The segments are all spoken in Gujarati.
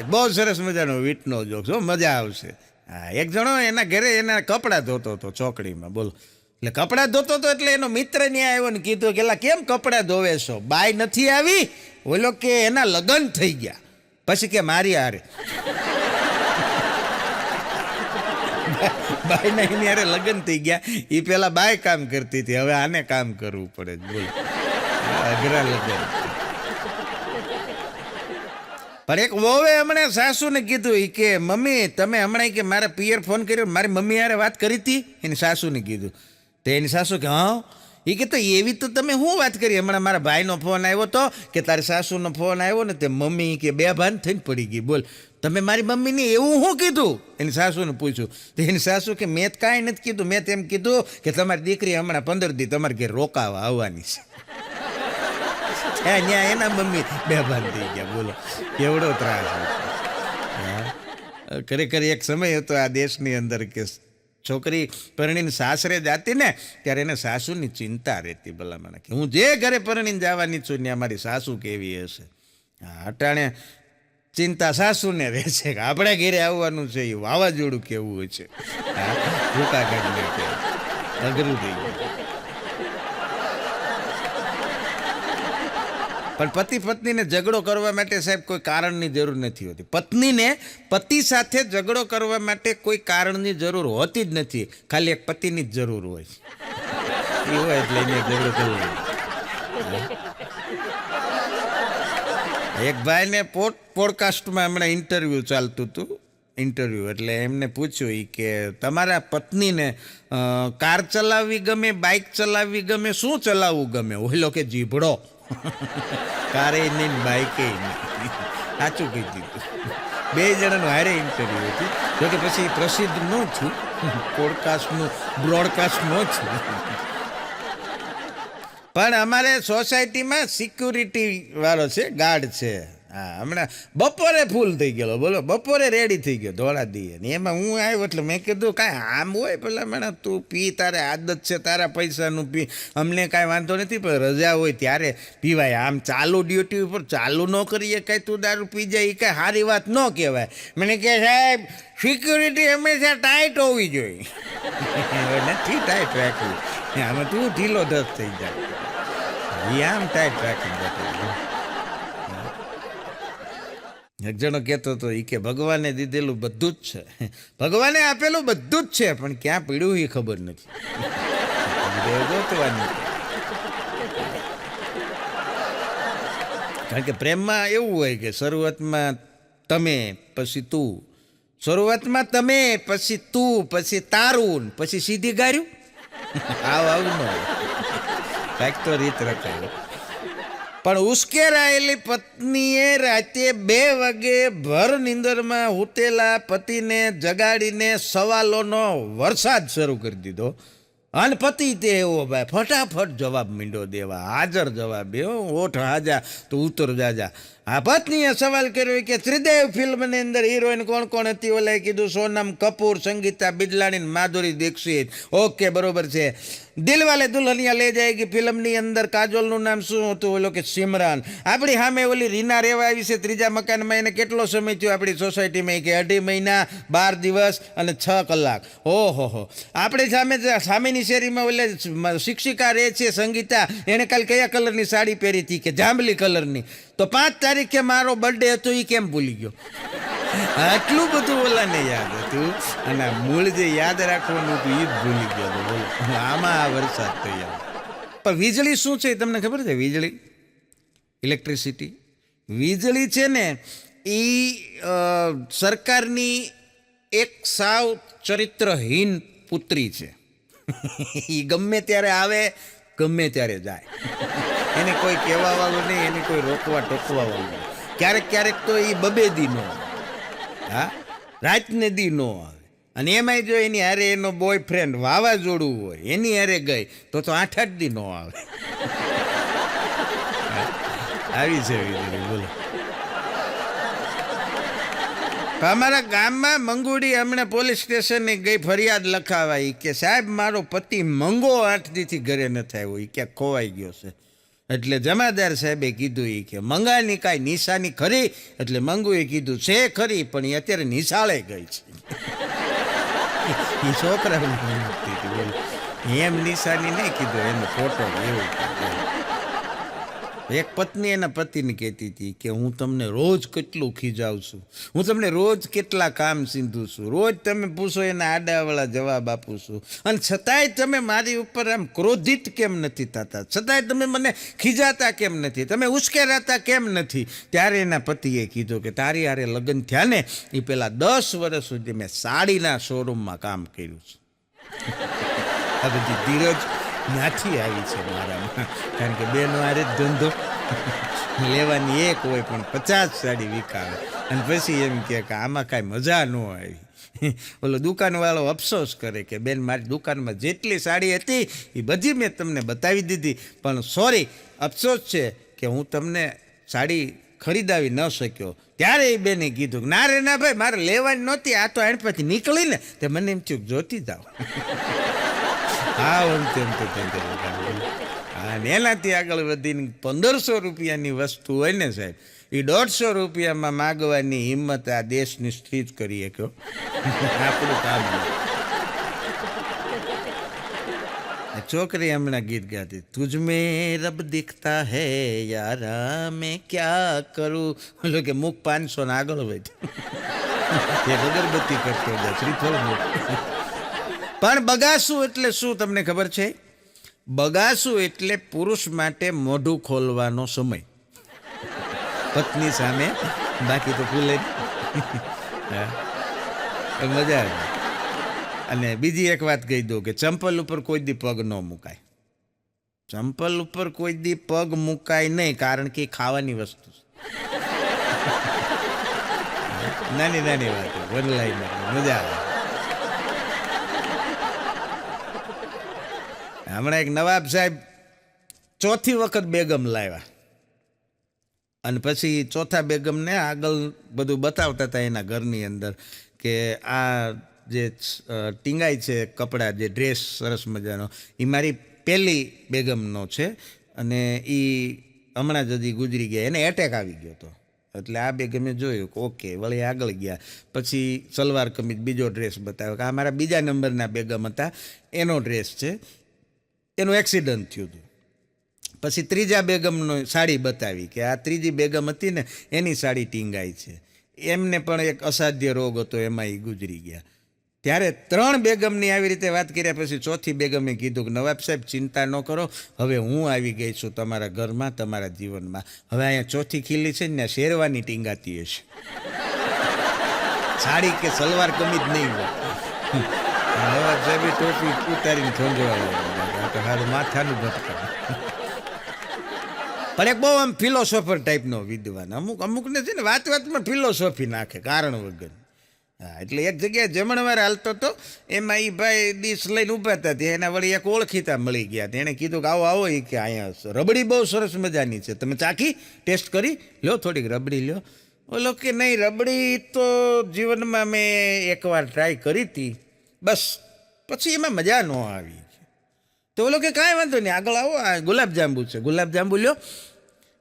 બહુ સરસ મજાનો વીટનો જોક છો, મજા આવશે. હા, એક જણો એના ઘરે એના કપડાં ધોતો હતો ચોકડીમાં, બોલો. એટલે કપડાં ધોતો હતો એટલે એનો મિત્ર ત્યાં આવ્યો ને કીધું કે એલા કેમ કપડાં ધોવે છો, બાઈ નથી આવી? બોલો કે એના લગ્ન થઈ ગયા. પછી કે મારી હારે. બાઈના એની હારે લગ્ન થઈ ગયા. એ પેલા બાઈ કામ કરતી હતી, હવે આને કામ કરવું પડે. બોલો, અઘરા લગ્ન. પણ એક વહુએ હમણાં સાસુને કીધું કે મમ્મી તમે હમણાં કે મારા પિયર ફોન કર્યો, મારી મમ્મી હારે વાત કરી હતી? એની સાસુને કીધું. તો એની સાસુ કે હા. એ કે તો એવી તો તમે શું વાત કરી? હમણાં મારા ભાઈનો ફોન આવ્યો તો કે તારી સાસુનો ફોન આવ્યો ને તે મમ્મી કે બે ભાન થઈને પડી ગઈ. બોલ, તમે મારી મમ્મીને એવું શું કીધું? એની સાસુને પૂછ્યું. તો એની સાસુ કે મેં કાંઈ નથી કીધું, મેં તેમ કીધું કે તમારી દીકરી હમણાં 15 દી તમારે ઘેર રોકાવા આવવાની છે. ત્યાં એના મમ્મી બેભાન થઈ ગયા. બોલો, કેવડો ત્રાસ. ખરેખર એક સમય હતો આ દેશની અંદર કે છોકરી પરણીને સાસરે જાતી ને ત્યારે એને સાસુની ચિંતા રહેતી. ભલામણ કે હું જે ઘરે પરણીને જવાની છું ને અમારી સાસુ કેવી હશે. અટાણે ચિંતા સાસુને રહે છે કે આપણે ઘરે આવવાનું છે, એ વાવાઝોડું કેવું હોય છે, ભૂકા કાઢીને કે અઘરું થઈ ગયું. પણ પતિ પત્નીને ઝઘડો કરવા માટે સાહેબ કોઈ કારણની જરૂર નથી હોતી. પત્નીને પતિ સાથે ઝઘડો કરવા માટે કોઈ કારણની જરૂર હોતી જ નથી, ખાલી એક પતિની જ જરૂર હોય. એ હોય એટલે એને ઝઘડો કરવો. એક ભાઈને પોડકાસ્ટમાં હમણાં ઇન્ટરવ્યૂ ચાલતું હતું. ઇન્ટરવ્યૂ એટલે એમને પૂછ્યું એ કે તમારા પત્નીને કાર ચલાવવી ગમે, બાઇક ચલાવવી ગમે, શું ચલાવવું ગમે? ઓલો કે જીભડો. કારે નહીં બાઈકે નહીં. સાચું કહી દીધું. બે જણાનું હારે ઇન્ટરવ્યૂ હતું. જોકે પછી પ્રસિદ્ધ ન છું, પોડકાસ્ટનું બ્રોડકાસ્ટ ન છું. પણ અમારે સોસાયટીમાં સિક્યુરિટી વાળો છે, ગાર્ડ છે. હા, હમણાં બપોરે ફૂલ થઈ ગયેલો. બોલો, બપોરે રેડી થઈ ગયો ધોળા દીએ ને એમાં હું આવ્યો એટલે મેં કીધું કાંઈ આમ હોય પેલા મેડમ તું પી, તારે આદત છે, તારા પૈસાનું પી, અમને કાંઈ વાંધો નથી, પણ રજા હોય ત્યારે પીવાય. આમ ચાલુ ડ્યુટી ઉપર ચાલુ ન કરીએ કાંઈ તું દારૂ પી જાય એ કાંઈ સારી વાત ન કહેવાય. મને કહે સાહેબ સિક્યુરિટી હંમેશા ટાઈટ હોવી જોઈએ. નથી ટાઈટ રાખવી, આમાં તું ઢીલો ધસ થઈ જાય. આમ ટાઈટ રાખી બેઠો. એક જણો કહેતો હતો એ કે ભગવાને દીધેલું બધું જ છે, ભગવાને આપેલું બધું જ છે, પણ ક્યાં પીડ્યું એ ખબર નથી. કારણ કે પ્રેમમાં એવું હોય કે શરૂઆતમાં તમે પછી તું, શરૂઆતમાં તમે પછી તું પછી તારું પછી સીધી ગાર્યું. આવું ન હોય, કાંઈક તો રીત રખાય. પણ ઉશ્કેરાયેલી પત્નીએ રાતે 2 વાગે ભર નીંદરમાં ઉતેલા પતિને જગાડીને સવાલોનો વરસાદ શરૂ કરી દીધો. અને પતિ તે એવો ભાઈ ફટાફટ જવાબ મીંડો દેવા, હાજર જવાબ એવો, ઓઠ હાજા તો ઉત્તર જાજા. આ પત્નીએ સવાલ કર્યો કે ત્રિદેવ ફિલ્મની અંદર હિરોઈન કોણ કોણ હતી? ઓલાએ કીધું સોનમ કપૂર, સંગીતા બિદલાણી, માધુરી દીક્ષિત. ઓકે, બરોબર છે. દિલવાલે દુલ્હનિયા લે જાયેગી ફિલ્મની અંદર કાજોલનું નામ શું હતું? ઓલો કે સિમરાન. આપણી સામે ઓલી રીના રેવા આવી છે ત્રીજા મકાનમાં, એને કેટલો સમય થયો આપણી સોસાયટીમાં? કે 2.5 મહિના 12 દિવસ અને 6 કલાક. ઓહો. આપણી સામેની શેરીમાં ઓલે શિક્ષિકા રહે છે સંગીતા, એને કાલ કયા કલરની સાડી પહેરી હતી? કે જાંબલી કલરની. તો 5 તારીખે મારો બર્થડે હતો, એ કેમ ભૂલી ગયો? આટલું બધું ઓલાને યાદ હતું અને મૂળ જે યાદ રાખવાનું હતું એ જ ભૂલી ગયો. બોલો, આમાં આ વરસાદ તો યાદ. પણ વીજળી શું છે તમને ખબર છે? વીજળી, ઇલેક્ટ્રિસિટી, વીજળી છે ને એ સરકારની એક સાવ ચરિત્રહીન પુત્રી છે. એ ગમે ત્યારે આવે, ગમે ત્યારે જાય. એને કોઈ કહેવા વાળું નહીં, એને કોઈ રોકવા ટોકવા વાળું નહીં. ક્યારેક તો એ 2 દી નો આવે. હા, રાતને દી નો આવે. અને એમાંય જો એની હારે એનો બોયફ્રેન્ડ વાવાઝોડું હોય, એની હારે ગઈ તો 8-8 દી નો આવે. આવી છે વીજળી. બોલો, અમારા ગામમાં મંગુડી હમણાં પોલીસ સ્ટેશને ગઈ ફરિયાદ લખાવાઈ કે સાહેબ મારો પતિ મંગો 8 દીથી ઘરે નથી આવ્યો, એ ક્યાંક ખોવાઈ ગયો છે. એટલે જમાદાર સાહેબે કીધું એ કે મંગાની કાંઈ નિશાની ખરી? એટલે મંગુએ કીધું છે ખરી, પણ એ અત્યારે નિશાળે ગઈ છે. એ છોકરાઓની એમ નિશાની નહીં કીધું, એનો ફોટો એવું. એક પત્ની એના પતિને કહેતી હતી કે હું તમને રોજ કેટલું ખીજાવું છું, હું તમને રોજ કેટલા કામ સીંધું છું, રોજ તમે પૂછો એના આડાવાળા જવાબ આપું છું, અને છતાંય તમે મારી ઉપર આમ ક્રોધિત કેમ નથી થતા, છતાંય તમે મને ખીજાતા કેમ નથી, તમે ઉશ્કેરાતા કેમ નથી. ત્યારે એના પતિએ કીધું કે તારી હારે લગ્ન થયા ને એ પહેલાં 10 વર્ષ સુધી મેં સાડીના શોરૂમમાં કામ કર્યું છે. આ બધી ધીરજ ત્યાંથી આવી છે મારામાં, કારણ કે બેનો હારે જ ધંધો લેવાની એક હોય પણ 50 સાડી વિકાવે, અને પછી એમ કે આમાં કાંઈ મજા ન આવી. ઓલો દુકાનવાળો અફસોસ કરે કે બેન મારી દુકાનમાં જેટલી સાડી હતી એ બધી મેં તમને બતાવી દીધી, પણ સોરી, અફસોસ છે કે હું તમને સાડી ખરીદાવી ન શક્યો. ત્યારે એ બેને કીધું ના રે ના ભાઈ, મારે લેવાની નહોતી, આ તો આણ પછી નીકળીને તે મને એમ થયું જોતી જાઓ. હા તેમ તો હા, એનાથી આગળ વધીને 1500 રૂપિયાની વસ્તુ હોય ને સાહેબ, એ 150 રૂપિયામાં માગવાની હિંમત આ દેશની સ્ત્રી જ કરી શક્યો. આપણું કામ. છોકરી હમણાં ગીત ગાતી, તુજ મેં રબ દિખતા હૈ યારા મેં ક્યાં કરું. બોલો કે મુખ 500 ને આગળ હોય એક અગરબત્તી કરતો જાય શ્રીફળ મુખ. પણ બગાસું એટલે શું તમને ખબર છે? બગાસું એટલે પુરુષ માટે મોઢું ખોલવાનો સમય પત્ની સામે, બાકી તો ફૂલે મજા આવે. અને બીજી એક વાત કહી દઉં કે ચંપલ ઉપર કોઈ દી પગ ન મુકાય. ચંપલ ઉપર કોઈ દી પગ મુકાય નહીં, કારણ કે ખાવાની વસ્તુ નાની નાની વાત વરલાઈ મજા આવે. હમણાં એક નવાબ સાહેબ 4થી વખત બેગમ લાવ્યા, અને પછી ચોથા બેગમને આગળ બધું બતાવતા હતા એના ઘરની અંદર કે આ જે ટીંગાઈ છે કપડાં, જે ડ્રેસ સરસ મજાનો, એ મારી પહેલી બેગમનો છે, અને એ હમણાં જ હજી ગુજરી ગયા, એને એટેક આવી ગયો હતો. એટલે આ બેગમે જોયું કે ઓકે, વળી આગળ ગયા. પછી સલવાર કમીજ બીજો ડ્રેસ બતાવ્યો કે આ મારા બીજા નંબરના બેગમ હતા, એનો ડ્રેસ છે, એનું એક્સિડન્ટ થયું હતું. પછી ત્રીજા બેગમનો સાડી બતાવી કે આ ત્રીજી બેગમ હતી ને એની સાડી ટીંગાઈ છે, એમને પણ એક અસાધ્ય રોગ હતો, એમાં એ ગુજરી ગયા. ત્યારે 3 બેગમની આવી રીતે વાત કર્યા પછી ચોથી બેગમે કીધું કે નવાબ સાહેબ ચિંતા ન કરો, હવે હું આવી ગઈ છું તમારા ઘરમાં, તમારા જીવનમાં. હવે અહીંયા ચોથી ખીલી છે ને શેરવાની ટીંગાતી હશે, સાડી કે સલવાર કમીજ નહીં હોય. નવાબ સાહેબ ટોપી ઉતારીને ખંજવાળો હારું માથાનું ભટકા. પણ એક બહુ આમ ફિલોસોફર ટાઈપનો વિદ્વાન, અમુકને છે ને વાતમાં ફિલોસોફી નાખે કારણ વગર. હા, એટલે એક જગ્યાએ જમણવાર હાલતો હતો, એમાં એ ભાઈ ડીશ લઈને ઊભા હતા, એના વળી એક ઓળખીતા મળી ગયા. એણે કીધું કે આવો આવો, એ કે અહીંયા રબડી બહુ સરસ મજાની છે, તમે ચાખી ટેસ્ટ કરી લ્યો, થોડીક રબડી લ્યો. ઓલો કે નહીં, રબડી તો જીવનમાં મેં એકવાર ટ્રાય કરી હતી, બસ પછી એમાં મજા ન આવી. તો ઓલો કે કાંઈ વાંધો નહીં, આગળ આવો, આ ગુલાબજાંબુ છે, ગુલાબજાંબુ લ્યો.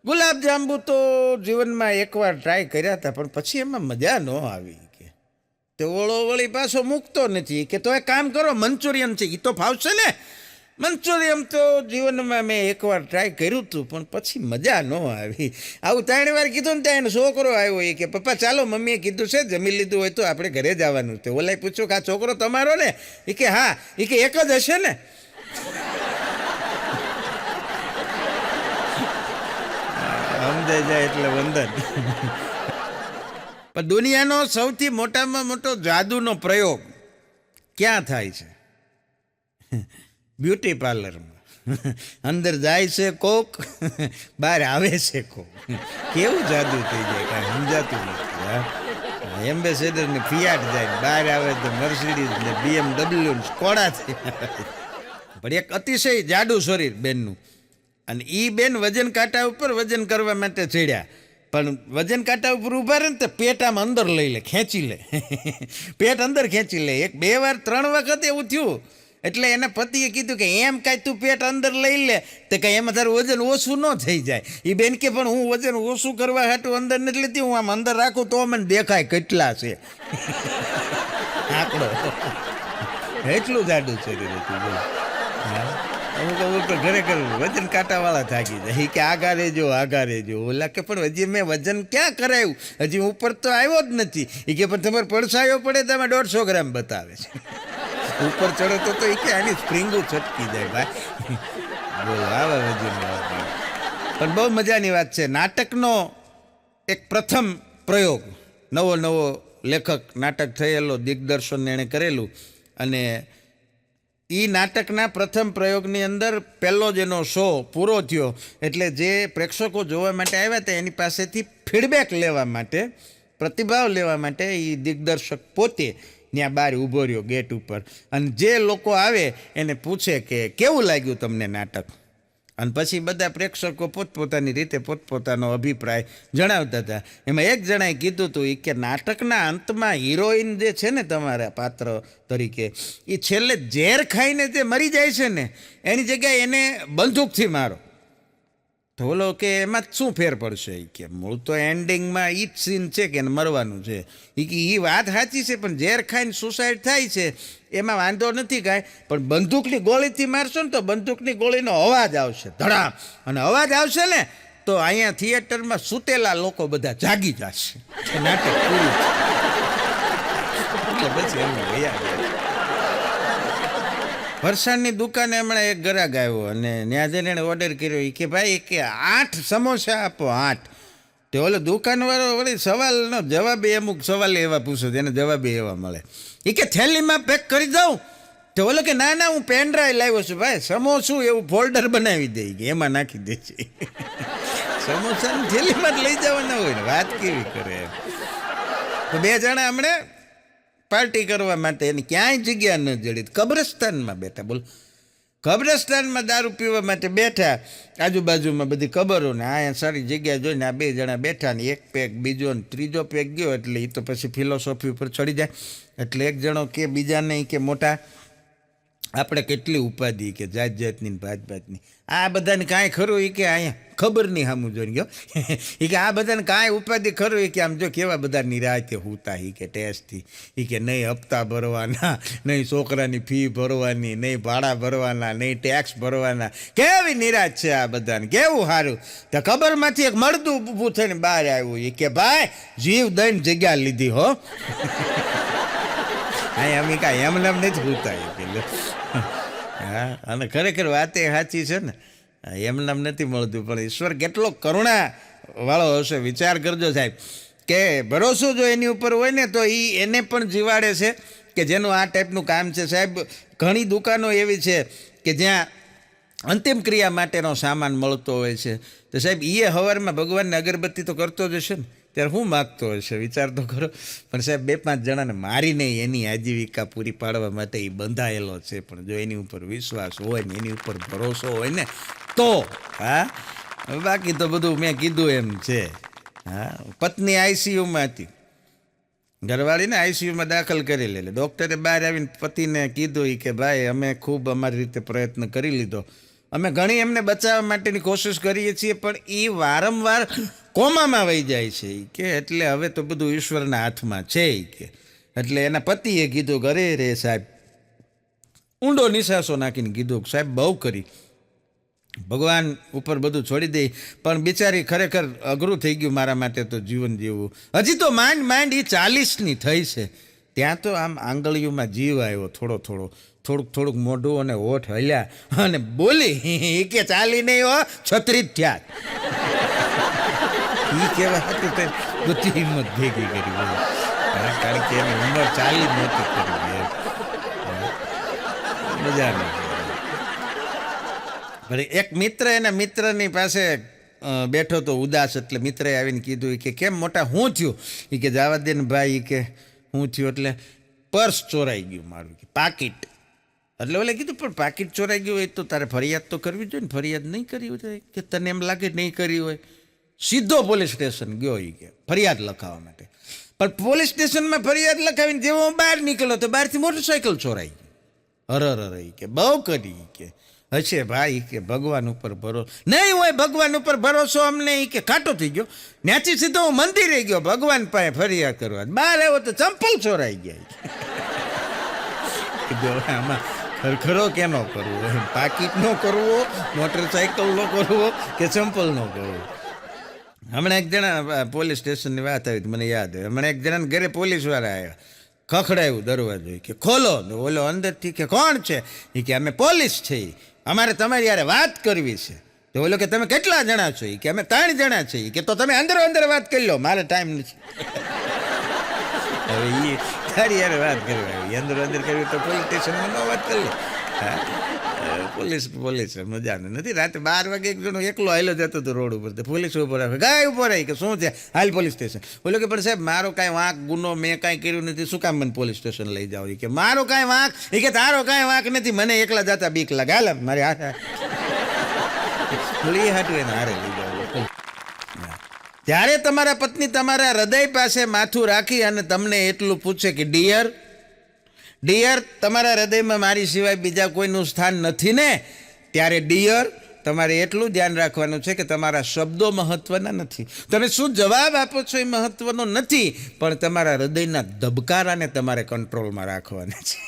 ગુલાબજાંબુ તો જીવનમાં એકવાર ટ્રાય કર્યા હતા, પણ પછી એમાં મજા ન આવી. તો ઓળો વળી પાછો મૂકતો નથી કે તો એક કામ કરો, મંચુરિયન છે એ તો ફાવશે ને. મંચુરિયન તો જીવનમાં મેં એકવાર ટ્રાય કર્યું હતું, પણ પછી મજા ન આવી. આવું 3 વાર કીધું ને ત્યાં એનો છોકરો આવ્યો, એ કે પપ્પા ચાલો, મમ્મીએ કીધું છે જમી લીધું હોય તો આપણે ઘરે જવાનું છે. ઓલાએ પૂછ્યું કે આ છોકરો તમારો ને? એ કે હા. એ કે એક જ હશે ને? સમજાઈ જાય એટલે વંદન. પણ દુનિયાનો સૌથી મોટામાં મોટો જાદુનો પ્રયોગ ક્યાં થાય છે? બ્યુટી પાર્લરમાં. અંદર જાય છે કોક, બહાર આવે છે કોક. કેવું જાદુ થઈ જાય કાંઈ સમજાતું નથી. એમ્બેસેડર ને ફિયાટ જાય, બહાર આવે તો મર્સિડીઝ ને BMW ને સ્કોડા થઈ. પણ એક અતિશય જાડું શરીર બેનનું, અને એ બેન વજન કાંટા ઉપર વજન કરવા માટે ચડ્યા, પણ વજન કાંટા ઉપર ઊભા રહે ને તો પેટ આમ અંદર લઈ લે, ખેંચી લે. પેટ અંદર ખેંચી લે. 1 2 વાર 3 વખત એવું થયું, એટલે એના પતિએ કીધું કે એમ કાંઈ તું પેટ અંદર લઈ લે તો કાંઈ એમાં તારું વજન ઓછું ન થઈ જાય. એ બેન કે પણ હું વજન ઓછું કરવા હાટું અંદર નથી લેતી, હું આમ અંદર રાખું તો મને દેખાય કેટલા છે. આંકડો એટલું જાડું છે. અમુક અમુક ખરેખર વજન કાંટાવાળા થાકી જાય. એ કે આગા રેજો. ઓલા કે પણ હજી મેં વજન ક્યાં કરાયું, હજી ઉપર તો આવ્યો જ નથી. એ કે પણ તમારે પડસાયો પડે તો એમાં 150 ગ્રામ બતાવે છે. ઉપર ચડે તો એ કે આની સ્પ્રિંગો છટકી જાય ભાઈ. બોલો આવા વજન. પણ બહુ મજાની વાત છે. નાટકનો એક પ્રથમ પ્રયોગ, નવો લેખક, નાટક થયેલો, દિગ્દર્શન એણે કરેલું, અને એ નાટકના પ્રથમ પ્રયોગની અંદર પહેલો જ એનો શો પૂરો થયો. એટલે જે પ્રેક્ષકો જોવા માટે આવ્યા હતા એની પાસેથી ફીડબેક લેવા માટે, પ્રતિભાવ લેવા માટે એ દિગ્દર્શક પોતે ત્યાં બહાર ઊભો રહ્યો ગેટ ઉપર, અને જે લોકો આવે એને પૂછે કે કેવું લાગ્યું તમને નાટક. અને પછી બધા પ્રેક્ષકો પોતપોતાની રીતે પોતપોતાનો અભિપ્રાય જણાવતા હતા. એમાં એક જણાએ કીધું હતું કે નાટકના અંતમાં હિરોઈન જે છે ને તમારા પાત્ર તરીકે, એ છેલ્લે ઝેર ખાઈને જે મરી જાય છે ને એની જગ્યાએ એને બંદૂકથી મારો. તો બોલો કે એમાં શું ફેર પડશે? એ કે મૂળ તો એન્ડિંગમાં એ જ સીન છે કે એને મરવાનું છે. એ વાત સાચી છે, પણ ઝેર ખાઈને સુસાઇડ થાય છે એમાં વાંધો નથી કાંઈ, પણ બંદૂકની ગોળીથી મારશો ને તો બંદૂકની ગોળીનો અવાજ આવશે, ધડામ. અને અવાજ આવશે ને તો અહીંયા થિયેટરમાં સૂતેલા લોકો બધા જાગી જશે. નાટક પૂરું. એટલે પછી એમ ગયા. ફરસાણની દુકાને હમણાં એક ગ્રાહક આવ્યો અને ત્યાં જઈને એણે ઓર્ડર કર્યો. એ કે ભાઈ કે 8 સમોસા આપો, 8. તે ઓલો દુકાનવાળો વળી સવાલનો જવાબ, અમુક સવાલ એવા પૂછો જેને જવાબ એવા મળે. એ કે થેલીમાં પેક કરી દઉં? તો ઓલો કે ના હું પેનડ્રાઈવ લાવ્યો છું ભાઈ, સમોસું એવું ફોલ્ડર બનાવી દે કે એમાં નાખી દે છે. સમોસાની થેલીમાં જ લઈ જવાના હોય ને, વાત કેવી કરે. તો 2 જણા હમણાં પાર્ટી કરવા માટે એની ક્યાંય જગ્યા ન જડી, કબ્રસ્તાનમાં બેઠા. બોલ, કબ્રસ્તાનમાં દારૂ પીવા માટે બેઠા, આજુબાજુમાં બધી કબરો ને અહીંયા સારી જગ્યા જોઈને આ 2 જણા બેઠા ને એક પેક બીજો ને ત્રીજો પેક ગયો. એટલે એ તો પછી ફિલોસોફી ઉપર ચડી જાય. એટલે એક જણો કે બીજાને કે મોટા આપણે કેટલી ઉપાધિ કે જાતની ભાતની, આ બધાને કાંઈ ખરું? એ કે અહીંયા ખબર નહીં સામું જોઈને ગયો. એ કે આ બધાને કાંઈ ઉપાધિ ખરું? એ કે આમ જો કેવા બધા નિરાતે હુતા. એ કે ટેસ્ટથી. એ કે નહીં હપ્તા ભરવાના, નહીં છોકરાની ફી ભરવાની, નહીં ભાડા ભરવાના, નહીં ટેક્સ ભરવાના. કેવી નિરાશ છે આ બધાને, કેવું સારું. તો ખબરમાંથી એક મળતું ઊભું થઈને બહાર આવ્યું. એ કે ભાઈ જીવ દઈને જગ્યા લીધી હો. અહીં અમે કાંઈ એમને નથી ભૂતા. હા, અને ખરેખર વાત એ સાચી છે ને, એમને નથી મળતું. પણ ઈશ્વર કેટલો કરુણા વાળો હશે, વિચાર કરજો સાહેબ, કે ભરોસો જો એની ઉપર હોય ને તો એને પણ જીવાડે છે કે જેનું આ ટાઈપનું કામ છે. સાહેબ ઘણી દુકાનો એવી છે કે જ્યાં અંતિમ ક્રિયા માટેનો સામાન મળતો હોય છે. તો સાહેબ એ સવારમાં ભગવાનને અગરબત્તી તો કરતો જ હશે ને, ત્યારે હું માગતો હશે, વિચાર તો કરો. પણ સાહેબ 2-5 જણાને મારીને એની આજીવિકા પૂરી પાડવા માટે એ બંધાયેલો છે. પણ જો એની ઉપર વિશ્વાસ હોય ને, એની ઉપર ભરોસો હોય ને તો, હા, બાકી તો બધું મેં કીધું એમ છે. હા, પત્ની આઈસીયુમાં હતી, ઘરવાળીને આઈસીયુમાં દાખલ કરી લે. ડૉક્ટરે બહાર આવીને પતિને કીધું કે ભાઈ અમે ખૂબ અમારી રીતે પ્રયત્ન કરી લીધો, અમે ઘણી એમને બચાવવા માટેની કોશિશ કરીએ છીએ, પણ એ વારંવાર કોમામાં વહી જાય છે. કે એટલે હવે તો બધું ઈશ્વરના હાથમાં છે. કે એટલે એના પતિએ કીધું કે અરે રે સાહેબ, ઊંડો નિશાસો નાખીને કીધું કે સાહેબ બહુ કરી, ભગવાન ઉપર બધું છોડી દે. પણ બિચારી ખરેખર અઘરું થઈ ગયું મારા માટે તો જીવન જીવવું. હજી તો માંડ એ 40ની થઈ છે. ત્યાં તો આમ આંગળીઓમાં જીવ આવ્યો, થોડુંક મોઢું અને હોઠ હલ્યા અને બોલી કે ચાલી નહીં હો, 36 થયા. એ કેવા હતું બધી હિંમત ભેગી કરી, કારણ કે એની ઉંમર 40 નહોતી કરી. મજા નહીં. એક મિત્ર એના મિત્રની પાસે બેઠો તો ઉદાસ. એટલે મિત્રએ આવીને કીધું કે કેમ મોટા શું થયું? એ કે જવા દે ને ભાઈ, કે શું થયું? એટલે પર્સ ચોરાઈ ગયું મારું, કે પાકીટ. એટલે ઓલે કીધું પણ પાકીટ ચોરાઈ ગયું હોય તો તારે ફરિયાદ તો કરવી જોઈએ ને, ફરિયાદ નહીં કરી હોય કે તને એમ લાગે નહીં કરી હોય. સીધો પોલીસ સ્ટેશન ગયો એ કે ફરિયાદ લખાવવા માટે. પણ પોલીસ સ્ટેશનમાં ફરિયાદ લખાવીને જેવો હું બહાર નીકળ્યો તો બહારથી મોટરસાઇકલ ચોરાઈ ગઈ. અરર કે બહુ કરી કે હશે ભાઈ કે ભગવાન ઉપર ભરોસો નહીં હોય, ભગવાન ઉપર ભરોસો અમને કે ખાટો થઈ ગયો. ત્યાંથી સીધો હું મંદિરે ગયો ભગવાન પાસે ફરિયાદ કરવા, બહાર આવ્યો તો ચંપલ ચોરાઈ ગયા. કીધું આમાં ખરખરો કેનો કરવો, પાકીટ નો કરવો, મોટરસાઇકલ નો કરવો કે ચંપલ નો કરવો. હમણાં એક જણા પોલીસ સ્ટેશનની વાત આવી મને યાદ આવે. હમણાં એક જણાને ઘરે પોલીસવાળા આવ્યા, ખખડાયું દરવાજો કે ખોલો. ઓલો અંદરથી કે કોણ છે? એ કે અમે પોલીસ છીએ, અમારે તમારી યારે વાત કરવી છે. તો ઓલો કે તમે કેટલા જણા છો? એ કે અમે 3 જણા છીએ. કે તો તમે અંદર અંદર વાત કરી લો, મારે ટાઈમ નથી. હવે એ તારી યારે વાત કરવા અંદર અંદર કરવી તો પોલીસ સ્ટેશનમાં ન વાત કરી લે. પોલીસ મજાનું નથી. રાતે 12 વાગે એક જણો એકલો હાલો જતો હતો રોડ ઉપર, પોલીસ ઉપર આવે, ગાય ઉપર આવી કે શું છે, હાલ પોલીસ સ્ટેશન. બોલો કે પણ સાહેબ મારો કાંઈ વાંક ગુનો મેં કાંઈ કર્યું નથી, શું કામ મને પોલીસ સ્ટેશન લઈ જાઓ? કે મારો કાંઈ વાંક, એ કે તારો કાંઈ વાંક નથી, મને એકલા જતા બીક લાગે, હાલ મારે હાથ હાટું એને હારે લઈ જાઓ. ત્યારે તમારા પત્ની તમારા હૃદય પાસે માથું રાખી અને તમને એટલું પૂછે કે ડિયર તમારા હૃદયમાં મારી સિવાય બીજા કોઈનું સ્થાન નથી ને, ત્યારે ડિયર તમારે એટલું ધ્યાન રાખવાનું છે કે તમારા શબ્દો મહત્વના નથી, તમે શું જવાબ આપો છો એ મહત્વનો નથી, પણ તમારા હૃદયના ધબકારાને તમારે કંટ્રોલમાં રાખવાના છે.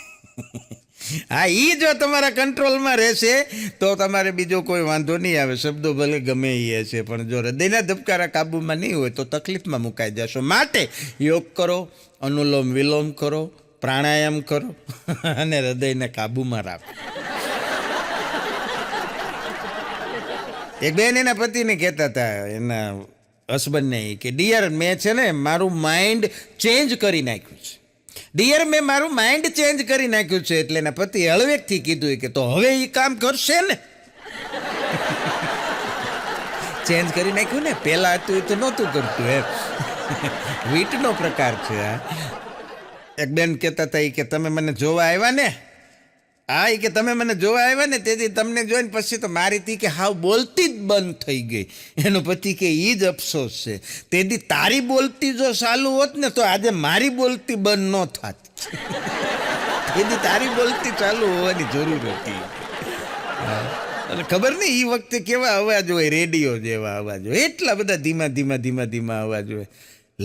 હા, એ જો તમારા કંટ્રોલમાં રહેશે તો તમારે બીજો કોઈ વાંધો નહીં આવે, શબ્દો ભલે ગમે એ છે, પણ જો હૃદયના ધબકારા કાબૂમાં નહીં હોય તો તકલીફમાં મુકાઈ જશો. માટે યોગ કરો, અનુલોમ વિલોમ કરો, પ્રાણાયામ કરો અને હૃદયને કાબૂમાં રાખો. એક બેન એના પતિને કહેતા હતા, એના હસબન્ડને, કે ડિયર મેં છે ને મારું માઇન્ડ ચેન્જ કરી નાખ્યું છે. ડિયર મેં મારું માઇન્ડ ચેન્જ કરી નાખ્યું છે. એટલે એના પતિ હળવેકથી કીધું કે તો હવે એ કામ કરશે ને. ચેન્જ કરી નાખ્યું ને, પહેલા હતું એ તો નહોતું કરતું એમ. વીટનો પ્રકાર છે આ. એક બેન કહેતા હતા કે તમે મને જોવા આવ્યા ને, હા, કે તમે મને જોવા આવ્યા ને તેથી તમને જોઈને પછી તો મારી તી કે હાવ બોલતી જ બંધ થઈ ગઈ. એનો પતિ કે એ જ અફસોસ છે, તેથી તારી બોલતી જો ચાલુ હોત ને તો આજે મારી બોલતી બંધ ન થાત. તેથી તારી બોલતી ચાલુ હોવાની જરૂર હતી. અને ખબર નહીં એ વખતે કેવા અવાજ હોય, રેડિયો જેવા અવાજ હોય, એટલા બધા ધીમા ધીમા ધીમા ધીમા અવાજ હોય.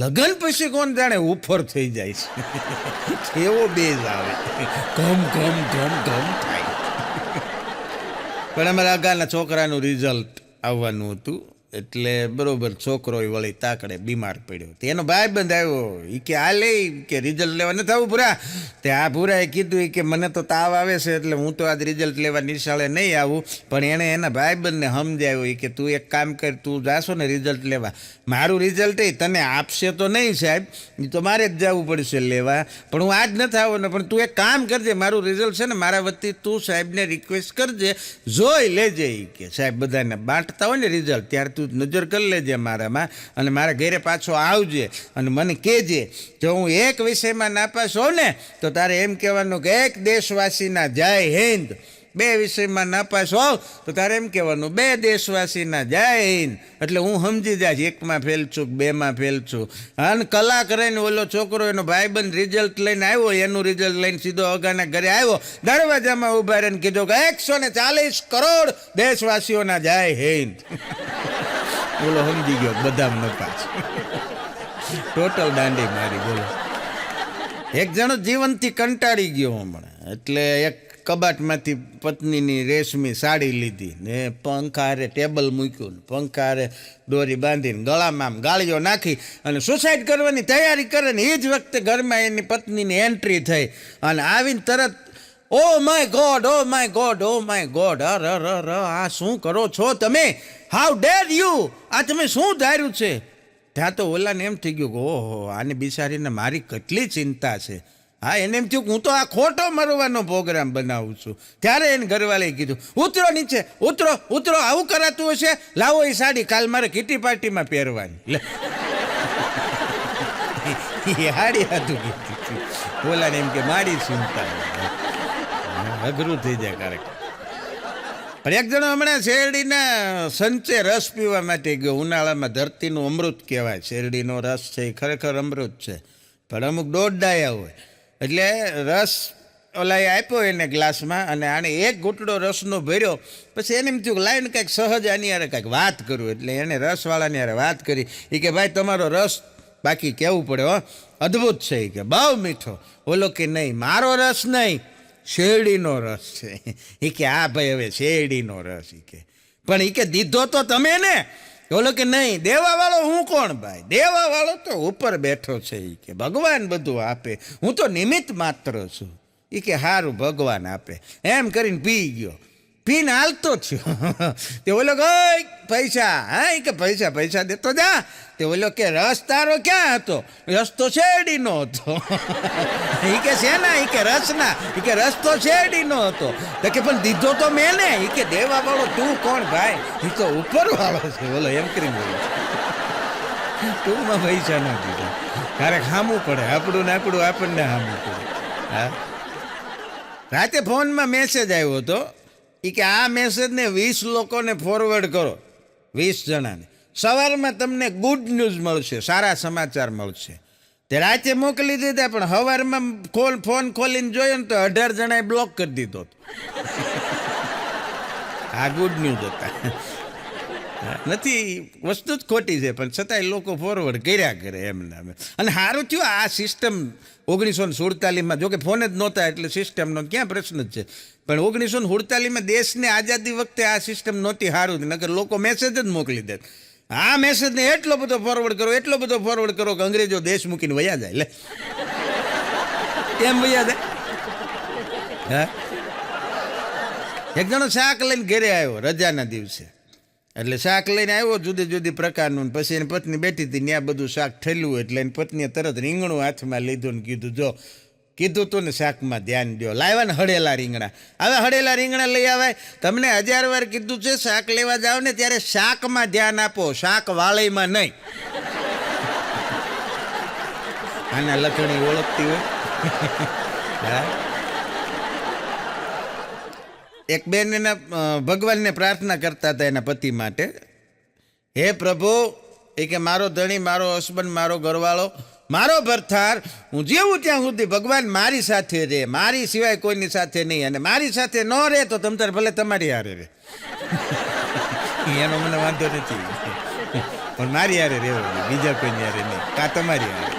લગન પછી કોણ જાણે ઉફર થઈ જાય છે, એવો બેઝ આવે, ઘમ ઘમ ઘમ ઘમ થાય. પણ અમારા આગળના છોકરાનું રિઝલ્ટ આવવાનું હતું, એટલે બરોબર છોકરો વળી તાકડે બીમાર પડ્યો. તે એનો ભાઈબંધ આવ્યો, એ કે આ લે કે રિઝલ્ટ લેવા નથી આવું ભૂરા. તે આ ભૂરાએ કીધું કે મને તો તાવ આવે છે એટલે હું તો આજ રિઝલ્ટ લેવા નિશાળે નહીં આવું. પણ એણે એના ભાઈબંધને સમજાવ્યો કે તું એક કામ કર, તું જાશો ને રિઝલ્ટ લેવા, મારું રિઝલ્ટ એ તને આપશે તો નહીં સાહેબ, એ તો મારે જ જવું પડશે લેવા, પણ હું આજ નથી આવવાનો. પણ તું એક કામ કરજે, મારું રિઝલ્ટ છે ને મારા વતી તું સાહેબને રિક્વેસ્ટ કરજે, જોઈ લેજે. કે સાહેબ બધાને બાંટતા હોય ને રિઝલ્ટ, ત્યારે તું નજર કરી લેજે મારામાં, અને મારા ઘરે પાછો આવજે અને મને કહેજે. જો હું એક વિષયમાં નાપાસ હોઉં ને તો તારે એમ કહેવાનું કે એક દેશવાસીના જય હિન્દ. 2 વિષયમાં નાપાસ હોવ તો તારે એમ કહેવાનું 2 દેશવાસીના જય હિન્દ. એટલે હું સમજી જાય 1માં ફેલ છું, 2માં ફેલ છું. અને કલાક રહીને ઓલો છોકરો એનો ભાઈબંધ રિઝલ્ટ લઈને આવ્યો, એનું રિઝલ્ટ લઈને સીધો અગાના ઘરે આવ્યો, દરવાજામાં ઉભા રહીને કીધું કે 140 કરોડ દેશવાસીઓના જય હિન્દ. બોલો સમજી ગયો બધા નપાસ, ટોટલ દાંડી મારી. બોલો એક જણો જીવનથી કંટાળી ગયો હમણાં, એટલે એક કબાટમાંથી પત્નીની રેશમી સાડી લીધી ને પંખારે ટેબલ મૂક્યું, પંખારે દોરી બાંધીને ગળામાં આમ ગાળીઓ નાખી અને સુસાઇડ કરવાની તૈયારી કરે ને એ જ વખતે ઘરમાં એની પત્નીની એન્ટ્રી થઈ અને આવીને તરત oh my God, oh my God, oh my God, આ શું કરો છો તમે? How der you? આ તમે શું ધાર્યું છે? ત્યાં તો ઓલાને એમ થઈ ગયું કે ઓહો, આને બિચારીને મારી કેટલી ચિંતા છે. હા, એને એમ થયું હું તો આ ખોટો મરવાનો પ્રોગ્રામ બનાવું છું. ત્યારે એને ઘરવાળાએ કીધું ઉતરો નીચે, ઉતરો ઉતરો, આવું કરાતું હશે, લાવો એ સાડી, કાલ મારે કિટી પાર્ટીમાં પહેરવાની. હાડી હતું કીધું. ઓલાને એમ કે મારી ચિંતા, અઘરું થઈ જાય ક્યારેક. પણ એક જણો હમણાં શેરડીના સંચે રસ પીવા માટે ગયો. ઉનાળામાં ધરતીનું અમૃત કહેવાય, શેરડીનો રસ છે એ ખરેખર અમૃત છે, પણ અમુક દોઢ ડાયા હોય એટલે રસ ઓલા એ આપ્યો એને ગ્લાસમાં અને આને એક ઘૂંટડો રસનો ભર્યો. પછી એને એમ થયું કે લાવીને કાંઈક સહજ આની યારે કાંઈક વાત કરું. એટલે એને રસવાળાની યારે વાત કરી. એ કે ભાઈ તમારો રસ બાકી કહેવું પડે હો, અદ્ભુત છે. એ કે બહુ મીઠો. ઓલો કે નહીં, મારો રસ નહીં, શેરડીનો રસ છે. એ કે હા ભાઈ હવે શેરડીનો રસ. એ કે પણ એ કે દીધો તો તમે ને. ઓલો કે નહીં, દેવાવાળો હું કોણ ભાઈ, દેવાવાળો તો ઉપર બેઠો છે. એ કે ભગવાન બધું આપે, હું તો નિમિત્ત માત્ર છું. એ કે સારું ભગવાન આપે. એમ કરીને પી ગયો. પીને હાલતો થયો તે ઓલો કે પૈસા. હા એ કે પૈસા પૈસા દેતો જા. તે ઓલો કે રસ તારો ક્યાં હતો? રસ તો શેરડીનો હતો. એ કે શેના? એ કે રસના. એ કે રસ તો શેરડીનો હતો. તો કે પણ દીધો તો મેં ને. એ કે દેવા વાળો તું કોણ ભાઈ? એ તો ઉપર વાળો છે. બોલો એમ કરીને બોલો ટૂંકમાં પૈસા ન દીધો. ક્યારેક સામું પડે આપણું ને આપણું આપણને સામું પડે. હા રાતે ફોનમાં મેસેજ આવ્યો હતો. એ કે આ મેસેજને 20 લોકોને ફોરવર્ડ કરો, 20 જણાને. સવારમાં તમને ગુડ ન્યૂઝ મળશે, સારા સમાચાર મળશે. તે રાતે મોકલી દીધા પણ સવારમાં ફોન ખોલીને જોયો ને તો 18 જણાએ બ્લોક કરી દીધો. આ ગુડ ન્યૂઝ હતા. નથી, વસ્તુ જ ખોટી છે પણ છતાંય લોકો ફોરવર્ડ કર્યા કરે એમને. અને સારું થયું આ સિસ્ટમ 1947માં, જોકે ફોન જ નહોતા એટલે સિસ્ટમનો ક્યાં પ્રશ્ન જ છે. પણ 1947માં દેશને આઝાદી વખતે આ સિસ્ટમ નહોતી. સારું નકર લોકો મેસેજ જ મોકલી દે. આ મેસેજને એટલો બધો ફોરવર્ડ કરો, એટલો બધો ફોરવર્ડ કરો કે અંગ્રેજો દેશ મૂકીને વયા જાય. લે કેમ વયા જાય? હા એક જણો શાક લઈને ઘરે આવ્યો રજાના દિવસે. એટલે શાક લઈને આવ્યો જુદી જુદી પ્રકારનું. પછી એની પત્ની બેઠી હતી, ત્યાં બધું શાક ઠેલ્યું. એટલે એની પત્નીએ તરત રીંગણું હાથમાં લીધું ને કીધું જો કીધું તું ને શાકમાં ધ્યાન દો. લાવ્યા ને હળેલા રીંગણા. હવે હળેલા રીંગણા લઈ આવાય? તમને 1000 વાર કીધું છે શાક લેવા જાઓ ને ત્યારે શાકમાં ધ્યાન આપો, શાક વાળીમાં નહીં. આના લખણી ઓળખતી હોય. હા એક બેન એના ભગવાનને પ્રાર્થના કરતા હતા એના પતિ માટે. હે પ્રભુ, એ કે મારો ધણી, મારો હસબન્ડ, મારો ઘરવાળો, મારો ભરથાર, હું જીવું ત્યાં સુધી ભગવાન મારી સાથે રહે, મારી સિવાય કોઈની સાથે નહીં. અને મારી સાથે ન રહે તો તમ તાર ભલે તમારી હારે રહે. એનો મને વાંધો નથી પણ મારી હારે રહેવો, બીજા કોઈની હારે નહીં, કાં તમારી હારે.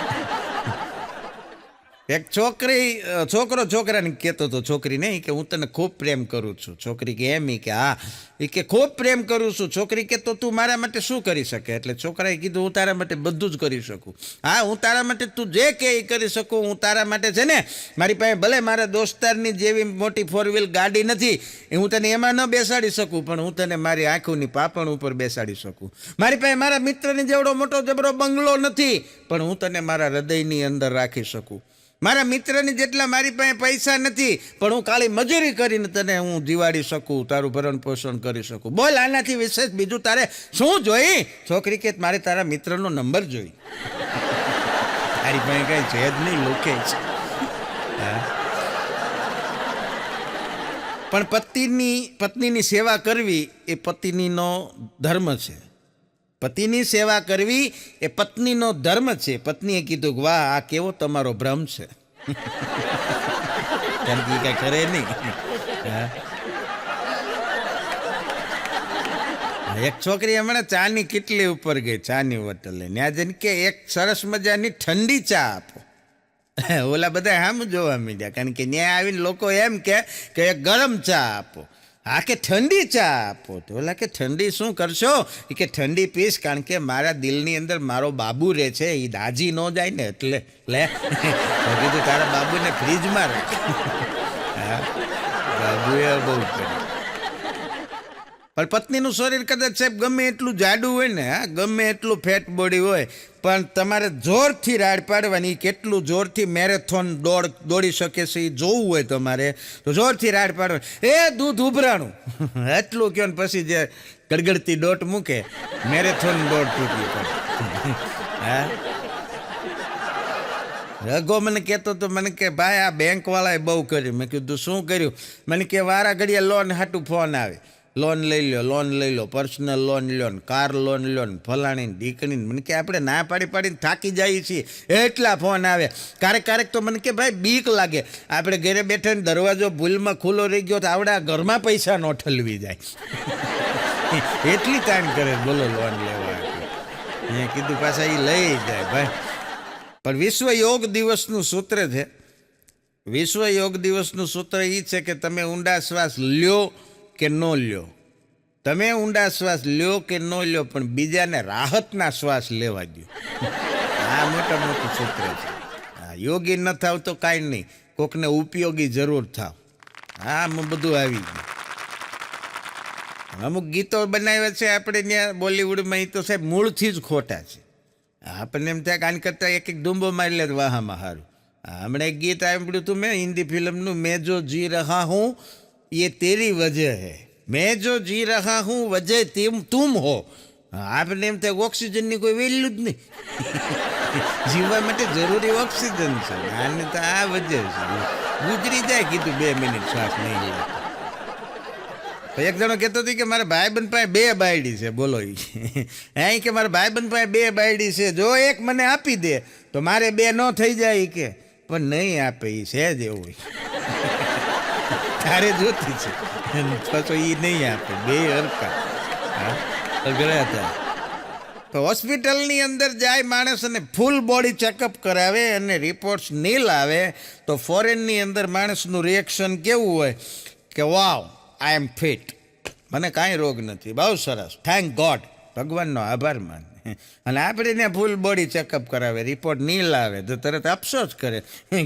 એક છોકરો છોકરાને કહેતો હતો, છોકરી નહીં, કે હું તને ખૂબ પ્રેમ કરું છું. છોકરી કે એમ? કે હા. એ કે ખૂબ પ્રેમ કરું છું. છોકરી કે તો તું મારા માટે શું કરી શકે? એટલે છોકરાએ કીધું હું તારા માટે બધું જ કરી શકું. હા હું તારા માટે તું જે કે એ કરી શકું. હું તારા માટે છે ને, મારી પાસે ભલે મારા દોસ્તારની જેવી મોટી 4 વ્હીલ ગાડી નથી, એ હું તને એમાં ન બેસાડી શકું, પણ હું તને મારી આંખોની પાપણ ઉપર બેસાડી શકું. મારી પાસે મારા મિત્રની જેવડો મોટો જબરો બંગલો નથી, પણ હું તને મારા હૃદયની અંદર રાખી શકું. મારા મિત્રની જેટલા મારી પાસે પૈસા નથી, પણ હું કાળી મજૂરી કરીને તને હું જીવાડી શકું, તારું ભરણ પોષણ કરી શકું. બોલ આનાથી વિશેષ બીજું તારે શું જોઈ? છોકરી કે મારે તારા મિત્રનો નંબર જોઈ. તારી પાસે કઈ છે જ નહીં, લોકે છે. પણ પત્નીની સેવા કરવી એ પત્નીનો ધર્મ છે. પતિની સેવા કરવી એ પત્નીનો ધર્મ છે. પત્નીએ કીધું વાહ, આ કેવો તમારો ભ્રમ છે. કારણ કે કઈ કરે નહીં. એક છોકરી હમણાં ચાની કેટલી ઉપર ગઈ, ચાની હોટલે. ત્યાં જઈને કે એક સરસ મજાની ઠંડી ચા આપો. ઓલા બધા આમ જોવા માંડ્યા, કારણ કે ત્યાં આવીને લોકો એમ કે એક ગરમ ચા આપો. હા કે ઠંડી ચા આપો. તો ઓલા કે ઠંડી શું કરશો? એ કે ઠંડી પીશ, કારણ કે મારા દિલની અંદર મારો બાબુ રહે છે, એ દાજી ન જાય ને એટલે. લે કીધું તારા બાબુને ફ્રીજમાં રાખ. હા બાબુએ બહુ કર્યું. પણ પત્નીનું શરીર કદાચ સાહેબ ગમે એટલું જાડું હોય ને, હા ગમે એટલું ફેટ બોડી હોય, પણ તમારે જોરથી રાડ પાડવાની. કેટલું જોરથી મેરેથોન દોડી શકે છે એ જોવું હોય તમારે તો જોરથી રાડ પાડવાની. એ દૂધ ઉભરાણું એટલું કહો ને પછી જે ગડગડતી દોટ મૂકે, મેરેથોન દોડ તૂટી પડે. હા રઘો મને કહેતો તો, મને કે ભાઈ આ બેંકવાળાએ બહુ કર્યું. મેં કીધું શું કર્યું? મને કે વારા ઘડીએ લોન હાટું ફોન આવે. લોન લઈ લો, પર્સનલ લોન લ્યો ને કાર લોન લ્યો ને ફલાણી ઢીકણી. મને કે આપણે ના પાડીને થાકી જઈએ છીએ, એટલા ફોન આવે. ક્યારેક તો મને કે ભાઈ બીક લાગે, આપણે ઘરે બેઠા ને દરવાજો ભૂલમાં ખુલ્લો રહી ગયો તો આવડા ઘરમાં પૈસા ન ઠલવી જાય. એટલી તાણ કરે બોલો લોન લેવા. મેં કીધું પાછા એ લઈ જાય ભાઈ. પણ વિશ્વ યોગ દિવસનું સૂત્ર છે, વિશ્વ યોગ દિવસનું સૂત્ર એ છે કે તમે ઊંડા શ્વાસ લ્યો કે ન લ્યો, તમે ઊંડા શ્વાસ લ્યો કે ન લ્યો, પણ બીજાને રાહતના શ્વાસ લેવા દો. આ મોટું સૂત્ર છે. યોગી ન થાવ તો કાંઈ નહીં, કોકને ઉપયોગી જરૂર થાવ. આમાં બધું આવી ગયું. અમુક ગીતો બનાવ્યા છે આપણે ત્યાં બોલિવૂડમાં, એ તો સાહેબ મૂળથી જ ખોટા છે. આપણને એમ થાય કે આને કરતાં એક ડુંબો મારી લે વાહામાં સારું. હમણાં એક ગીત સાંભળ્યું હતું મેં હિન્દી ફિલ્મનું, મેં જો જી રહા હું ये तेरी वजह है, मैं जो जी रहा हूँ वजह तुम हो. આપણે એમ થાય ઓક્સિજનની કોઈ વેલ્યુ જ નહીં. જીવવા માટે જરૂરી ઓક્સિજન છે, આને તો આ વજહ છે. ગુજરી જાય કીધું 2 મિનિટ શ્વાસ નહીં લે. એક જણો કહેતો હતો કે મારા ભાઈબંધ પાસે 2 બાયડી છે. બોલો અહીં કે મારા ભાઈબંધ પાસે 2 બાયડી છે, જો એક મને આપી દે તો મારે 2 ન થઈ જાય કે. પણ નહીં આપે, એ છે જ એવું. તારે જોતી છે પછી એ નહીં આપે, 2 હરકા. અઘરા થાય. તો હોસ્પિટલની અંદર જાય માણસ અને ફૂલ બોડી ચેકઅપ કરાવે અને રિપોર્ટ્સ નીલ આવે તો ફોરેનની અંદર માણસનું રિએક્શન કેવું હોય કે વાવ, આઈ એમ ફિટ, મને કાંઈ રોગ નથી, બહુ સરસ, થેન્ક ગોડ, ભગવાનનો આભાર માન. અને આપણે ત્યાં ફૂલ બોડી ચેકઅપ કરાવે, રિપોર્ટ નહીં લાવે તો તરત અફસોસ કરે,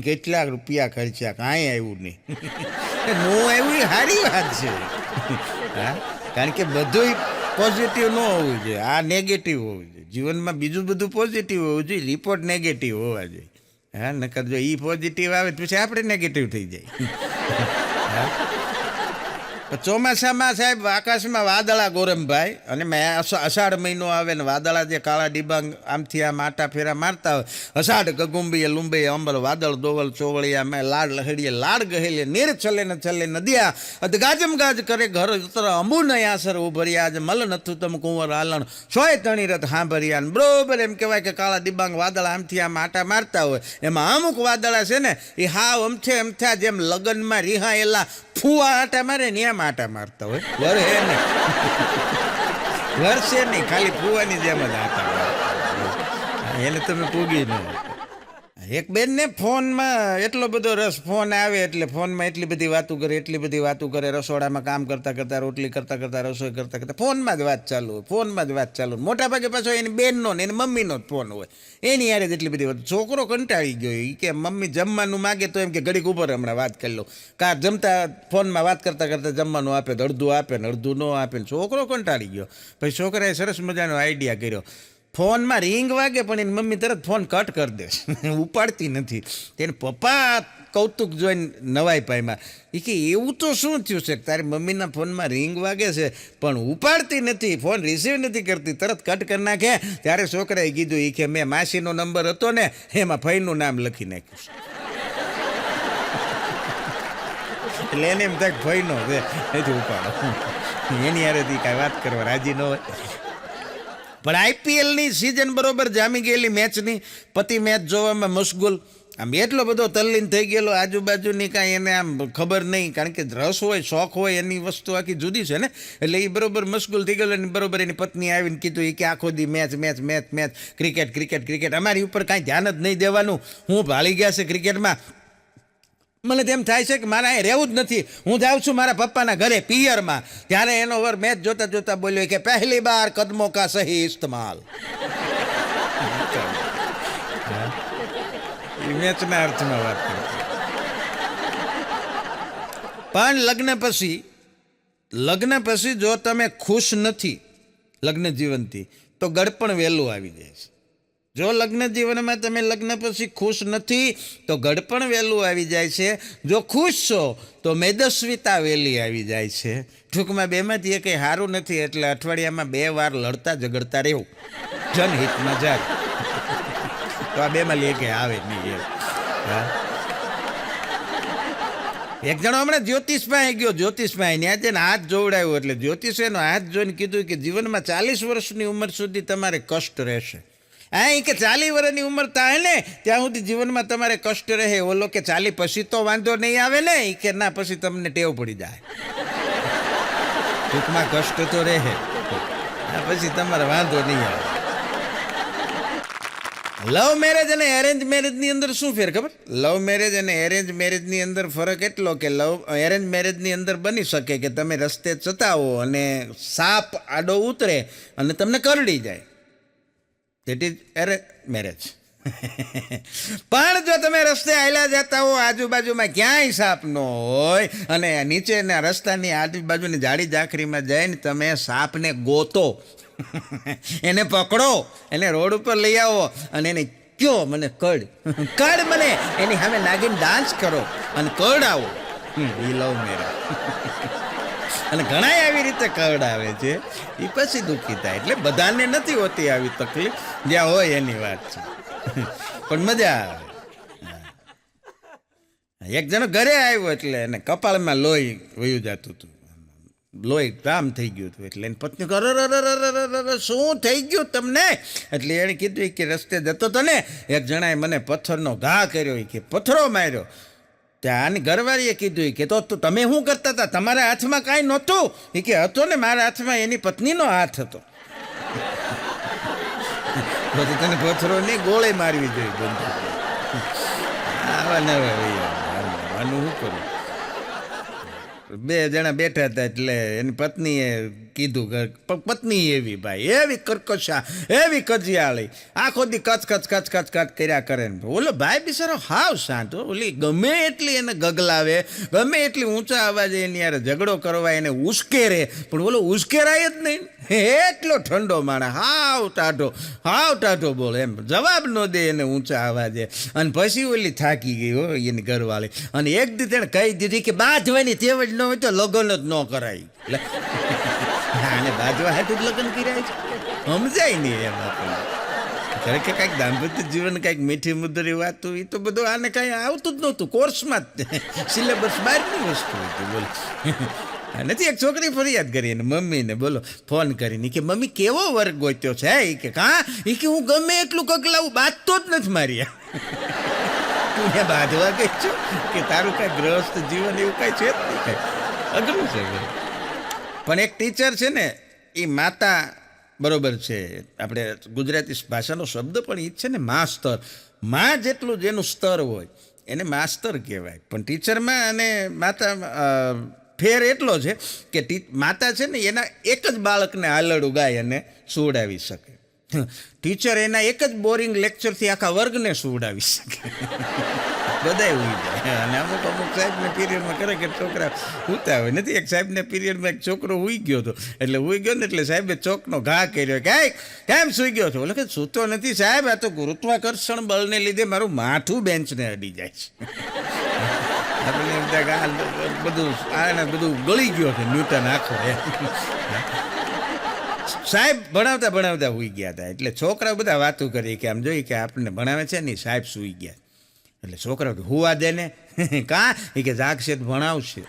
કેટલાક રૂપિયા ખર્ચ્યા, કાંઈ આવ્યું નહીં. નો આવ્યું એ સારી વાત છે. હા, કારણ કે બધું પોઝિટિવ ન હોવું જોઈએ, આ નેગેટિવ હોવું જોઈએ. જીવનમાં બીજું બધું પોઝિટિવ હોવું જોઈએ, રિપોર્ટ નેગેટિવ હોવા જોઈએ. હા, નકર જો એ પોઝિટિવ આવે તો પછી આપણે નેગેટિવ થઈ જાય. હા, ચોમાસામાં સાહેબ આકાશમાં વાદળા ગોરમભાઈ, અને મેં અષાઢ મહિનો આવે ને વાદળા જે કાળા ડિબાંગ આમથી આમ આટા ફેરા મારતા હોય, અષાઢ ગગુંબીએ લુંબીએ અંબર વાદળ દોવલ ચોવળિયા મેં લાડ લહડીએ લાડ ગહેલે નીર છલે ને છલે નદિયા અધગાજમ ગાજ કરે ઘર ઉતર અંબુ ન આસર ઉભર્યા આજ મલ નથું તમ કુંવર આલણ સોય તણી રથ હાંભર્યા. ને બરોબર એમ કહેવાય કે કાળા ડિબાંગ વાદળા આમથી આમ આટા મારતા હોય, એમાં અમુક વાદળા છે ને એ હાવ અમથે જેમ લગ્નમાં રિહાયેલા ફૂવા આટા મારે ને એમ આટા મારતા હોય. વરસે નહીં, ખાલી ફૂવાની જેમ જ આટા મારતા. એને તમે પૂગી ન. એક બેનને ફોનમાં એટલો બધો રસ, ફોન આવે એટલે ફોનમાં એટલી બધી વાતો કરે, રસોડામાં કામ કરતાં રોટલી કરતાં રસોઈ કરતાં ફોનમાં જ વાત ચાલુ હોય. મોટા ભાગે પાછો એની બેનનો ને એની મમ્મીનો જ ફોન હોય, એની યારે જ એટલી બધી વાત. છોકરો કંટાળી ગયો, એ કે મમ્મી જમવાનું માગે તો એમ કે ઘડીક ઉપર હમણાં વાત કરી લો, કા જમતા ફોનમાં વાત કરતાં જમવાનું આપે તો અડધું આપે ને અડધું ન આપે. છોકરો કંટાળી ગયો. પછી છોકરાએ સરસ મજાનો આઈડિયા કર્યો, ફોનમાં રિંગ વાગે પણ એની મમ્મી તરત ફોન કટ કરી દે, ઉપાડતી નથી. તેને પપ્પા કૌતુક જોઈને નવાઈ પામ્યા. એ કે એવું તો શું થયું છે તારી મમ્મીના ફોનમાં રિંગ વાગે છે પણ ઉપાડતી નથી, ફોન રિસીવ નથી કરતી, તરત કટ કરી નાખે. ત્યારે છોકરાએ કીધું, એ કે મેં માસીનો નંબર હતો ને એમાં ફઈનું નામ લખી નાખ્યું. એટલે એને એમ થાય ફઈનો છે, નથી ઉપાડો. એની હારેથી કાંઈ વાત કરવા રાજી ન હોય. પણ આઈપીએલની સિઝન બરોબર જામી ગયેલી મેચની, પતિ મેચ જોવામાં મશગુલ, આમ એટલો બધો તલ્લીન થઈ ગયેલો, આજુબાજુની કાંઈ એને આમ ખબર નહીં, કારણ કે રસ હોય શોખ હોય એની વસ્તુ આખી જુદી છે ને. એટલે એ બરોબર મશગુલ થઈ ગયેલો અને બરોબર એની પત્ની આવીને કીધું, એ કે આખો દી મેચ ક્રિકેટ, અમારી ઉપર કાંઈ ધ્યાન જ નહીં દેવાનું, હું ભાળી ગયા છે ક્રિકેટમાં. મને તેમ થાય છે કે મારે અહીં રહેવું જ નથી, હું જાઉં છું મારા પપ્પાના ઘરે પિયરમાં. ત્યારે એનો વર મેચ જોતા બોલ્યો કે પહેલી બાર કદમો કા સહી ઇસ્તેમાલ. મેચના અર્થમાં વાત કરી. પણ લગ્ન પછી જો તમે ખુશ નથી લગ્ન જીવનથી તો ગળપણ વહેલું આવી જાય છે. જો લગ્ન જીવનમાં તમે લગ્ન પછી ખુશ નથી તો ગળપણ વહેલું આવી જાય છે. જો ખુશ છો તો મેદસ્વીતા વહેલી આવી જાય છે. ટૂંકમાં બેમાંથી એ કંઈ સારું નથી, એટલે અઠવાડિયામાં 2 વાર લડતા ઝઘડતા રહેવું, જનહિતમાં જાય તો આ બેમાં લે કે આવે નહીં. હા, એક જણો હમણાં જ્યોતિષમાં ગયો, જ્યોતિષમાં ત્યાં જઈને હાથ જોવડાવ્યો, એટલે જ્યોતિષે એનો હાથ જોઈને કીધું કે જીવનમાં 40 વર્ષની ઉંમર સુધી તમારે કષ્ટ રહેશે. કે 40 વર્ષની ઉંમર થાય ને ત્યાં સુધી જીવનમાં તમારે કષ્ટ રહે. ઓલો કે 40 પછી તો વાંધો નહીં આવે ને, કે ના પછી તમને ટેવ પડી જાય, ટૂંકમાં કષ્ટ તો રહે, પછી તમારે વાંધો નહીં આવે. લવ મેરેજ અને એરેન્જ મેરેજની અંદર શું ફેર ખબર? લવ મેરેજ અને એરેન્જ મેરેજની અંદર ફરક એટલો કે એરેન્જ મેરેજની અંદર બની શકે કે તમે રસ્તે જતા હો અને સાપ આડો ઉતરે અને તમને કરડી જાય, દેટ ઇઝ એરેન્જ મેરેજ. પણ જો તમે રસ્તે આયલા જતા હો, આજુબાજુમાં ક્યાંય સાપ ન હોય અને નીચેના રસ્તાની આજુબાજુની જાડી ઝાંખરીમાં જઈને તમે સાપને ગોતો, એને પકડો, એને રોડ ઉપર લઈ આવો અને એને કયો મને કડ મને, એની સામે નાગીને ડાન્સ કરો અને કરડાવો, એ લવ મેરેજ. અને ઘણા આવી રીતે કરડાવે છે, એ પછી દુઃખી થાય. એટલે બધાને નથી હોતી આવી તકલીફ, જ્યાં હોય એની વાત છે, પણ મજા આવે. એક જણો ઘરે આવ્યો એટલે એને કપાળમાં લોહી વયું જતું હતું, લોહી કામ થઈ ગયું હતું. એટલે એની પત્ની કહે, શું થઈ ગયું તમને? એટલે એણે કીધું કે રસ્તે જતો હતો ને, એક જણાએ મને પથ્થરનો ઘા કર્યો, કે પથ્થરો માર્યો. ત્યાં આની ઘરવાળીએ કીધું કે તો તમે શું કરતા હતા? તમારા હાથમાં કાંઈ નહોતું? એ કે હતો ને, મારા હાથમાં એની પત્નીનો હાથ હતો. પછી તને પથ્થરો નહીં, ગોળે મારવી જોઈએ. આવા નવા આનું શું કરું? બે જણા બેઠા હતા એટલે એની પત્નીએ કીધું, પત્ની એવી ભાઈ, એવી કર્કશા, એવી કજિયાળી, આખો દી કચ કર્યા કરે ને. ઓલો ભાઈ બિચારો હાવ શાંત, ઓલી ગમે એટલી એને ગગલાવે, ગમે એટલી ઊંચા અવાજે એની યાર ઝઘડો કરવા એને ઉશ્કેરે, પણ ઓલો ઉશ્કેરાય જ નહીં. એટલો ઠંડો માણસ, હાવ ટાઢો બોલે, એમ જવાબ ન દે એને ઊંચા અવાજે. અને પછી ઓલી થાકી ગઈ હો એની ઘરવાળી, અને એક દી તેણે કહી દીધી કે બાંધવાની તેવડ ન હોય તો લગ્ન જ ન કરાય. આને બાજવા હાટું જ લગ્ન કર્યા છે, સમજાય નહીં એમ આપણને. ખરેખર કાંઈક દાંપત્ય જીવન, કાંઈક મીઠી મુદ્રી વાત, એ તો બધું આને કાંઈ આવતું જ નહોતું, કોર્સમાં જ સિલેબસ બહારની વસ્તુ હતી. બોલો, નથી એક છોકરી ફરિયાદ કરી એને મમ્મીને, બોલો, ફોન કરીને કે મમ્મી કેવો વર્ગ ગોત્યો છે? એ કે કે હું ગમે એટલું કકલાવું, બાંધતો જ નથી મારી. તું ત્યાં બાંધવા ગઈ છો કે તારું કાંઈ ગ્રહસ્થ જીવન એવું કાંઈ છે જ નહીં, કાંઈ અઘરું છે. પણ એક ટીચર છે ને, એ માતા, બરોબર છે, આપણે ગુજરાતી ભાષાનો શબ્દ પણ એ જ છે ને, માસ્તર. માં જેટલું જેનું સ્તર હોય એને માસ્તર કહેવાય. પણ ટીચરમાં અને માતા ફેર એટલો છે કે માતા છે ને એના એક જ બાળકને આલડું ગાય અને સુવડાવી શકે. ટીચર એના એક જ બોરિંગ લેક્ચરથી આખા વર્ગને સુવડાવી શકે. બધાય ઉઈ જાય. અને અમુક સાહેબને પીરિયડમાં કરે કે છોકરા ઉતા હોય. નથી, એક સાહેબને પીરિયડમાં એક છોકરો ઉઈ ગયો હતો. એટલે ઉઈ ગયો ને એટલે સાહેબે ચોકનો ઘા કર્યો કે કેમ સુઈ ગયો છો? એટલે કે સૂતો નથી સાહેબ, આ તો ગુરુત્વાકર્ષણ બળને લીધે મારું માથું બેન્ચને અડી જાય છે. બધું ગળી ગયો છે ન્યૂટન આખો. સાહેબ ભણાવતા સુઈ ગયા હતા. એટલે છોકરાઓ બધા વાતું કરી કે આમ જોઈ કે આપણને ભણાવે છે ને સાહેબ સુઈ ગયા. એટલે છોકરાઓ કે હુવા દે ને, એ કે જાગશે તો ભણાવશે.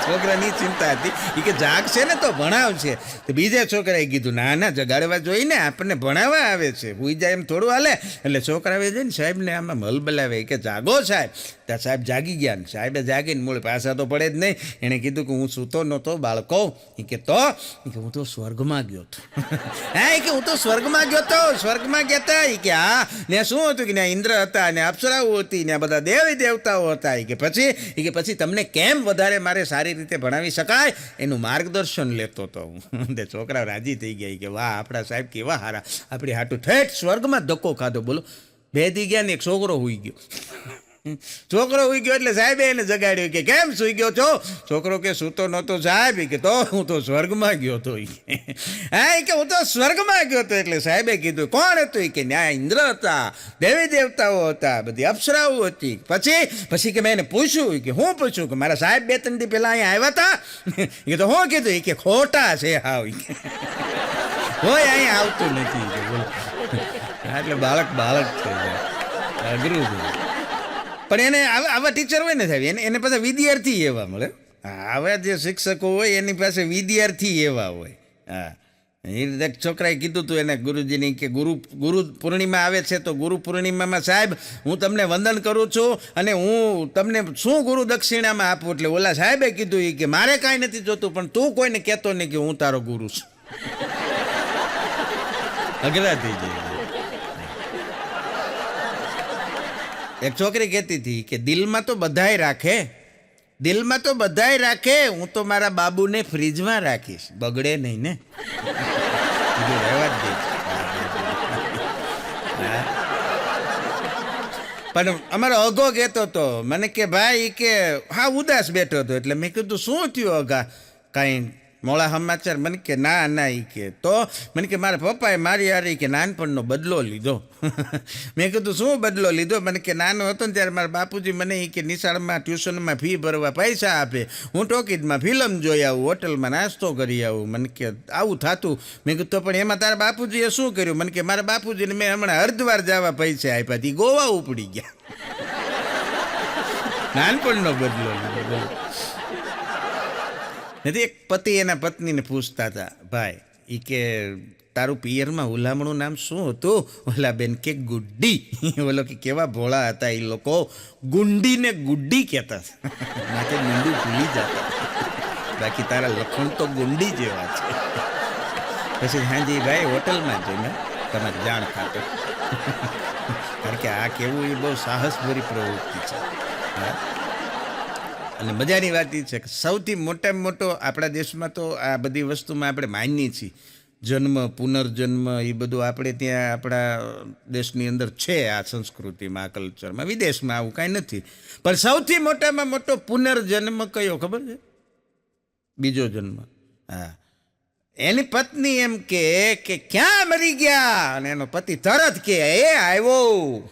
છોકરાની ચિંતા હતી, એ કે જાગશે ને તો ભણાવશે. તો બીજા છોકરાએ કીધું ના જગાડવા જોઈને, આપણને ભણાવવા આવે છે, હુઈ જાય એમ થોડું હાલે. એટલે છોકરાએ જઈને સાહેબને આમાં મલબલાવે કે જાગો સાહેબ. ત્યાં સાહેબ જાગી ગયા ને સાહેબે જાગીને મૂળ પાછા તો પડે જ નહીં. એણે કીધું કે હું સૂતો નહોતો બાળકો. એ કે હું તો સ્વર્ગમાં ગયો હતો. કે હું તો સ્વર્ગમાં ગયો હતો, સ્વર્ગમાં ગયા હતા. એ કે હા, ને શું હતું કે ત્યાં ઇન્દ્ર હતા ને અપ્સરાઓ હતી ને બધા દેવી દેવતાઓ હતા. કે પછી તમને કેમ વધારે મારે સારી રીતે ભણાવી શકાય એનું માર્ગદર્શન લેતો હતો હું. છોકરા રાજી થઈ ગયા કે વાહ, આપણા સાહેબ કેવા સારા, આપણી હાટું ઠેઠ સ્વર્ગમાં ધક્કો ખાધો. બોલો, બે દી ગયા ને એક છોકરો હુઈ ગયો. છોકરો હુઈ ગયો એટલે સાહેબે એને જગાડ્યો કે કેમ સુઈ ગયો છો? છોકરો કે સૂતો નહોતો સાહેબ. કે તો હું તો સ્વર્ગમાં ગયો હતો. કે હું તો સ્વર્ગમાં ગયો હતો. એટલે સાહેબે કીધું કોણ હતું? કે ન્યા ઇન્દ્ર હતા, દેવી દેવતાઓ હતા, બધી અપ્સરાઓ હતી. પછી કે મેં એને પૂછ્યું. કે હું પૂછ્યું? કે મારા સાહેબ 2-3 દી પહેલા અહીંયા આવ્યા હતા. એ તો હું કીધું? કે ખોટા છે હાવ, હોય અહીંયા આવતું નથી. બોલો, એટલે બાળક થઈ જાય, અઘરું છે. પણ એને આવા ટીચર હોય ને સાહેબ, એને પાસે વિદ્યાર્થી એવા મળે. આવા જે શિક્ષકો હોય એની પાસે વિદ્યાર્થી એવા હોય. હા, એ રીતે છોકરાએ કીધું હતું એને ગુરુજીની કે ગુરુ પૂર્ણિમા આવે છે, તો ગુરુ પૂર્ણિમામાં સાહેબ હું તમને વંદન કરું છું અને હું તમને શું ગુરુ દક્ષિણામાં આપું. એટલે ઓલા સાહેબે કીધું એ કે મારે કાંઈ નથી જોતું, પણ તું કોઈને કહેતો નહીં કે હું તારો ગુરુ છું. અઘરા થઈ જાય. એક છોકરી કહેતી હતી કે દિલમાં તો બધાય રાખે, દિલમાં તો બધાય રાખે, હું તો મારા બાબુને ફ્રીજમાં રાખીશ, બગડે નહીં ને. રહેવા જ દે. પણ અમારો અઘો કહેતો હતો મને કે ભાઈ કે હા ઉદાસ બેઠો હતો. એટલે મેં કીધું શું થયું અઘા, કાંઈ મોડા સમાચાર? મને કે ના ના એ કે તો મને કે મારા પપ્પાએ મારી હારે કે નાનપણનો બદલો લીધો. મેં કીધું શું બદલો લીધો? મને કે નાનો હતો ને ત્યારે મારા બાપુજી મને એ કે નિશાળમાં ટ્યુશનમાં ફી ભરવા પૈસા આપે, હું ટોકીજમાં ફિલ્મ જોઈ આવું, હોટલમાં નાસ્તો કરી આવું. મને કે આવું થતું. મેં કીધું પણ એમાં તારા બાપુજીએ શું કર્યું? મને કે મારા બાપુજીને મેં હમણાં હરિદ્વાર જવા પૈસા આપ્યા હતી, ગોવા ઉપડી ગયા. નાનપણનો બદલો લીધો. નથી એક પતિ એના પત્નીને પૂછતા હતા, ભાઈ એ કે તારું પિયરમાં હુલામણું નામ શું હતું? ઓલા બેન કે ગુડ્ડી. ઓલો કે કેવા ભોળા હતા એ લોકો, ગુંડીને ગુડ્ડી કહેતા. માથે ગુંડું ભૂલી જતા, બાકી તારા લખણ તો ગુંડી જેવા છે. પછી હાજી ભાઈ હોટલમાં જઈને તમારે જાણ ખાતો. કારણ કે આ કેવું એ બહુ સાહસભરી પ્રવૃત્તિ છે. હા, અને મજાની વાત એ છે કે સૌથી મોટામાં મોટો આપણા દેશમાં તો આ બધી વસ્તુમાં આપણે માનીએ છીએ. જન્મ પુનર્જન્મ એ બધું આપણે ત્યાં આપણા દેશની અંદર છે, આ સંસ્કૃતિમાં, આ કલ્ચરમાં. વિદેશમાં આવું કાંઈ નથી. પણ સૌથી મોટામાં મોટો પુનર્જન્મ કયો ખબર છે? બીજો જન્મ. હા, એની પત્ની એમ કે ક્યાં મરી ગયા? અને એનો પતિ તરત કે એ આવ્યો.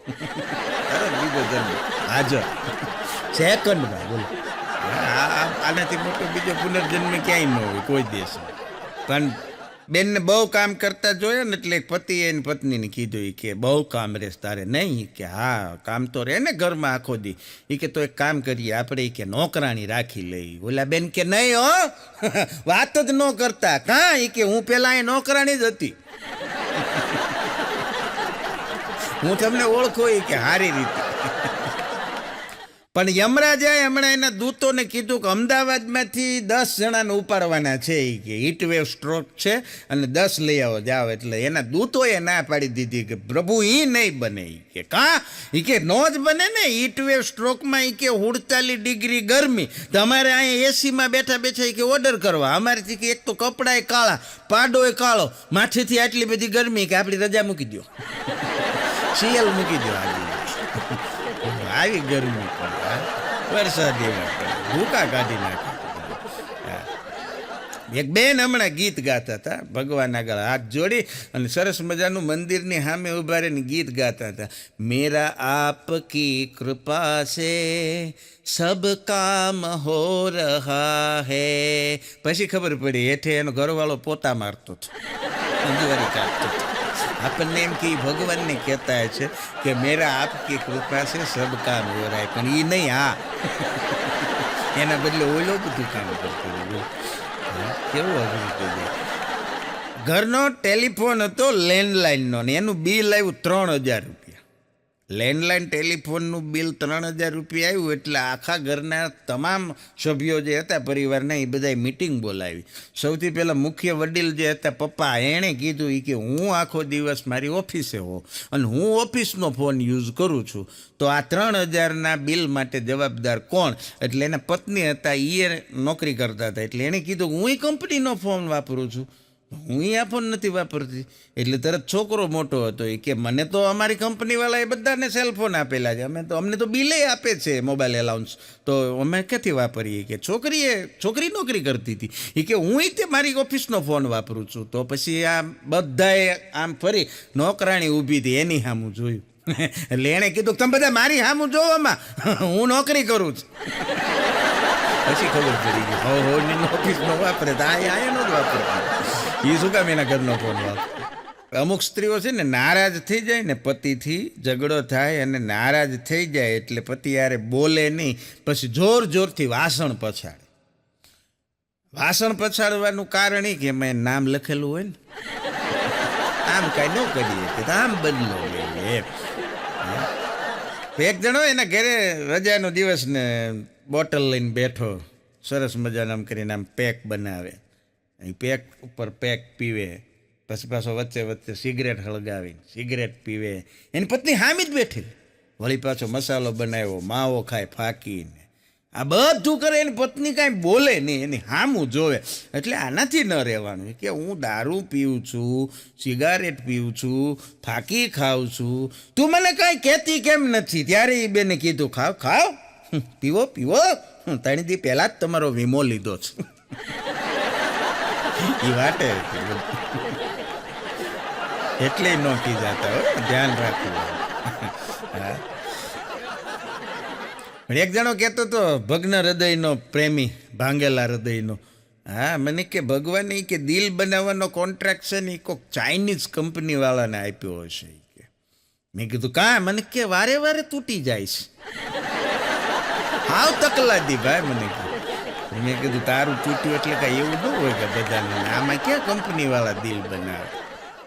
તરત બીજો જન્મ હાજર સેકન્ડમાં. બોલો, આનાથી મોટો બીજો પુનર્જન્મ ક્યાંય ન હોય કોઈ દેશમાં. પણ બેનને બહુ કામ કરતા જોયા ને એટલે પતિએ એની પત્નીને કીધું કે બહુ કામ રહેશે તારે. નહીં કે હા કામ તો રહે ને ઘરમાં આખો દી. એ કે તો એક કામ કરીએ આપણે કે નોકરાણી રાખી લઈ. ઓલા બેન કે નહીં હો, વાત જ ન કરતા. કાં? એ કે હું પેલા એ નોકરાણી જ હતી, હું તમને ઓળખો એ કે સારી રીતે. પણ યમરાજાએ હમણાં એના દૂતોને કીધું કે અમદાવાદમાંથી 10 જણાને ઉપાડવાના છે. એ કે હીટવેવ સ્ટ્રોક છે અને 10 લઈ આવો જાઓ. એટલે એના દૂતોએ ના પાડી દીધી કે પ્રભુ એ નહીં બને. એ કે કાં? એ કે નો જ બને ને, હીટવેવ સ્ટ્રોકમાં એ કે 48 ડિગ્રી ગરમી. તમારે અહીંયા એસીમાં બેઠા બેઠા એ કે ઓર્ડર કરવા. અમારેથી કે એક તો કપડાએ કાળા, પાડોએ કાળો, માથેથી આટલી બધી ગરમી કે આપણી રજા મૂકી દો, સીએલ મૂકી દો. આવી ગરમી પડે, વરસાદ એવા પડે, ભૂકા કાઢી નાખે. એક બેન હમણાં ગીત ગાતા હતા, ભગવાન આગળ હાથ જોડી અને સરસ મજાનું મંદિરની સામે ઉભા રહીને ગીત ગાતા હતા. મેરા આપકી કૃપા સે સબ કામ હો રહા હૈ. પછી ખબર પડી હેઠે એનો ઘરવાળો પોતા મારતો હતો, અંજવારી કાઢતો હતો. આપણને એમ કે ભગવાનને કહેતા છે કે મેરા આપકી કૃપા છે સબ કામ હો રહા હૈ, પણ એ નહીં. હા, એના બદલે ઓલો બધું કામ કરતું. કેવું અઘરું થઈ જાય. ઘરનો ટેલિફોન હતો લેન્ડલાઇનનો, ને એનું બિલ આવ્યું 3000 રૂપિયા. લેન્ડલાઇન ટેલિફોનનું બિલ 3000 રૂપિયા આવ્યું એટલે આખા ઘરના તમામ સભ્યો જે હતા પરિવારના એ બધાએ મિટિંગ બોલાવી. સૌથી પહેલાં મુખ્ય વડીલ જે હતા પપ્પા, એણે કીધું કે હું આખો દિવસ મારી ઓફિસે હોઉં અને હું ઓફિસનો ફોન યુઝ કરું છું, તો આ 3000ના બિલ માટે જવાબદાર કોણ? એટલે એના પત્ની હતા, એ નોકરી કરતા હતા. એટલે એણે કીધું હું કંપનીનો ફોન વાપરું છું, હું આ ફોન નથી વાપરતી. એટલે તરત છોકરો મોટો હતો એ કે મને તો અમારી કંપનીવાળાએ બધાને સેલફોન આપેલા છે, અમને તો બિલે આપે છે મોબાઈલ એલાઉન્સ, તો અમે ક્યાંથી વાપરીએ? કે છોકરી નોકરી કરતી હતી એ કે હું તે મારી ઓફિસનો ફોન વાપરું છું. તો પછી આ બધાએ આમ ફરી નોકરાણી ઊભી હતી એની સામું જોયું. એટલે એણે કીધું તમે બધા મારી સામું જોવામાં, હું નોકરી કરું છું. પછી ખબર પડી ગઈ હો ઓફિસનો વાપરે તો આ એનો જ વાપરે. એ શું કામ એના ઘરનો ફોન વાપરે? અમુક સ્ત્રીઓ છે ને નારાજ થઈ જાય ને પતિથી ઝઘડો થાય અને નારાજ થઈ જાય એટલે પતિ યારે બોલે નહીં, પછી જોર જોરથી વાસણ પછાડે. વાસણ પછાડવાનું કારણ એ કે એમાં નામ લખેલું હોય ને, આમ કાંઈ ન કરીએ કે આમ બદલો એમ. એક જણો એના ઘરે રજાનો દિવસ ને બોટલ લઈને બેઠો, સરસ મજાનું આમ કરીને આમ પેક બનાવે, પેક ઉપર પેક પીવે, પછી પાછો વચ્ચે વચ્ચે સિગરેટ હળગાવીને સિગરેટ પીવે. એની પત્ની હામી જ બેઠી, વળી પાછો મસાલો બનાવ્યો, માવો ખાય ફાંકીને, આ બધું કરે. એની પત્ની કાંઈ બોલે નહીં, એની હામું જોવે. એટલે આનાથી ન રહેવાનું કે હું દારૂ પીવું છું, સિગારેટ પીવું છું, ફાંકી ખાઉં છું, તું મને કાંઈ કહેતી કેમ નથી? ત્યારે એ બેને કીધું ખાવ ખાવ, પીવો પીવો, 3 દી પહેલાં જ તમારો વીમો લીધો છે. એ વાટે એટલે ન કી જતા હોય, ધ્યાન રાખવું. હા, એક જણો કહેતો હતો ભગ્ન હૃદયનો પ્રેમી, ભાંગેલા હૃદયનો. હા, મને કે ભગવાને કે દિલ બનાવવાનો કોન્ટ્રાક્ટ છે ને એ કોઈક ચાઇનીઝ કંપનીવાળાને આપ્યો હશે કે. મેં કીધું કાં? મને કે વારે વારે તૂટી જાય છે. હાવ તકલાદી ભાઈ મને કીધું. મેં કીધું તારું તૂટ્યું એટલે કાંઈ એવું ન હોય કે બધાને, આમાં ક્યાં કંપનીવાળા દિલ બનાવે.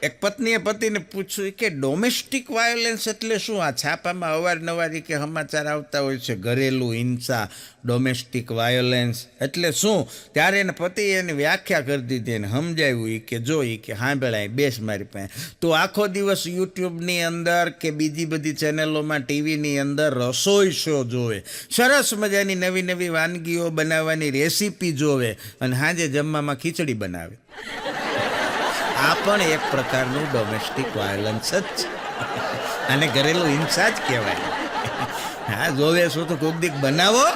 એક પત્નીએ પતિને પૂછ્યું કે ડોમેસ્ટિક વાયોલન્સ એટલે શું? આ છાપામાં અવારનવાર કે સમાચાર આવતા હોય છે, ઘરેલું હિંસા, ડોમેસ્ટિક વાયોલન્સ એટલે શું? ત્યારે એને પતિએ એની વ્યાખ્યા કરી દીધી, એને સમજાવ્યું કે જો કે સાંભળાય બેસ મારી પાસે, તો આખો દિવસ યુટ્યુબની અંદર કે બીજી બધી ચેનલોમાં ટીવીની અંદર રસોઈ શો જોવે, સરસ મજાની નવી નવી વાનગીઓ બનાવવાની રેસીપી જોવે, અને સાંજે જમવામાં ખીચડી બનાવે. આ પણ એક પ્રકારનું ડોમેસ્ટિક વાયોલન્સ જ છે, અને ઘરેલું હિંસા જ કહેવાય. હા, જોવે શું તો કોક દીક બનાવો.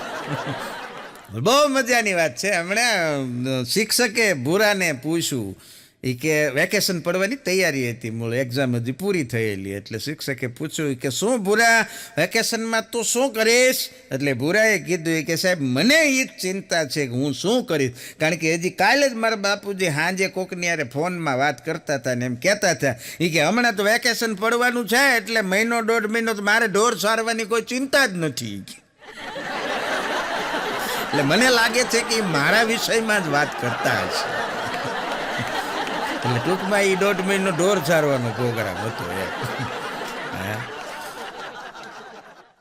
બહુ મજાની વાત છે. હમણાં શિક્ષકે ભૂરાને પૂછ્યું કે વેકેશન પડવાની તૈયારી હતી, મૂળ એક્ઝામ હજી પૂરી થયેલી, એટલે શિક્ષકે પૂછ્યું કે શું ભૂરા વેકેશનમાં તું શું કરીશ? એટલે ભૂરાએ કીધું કે સાહેબ મને એ જ ચિંતા છે કે હું શું કરીશ, કારણ કે હજી કાલે જ મારા બાપુજી સાંજે કોકની યારે ફોનમાં વાત કરતા હતા ને એમ કહેતા હતા કે હમણાં તો વેકેશન પડવાનું છે એટલે 1-1.5 મહિનો તો મારે ઢોર સારવાની કોઈ ચિંતા જ નથી. એટલે મને લાગે છે કે મારા વિષયમાં જ વાત કરતા હશે. એટલે ટૂંકમાં એ 1.5 મહિનો ઢોર સારવાનો પ્રોગ્રામ હતો એમ.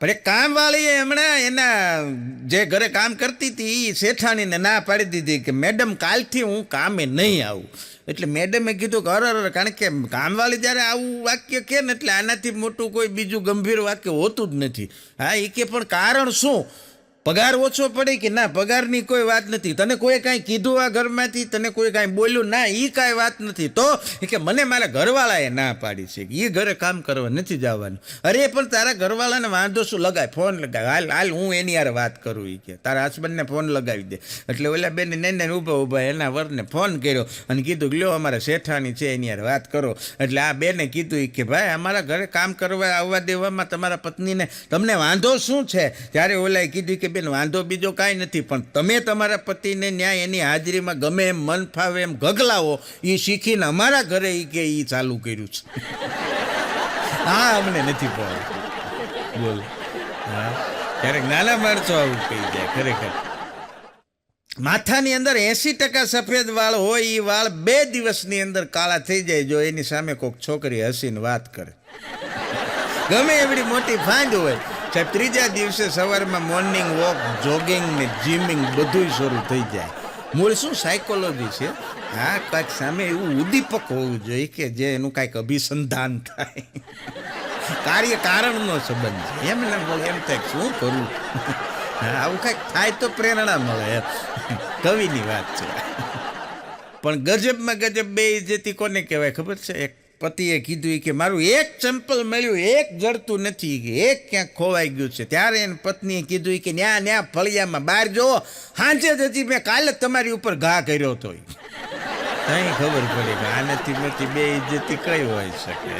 પણ એક કામવાળીએ હમણાં એના જે ઘરે કામ કરતી હતી એ શેઠાણીને ના પાડી દીધી કે મેડમ કાલથી હું કામે નહીં આવું. એટલે મેડમે કીધું કે અરે, કારણ કે કામવાળી જ્યારે આવું વાક્ય કહે ને એટલે આનાથી મોટું કોઈ બીજું ગંભીર વાક્ય હોતું જ નથી. હા, એ કે પણ કારણ શું? પગાર ઓછો પડે કે ના? પગારની કોઈ વાત નથી. તને કોઈ કાંઈ કીધું આ ઘરમાંથી? તને કોઈ કાંઈ બોલ્યું? ના, એ કાંઈ વાત નથી. તો કે મને મારા ઘરવાળાએ ના પાડી છે કે એ ઘરે કામ કરવા નથી જવાનું. અરે પણ તારા ઘરવાળાને વાંધો શું? લગાય ફોન લગાય, હાલ હાલ હું એની યાર વાત કરું. એ કે તારા હસબન્ડને ફોન લગાવી દે. એટલે ઓલા બેને ને ઊભા એના વરને ફોન કર્યો અને કીધું લ્યો અમારા શેઠાણી છે એની યાર વાત કરો. એટલે આ બેને કીધું કે ભાઈ અમારા ઘરે કામ કરવા આવવા દેવામાં તમારા પત્નીને તમને વાંધો શું છે? ત્યારે ઓલાએ કીધું કે બેન વાંધો બીજો કાંઈ નથી, પણ તમે તમારા પતિને ન્યાય એની હાજરીમાં ગમે એમ મન ફાવે એમ ગગલાવો એ શીખીને અમારા ઘરે કે એ ચાલુ કર્યું છે. હા, અમને નથી ભાવતું. બોલ. હા, ક્યારેક નાના માણસો આવું કહી જાય. ખરેખર માથાની અંદર 80% સફેદ વાળ હોય, એ વાળ 2 દિવસની અંદર કાળા થઈ જાય જો એની સામે કોઈક છોકરી હસીને વાત કરે. ગમે એવડી મોટી ફાંદ હોય સાહેબ, 3જા દિવસે સવારમાં મોર્નિંગ વોક, જોગિંગ ને જીમિંગ બધું શરૂ થઈ જાય. મૂળ શું સાયકોલોજી છે. હા, કાંઈક સામે એવું ઉદ્દીપક હોવું જોઈએ કે જે એનું કાંઈક અભિસંધાન થાય. કાર્ય કારણનો સંબંધ છે. એમ ના મળે એમ થાય શું કરું. હા, આવું કાંઈક થાય તો પ્રેરણા મળે. કવિની વાત છે. પણ ગજબમાં ગજબ બેઇજ્જતી કોને કહેવાય ખબર છે? એક પતિએ કીધું કે મારું એક ચંપલ મળ્યું, એક જડતું નથી, કે એક ક્યાંક ખોવાઈ ગયું છે. ત્યારે એને પત્નીએ કીધું કે ન્યા ફળિયામાં બહાર જો, સાંજે જ હજી મેં કાલે તમારી ઉપર ઘા કર્યો હતો. કઈ ખબર પડી કે આનાથી મોટી બેઇજ્જતી કઈ હોઈ શકે.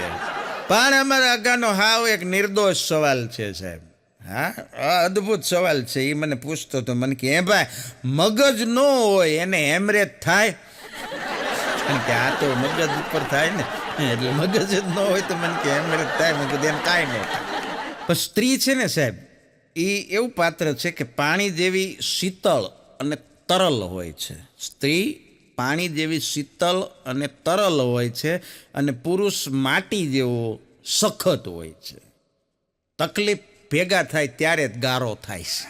પણ અમારા અગાનો હાવ એક નિર્દોષ સવાલ છે સાહેબ. હા, અદ્ભુત સવાલ છે. એ મને પૂછતો હતો, મને કે હે ભાઈ મગજ ન હોય એને હેમરેજ થાય? કે આ તો મગજ ઉપર થાય ને. એટલે મગજ જ ન હોય તો મને કે હેમરેજ થાય, મેં કીધું એને કાંઈ ન થાય. પણ સ્ત્રી છે ને સાહેબ, એ એવું પાત્ર છે કે પાણી જેવી શીતળ અને તરલ હોય છે. સ્ત્રી પાણી જેવી શીતળ અને તરલ હોય છે, અને પુરુષ માટી જેવો સખત હોય છે. તકલીફ ભેગા થાય ત્યારે જ ગારો થાય છે.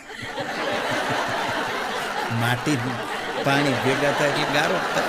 માટી પાણી ભેગા થાય એટલે ગારો થાય.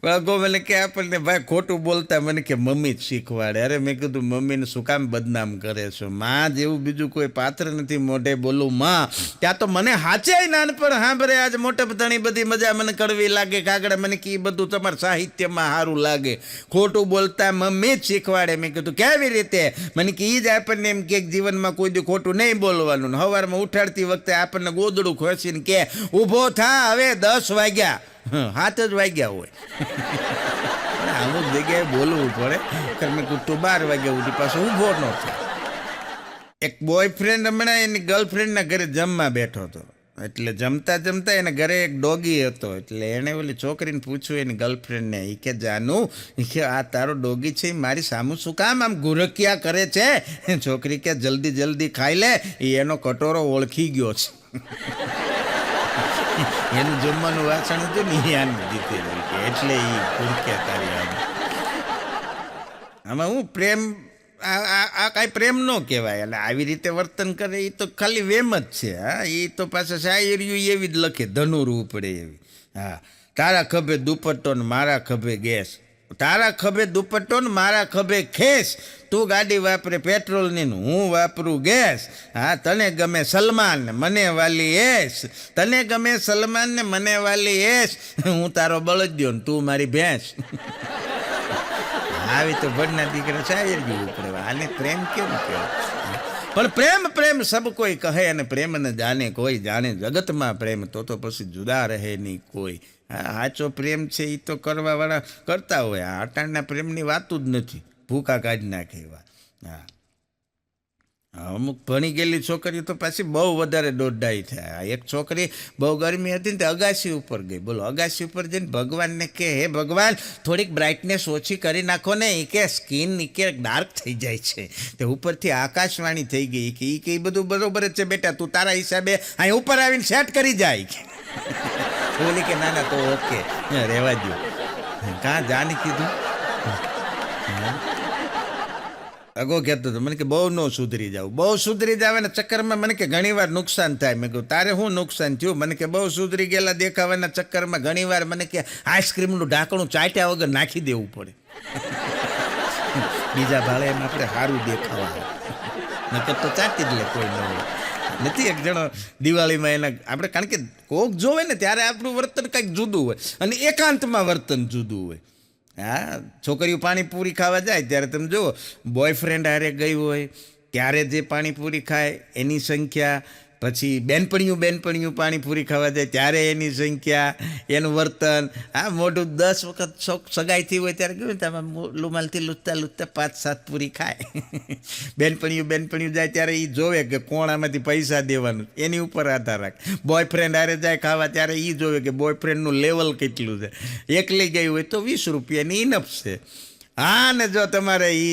વાગો મને કે આપણને ભાઈ ખોટું બોલતા મને કે મમ્મી જ શીખવાડે. અરે મેં કીધું મમ્મીને શું કામ બદનામ કરે છો? માં જેવું બીજું કોઈ પાત્ર નથી મોઢે બોલું માં. ત્યાં તો મને હાચે નાનપણ સાંભળે આજ મોટે બધાની બધી મજા મને કડવી લાગે. કાગડા મને કે બધું તમારા સાહિત્યમાં સારું લાગે. ખોટું બોલતા મમ્મી જ શીખવાડે. મેં કીધું કેવી રીતે? મને કે એ જ આપણને એમ કે જીવનમાં કોઈ દી ખોટું નહીં બોલવાનું. સવારમાં ઉઠાડતી વખતે આપણને ગોદડું ખોસીને કે ઊભો થા, હવે 10 વાગ્યા. 7 જ વાગ્યા હોય. અમુક જગ્યાએ બોલવું પડે. મેં કીધું તું 12 વાગ્યા સુધી પાછો ઊભો ન થાય. એક બોયફ્રેન્ડ હમણાં એની ગર્લફ્રેન્ડના ઘરે જમવા બેઠો હતો. એટલે જમતા જમતા એના ઘરે એક ડોગી હતો. એટલે એણે ઓલી છોકરીને પૂછ્યું એની ગર્લફ્રેન્ડને, એ કે જાનું, એ કે આ તારો ડોગી છે એ મારી સામું શું કામ આમ ગુરકિયા કરે છે? છોકરી કે જલ્દી જલ્દી ખાઈ લે, એ એનો કટોરો ઓળખી ગયો છે. એનું જમવાનું વાસણ હતું ને એ આને દીધેલું, એટલે એ ગુરક્યા તારી આમાં હું પ્રેમ આ કાંઈ પ્રેમ ન કહેવાય. એટલે આવી રીતે વર્તન કરે એ તો ખાલી વેમ જ છે. હા, એ તો પાછા શાયરીઓ એવી જ લખે, ધનુર ઉપડે એવી. હા, તારા ખભે દુપટ્ટો ને મારા ખભે ગેસ, તારા ખભે દુપટ્ટો ને મારા ખભે ખેસ, તું ગાડી વાપરે પેટ્રોલની ને હું વાપરું ગેસ. હા, તને ગમે સલમાન ને મને વાલી એશ, તને ગમે સલમાન ને મને વાલી એશ, હું તારો બળદિયો ને તું મારી ભેંસ. આવી તો ભણના દીકરા શાયરી ઉપડે. આને પ્રેમ કેમ કહેવાય? પણ પ્રેમ પ્રેમ સબ કોઈ કહે અને પ્રેમ ન જાને કોઈ, જાણે જગતમાં પ્રેમ તો પછી જુદા રહે નહીં કોઈ. સાચો પ્રેમ છે એ તો કરવાવાળા કરતા હોય. આ અટાણના પ્રેમની વાતું જ નથી, ભૂકા કાઢી નાખે એવા. હા, અમુક ભણી ગયેલી છોકરીઓ તો પાછી બહુ વધારે દોઢાઈ થાય. એક છોકરી બહુ ગરમી હતી ને તે અગાસી ઉપર ગઈ. બોલો, અગાસી ઉપર જઈને ભગવાનને કે હે ભગવાન થોડીક બ્રાઇટનેસ ઓછી કરી નાખો ને, એ કે સ્કિન એ કે ડાર્ક થઈ જાય છે. તે ઉપરથી આકાશવાણી થઈ ગઈ કે એ બધું બરોબર જ છે બેટા, તું તારા હિસાબે અહીં ઉપર આવીને સેટ કરી જાય. બોલી કે ના ના તો ઓકે રહેવા દો. કાં જાની કીધું અગો કહેતો હતો મને કે બહુ ન સુધરી જાવ, બહુ સુધરી જવાના ચક્કરમાં મને કે ઘણીવાર નુકસાન થાય. મેં કહ્યું તારે શું નુકસાન થયું? મને કે બહુ સુધરી ગયેલા દેખાવાના ચક્કરમાં ઘણીવાર મને કે આઈસ્ક્રીમનું ઢાંકણું ચાટ્યા વગર નાખી દેવું પડે. બીજા ભાડે એમ આપણે સારું દેખાવા નકર તો ચાટી જ લે કોઈ ન હોય. નથી એક જણો દિવાળીમાં એના આપણે, કારણ કે કોક જોવે ને ત્યારે આપણું વર્તન કંઈક જુદું હોય અને એકાંતમાં વર્તન જુદું હોય. હા, છોકરીઓ પાણીપુરી ખાવા જાય ત્યારે તમે જુઓ, બોયફ્રેન્ડ હારે ગઈ હોય ત્યારે જે પાણીપુરી ખાય એની સંખ્યા, પછી બેનપણીઓ પાણીપુરી ખાવા જાય ત્યારે એની સંખ્યા, એનું વર્તન. હા, મોઢું 10 વખત સગાઈથી હોય ત્યારે કેવું તમે રૂમાલથી લૂંટતા લૂંટતા 5-7 પૂરી ખાય. બેનપણીઓ જાય ત્યારે એ જોવે કે કોણ આમાંથી પૈસા દેવાનું, એની ઉપર આધાર રાખે. બોયફ્રેન્ડ હારે જાય ખાવા ત્યારે એ જોવે કે બોયફ્રેન્ડનું લેવલ કેટલું છે. એકલી ગઈ હોય તો 20 રૂપિયાની ઇનફ છે. હા, ને જો તમારે એ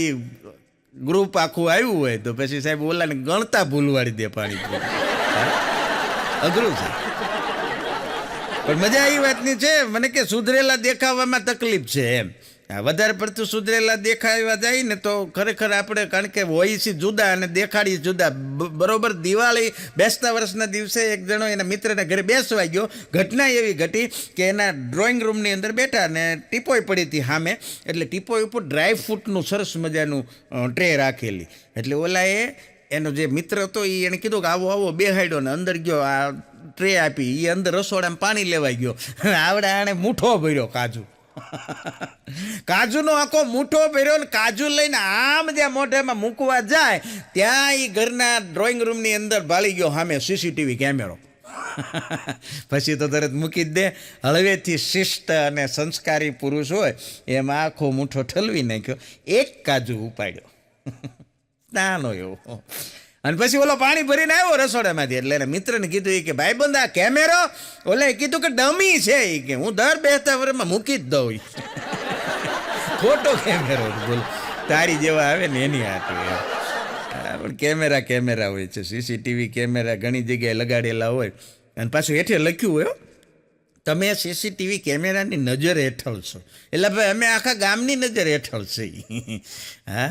ગ્રુપ આખું આવ્યું હોય તો પછી સાહેબ ઓલાને ગણતા ભૂલવાડી દે પાણીપુરી. અઘરું છે. પણ મજા એ વાતની છે, મને કે સુધરેલા દેખાવામાં તકલીફ છે એમ. વધારે પડતું સુધરેલા દેખાવા જાય ને તો ખરેખર આપણે, કારણ કે હોય છે જુદા અને દેખાડી જુદા. બરોબર દિવાળી બેસતા વર્ષના દિવસે એક જણો એના મિત્રના ઘરે બેસવા ગયો. ઘટના એવી ઘટી કે એના ડ્રોઈંગ રૂમની અંદર બેઠા ને ટીપોય પડી હતી સામે. એટલે ટીપોય ઉપર ડ્રાય ફ્રૂટનું સરસ મજાનું ટ્રે રાખેલી. એટલે ઓલાએ એનો જે મિત્ર હતો એ એને કીધું કે આવો આવો બેહાડ્યો ને અંદર ગયો. આ ટ્રે આપી એ અંદર રસોડામાં પાણી લેવાઈ ગયો. આવડે આણે મૂઠો ભર્યો કાજુનો આખો મૂઠો ભર્યો ને કાજુ લઈને આમ જ્યાં મોઢામાં મૂકવા જાય ત્યાં એ ઘરના ડ્રોઈંગ રૂમની અંદર ભાળી ગયો સામે સીસીટીવી કેમેરો. પછી તો તરત મૂકી જ દે. હળવેથી શિસ્ત અને સંસ્કારી પુરુષ હોય એમાં આખો મૂઠો ઠલવી નાખ્યો, એક કાજુ ઉપાડ્યો. નાનો એવો. અને પછી ઓલો પાણી ભરીને આવ્યો રસોડામાંથી એટલે એને મિત્રને કીધું કે ભાઈ બંધ આ કેમેરો ઓલે કીધું કે ડમી છે એ કે હું દર 2 વર્ષમાં મૂકી જ દઉં ખોટો કેમેરો બોલ તારી જેવા આવે ને એની હાથું પણ કેમેરા હોય છે સીસીટીવી કેમેરા ઘણી જગ્યાએ લગાડેલા હોય અને પાછું હેઠે લખ્યું હોય તમે સીસીટીવી કેમેરાની નજર હેઠળ છો એટલે ભાઈ અમે આખા ગામની નજર હેઠળ છે હા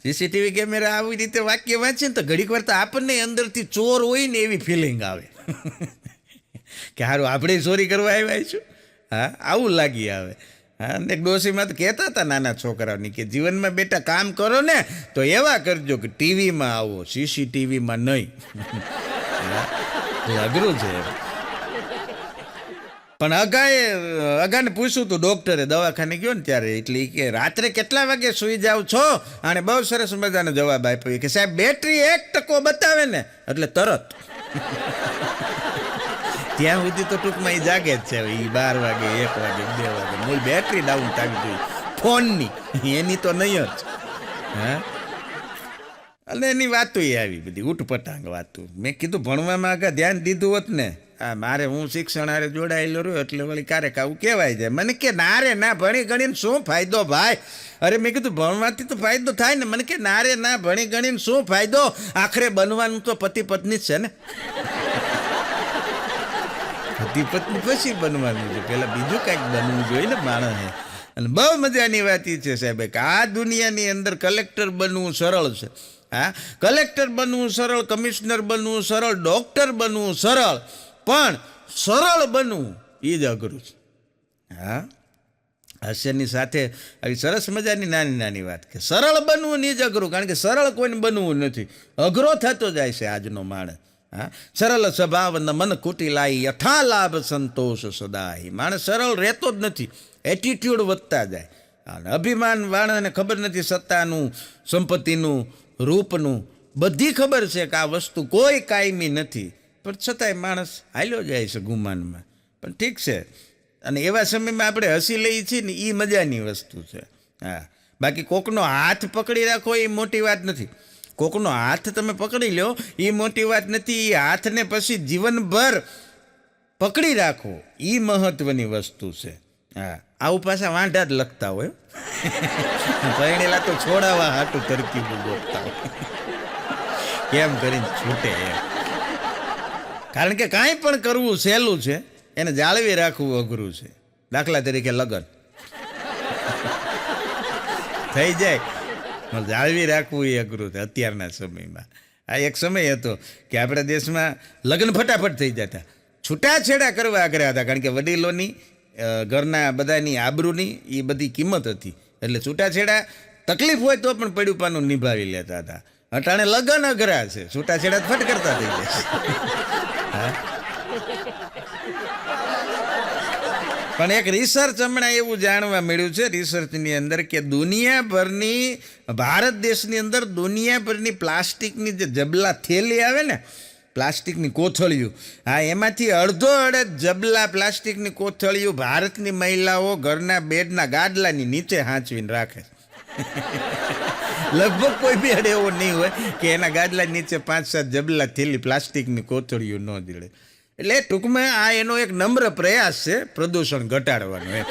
સીસીટીવી કેમેરા આવી રીતે વાક્ય વાંચે ને તો ઘડીક વાર તો આપણને અંદરથી ચોર હોય ને એવી ફિલિંગ આવે કે સારું આપણે ચોરી કરવા આવ્યા છું હા આવું લાગી આવે હા અને ડોશીમાં તો કહેતા હતા નાના છોકરાઓને કે જીવનમાં બેટા કામ કરો ને તો એવા કરજો કે ટીવીમાં આવો સીસીટીવીમાં નહીં અઘરું છે પણ અગાને પૂછ્યું તું ડૉક્ટરે દવાખાને ગયો ને ત્યારે એટલે કે રાત્રે કેટલા વાગે સૂઈ જાવ છો અને બહુ સરસ મજાનો જવાબ આપ્યો કે સાહેબ બેટરી 1% બતાવે ને એટલે તરત ત્યાં સુધી તો ટૂંકમાં એ જાગે જ છે એ 12 વાગે 1 વાગે 2 વાગે મૂળ બેટરી ડાઉન થવી જોઈએ ફોનની એની તો નહીં જ હા અને એની વાતો આવી બધી ઉઠપટાંગ વાતો મેં કીધું ભણવામાં આગળ ધ્યાન દીધું હોત ને હા મારે હું શિક્ષણ હારે જોડાયેલો રહ્યો એટલે વળી ક્યારેક આવું કહેવાય જાય મને કે ના ભણી ગણીને શું ફાયદો ભાઈ અરે મેં કીધું ભણવાથી તો ફાયદો થાય ને મને કે ના ભણી ગણીને શું ફાયદો આખરે બનવાનું તો પતિ પત્ની જ છે ને પતિ પત્ની પછી બનવાનું છે પેલા બીજું કંઈક બનવું જોઈએ ને માણસે અને બહુ મજાની વાત એ છે સાહેબ કે આ દુનિયાની અંદર કલેક્ટર બનવું સરળ છે હા કલેક્ટર બનવું સરળ કમિશનર બનવું સરળ ડૉક્ટર બનવું સરળ પણ સરળ બનવું એ જ અઘરું છે હા હાસ્યની સાથે આવી સરસ મજાની નાની વાત કે સરળ બનવું એ જ અઘરું કારણ કે સરળ કોઈને બનવું નથી અઘરો થતો જાય છે આજનો માણસ હા સરળ સ્વભાવ મન કુટિલાઈ યથા લાભ સંતોષ સદાય માણસ સરળ રહેતો જ નથી એટીટ્યુડ વધતા જાય અને અભિમાન વાળાને ખબર નથી સત્તાનું સંપત્તિનું રૂપનું બધી ખબર છે કે આ વસ્તુ કોઈ કાયમી નથી પણ છતાંય માણસ હાલ્યો જાય છે ગુમાનમાં પણ ઠીક છે અને એવા સમયમાં આપણે હસી લઈએ છીએ ને એ મજાની વસ્તુ છે હા બાકી કોકનો હાથ પકડી રાખો એ મોટી વાત નથી કોકનો હાથ તમે પકડી લો એ મોટી વાત નથી એ હાથને પછી જીવનભર પકડી રાખો એ મહત્વની વસ્તુ છે હા આવું પાછા વાંઢા જ લખતા હોય પરણેલા તો છોડાવા હાટું તરકીબું ગોતતા હોય કેમ કરીને છૂટે એમ કારણ કે કાંઈ પણ કરવું સહેલું છે એને જાળવી રાખવું અઘરું છે દાખલા તરીકે લગ્ન થઈ જાય જાળવી રાખવું એ અઘરું છે અત્યારના સમયમાં આ એક સમય હતો કે આપણા દેશમાં લગ્ન ફટાફટ થઈ જતા છૂટાછેડા કરવા આગ્રહ હતા કારણ કે વડીલોની ઘરના બધાની આબરૂની એ બધી કિંમત હતી એટલે છૂટાછેડા તકલીફ હોય તો પણ પડ્યું પાનું નિભાવી લેતા હતા અટાણે લગ્ન અઘરા છે છૂટાછેડા ફટ કરતા થઈ જશે પણ એક રિસર્ચ હમણાં એવું જાણવા મળ્યું છે રિસર્ચની અંદર કે દુનિયાભરની ભારત દેશની અંદર દુનિયાભરની પ્લાસ્ટિકની જે જબલા થેલી આવે ને પ્લાસ્ટિકની કોથળીઓ હા એમાંથી અડધો જબલા પ્લાસ્ટિકની કોથળીઓ ભારતની મહિલાઓ ઘરના બેડના ગાદલાની નીચે હાંચવીને રાખે લગભગ કોઈ બી અડે એવો નહીં હોય કે એના ગાદલા નીચે 5-7 જબલા થેલી પ્લાસ્ટિકની કોથળીઓ ન જડે એટલે ટૂંકમાં આ એનો એક નમ્ર પ્રયાસ છે પ્રદૂષણ ઘટાડવાનો એમ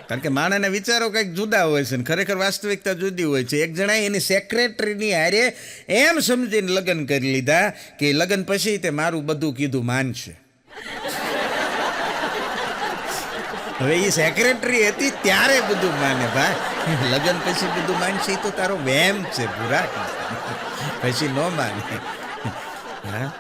કારણ કે માણસના વિચારો કંઈક જુદા હોય છે ને ખરેખર વાસ્તવિકતા જુદી હોય છે એક જણાએ એની સેક્રેટરીની હારે એમ સમજીને લગ્ન કરી લીધા કે લગ્ન પછી તે મારું બધું કીધું માનશે હવે એ સેક્રેટરી હતી ત્યારે બધું માને ભાઈ લગ્ન પછી બધું માનશે તો તારો વહેમ છે પૂરા પછી ન માને હા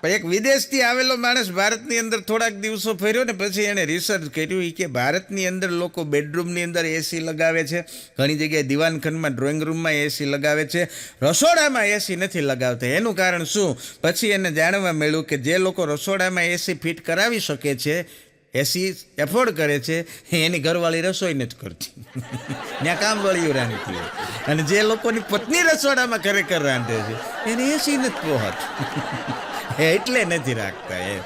પણ એક વિદેશથી આવેલો માણસ ભારતની અંદર થોડાક દિવસો ફર્યો ને પછી એણે રિસર્ચ કર્યું કે ભારતની અંદર લોકો બેડરૂમની અંદર એસી લગાવે છે ઘણી જગ્યાએ દીવાનખંડમાં ડ્રોઈંગ રૂમમાં એસી લગાવે છે રસોડામાં એસી નથી લગાવતા એનું કારણ શું પછી એને જાણવા મળ્યું કે જે લોકો રસોડામાં એસી ફિટ કરાવી શકે છે એસી એફોર્ડ કરે છે એની ઘરવાળી રસોઈ નથી કરતી ત્યાં કામવાળીઓ રાંધતી હોય અને જે લોકોની પત્ની રસોડામાં ખરેખર રાંધે છે એને એસી નથી પહોંચતી એટલે નથી રાખતા એ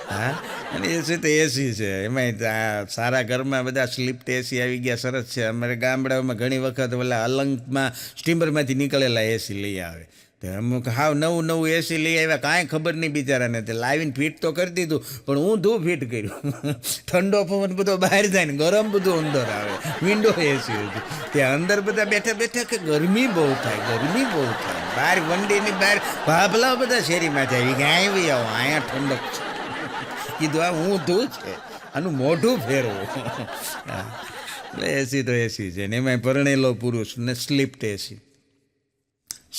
હા અને એસી તો એસી છે, એમાંય સારા ઘરમાં બધા સ્લીપ્ટ એસી આવી ગયા, સરસ છે. અમારે ગામડાઓમાં ઘણી વખત ઓલા અલંગમાં સ્ટીમરમાંથી નીકળેલા એસી લઈ આવે, તો અમુક હાવ નવું એસી લઈ આવ્યા, કાંઈ ખબર નહીં બિચારાને. તે લાવીને ફિટ તો કરી દીધું, પણ ઊંધું ફિટ કર્યું. ઠંડો પવન બધો બહાર જાય ને ગરમ બધું અંદર આવે. વિન્ડો એસી હતી, ત્યાં અંદર બધા બેઠા કે ગરમી બહુ થાય. બહાર વંડીની બહાર ભાભલા બધા શેરીમાં જાય કે આવી આવો, અહીંયા ઠંડક છે. કીધું આ ઊંધું છે, આનું મોઢું ફેરવું. એટલે એસી તો એસી છે ને એમાં પરણેલો પુરુષ ને સ્લીપ્ટ એસી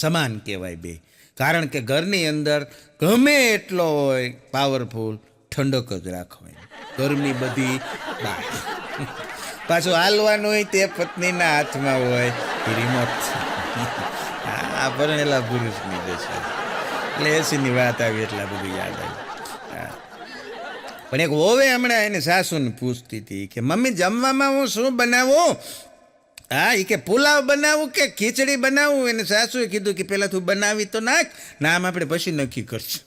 સમાન કહેવાય બે. કારણ કે ઘરની અંદર ગમે એટલો હોય પાવરફુલ, ઠંડક જ રાખવાની, ગરમી બધી બહાર. પાછું હાલવાનું હોય તે પત્નીના હાથમાં હોય રિમોટ. આ પરણેલા પુરુષની દશા. એટલે એસીની વાત આવી એટલે બધું યાદ આવ્યું. પણ એક હોવે હમણાં એને સાસુને પૂછતી હતી કે મમ્મી જમવામાં હું શું બનાવું? હા, એ કે પુલાવ બનાવું કે ખીચડી બનાવું? એને સાસુએ કીધું કે પહેલાં તું બનાવી તો નાખ, નામ આપણે પછી નક્કી કરશું.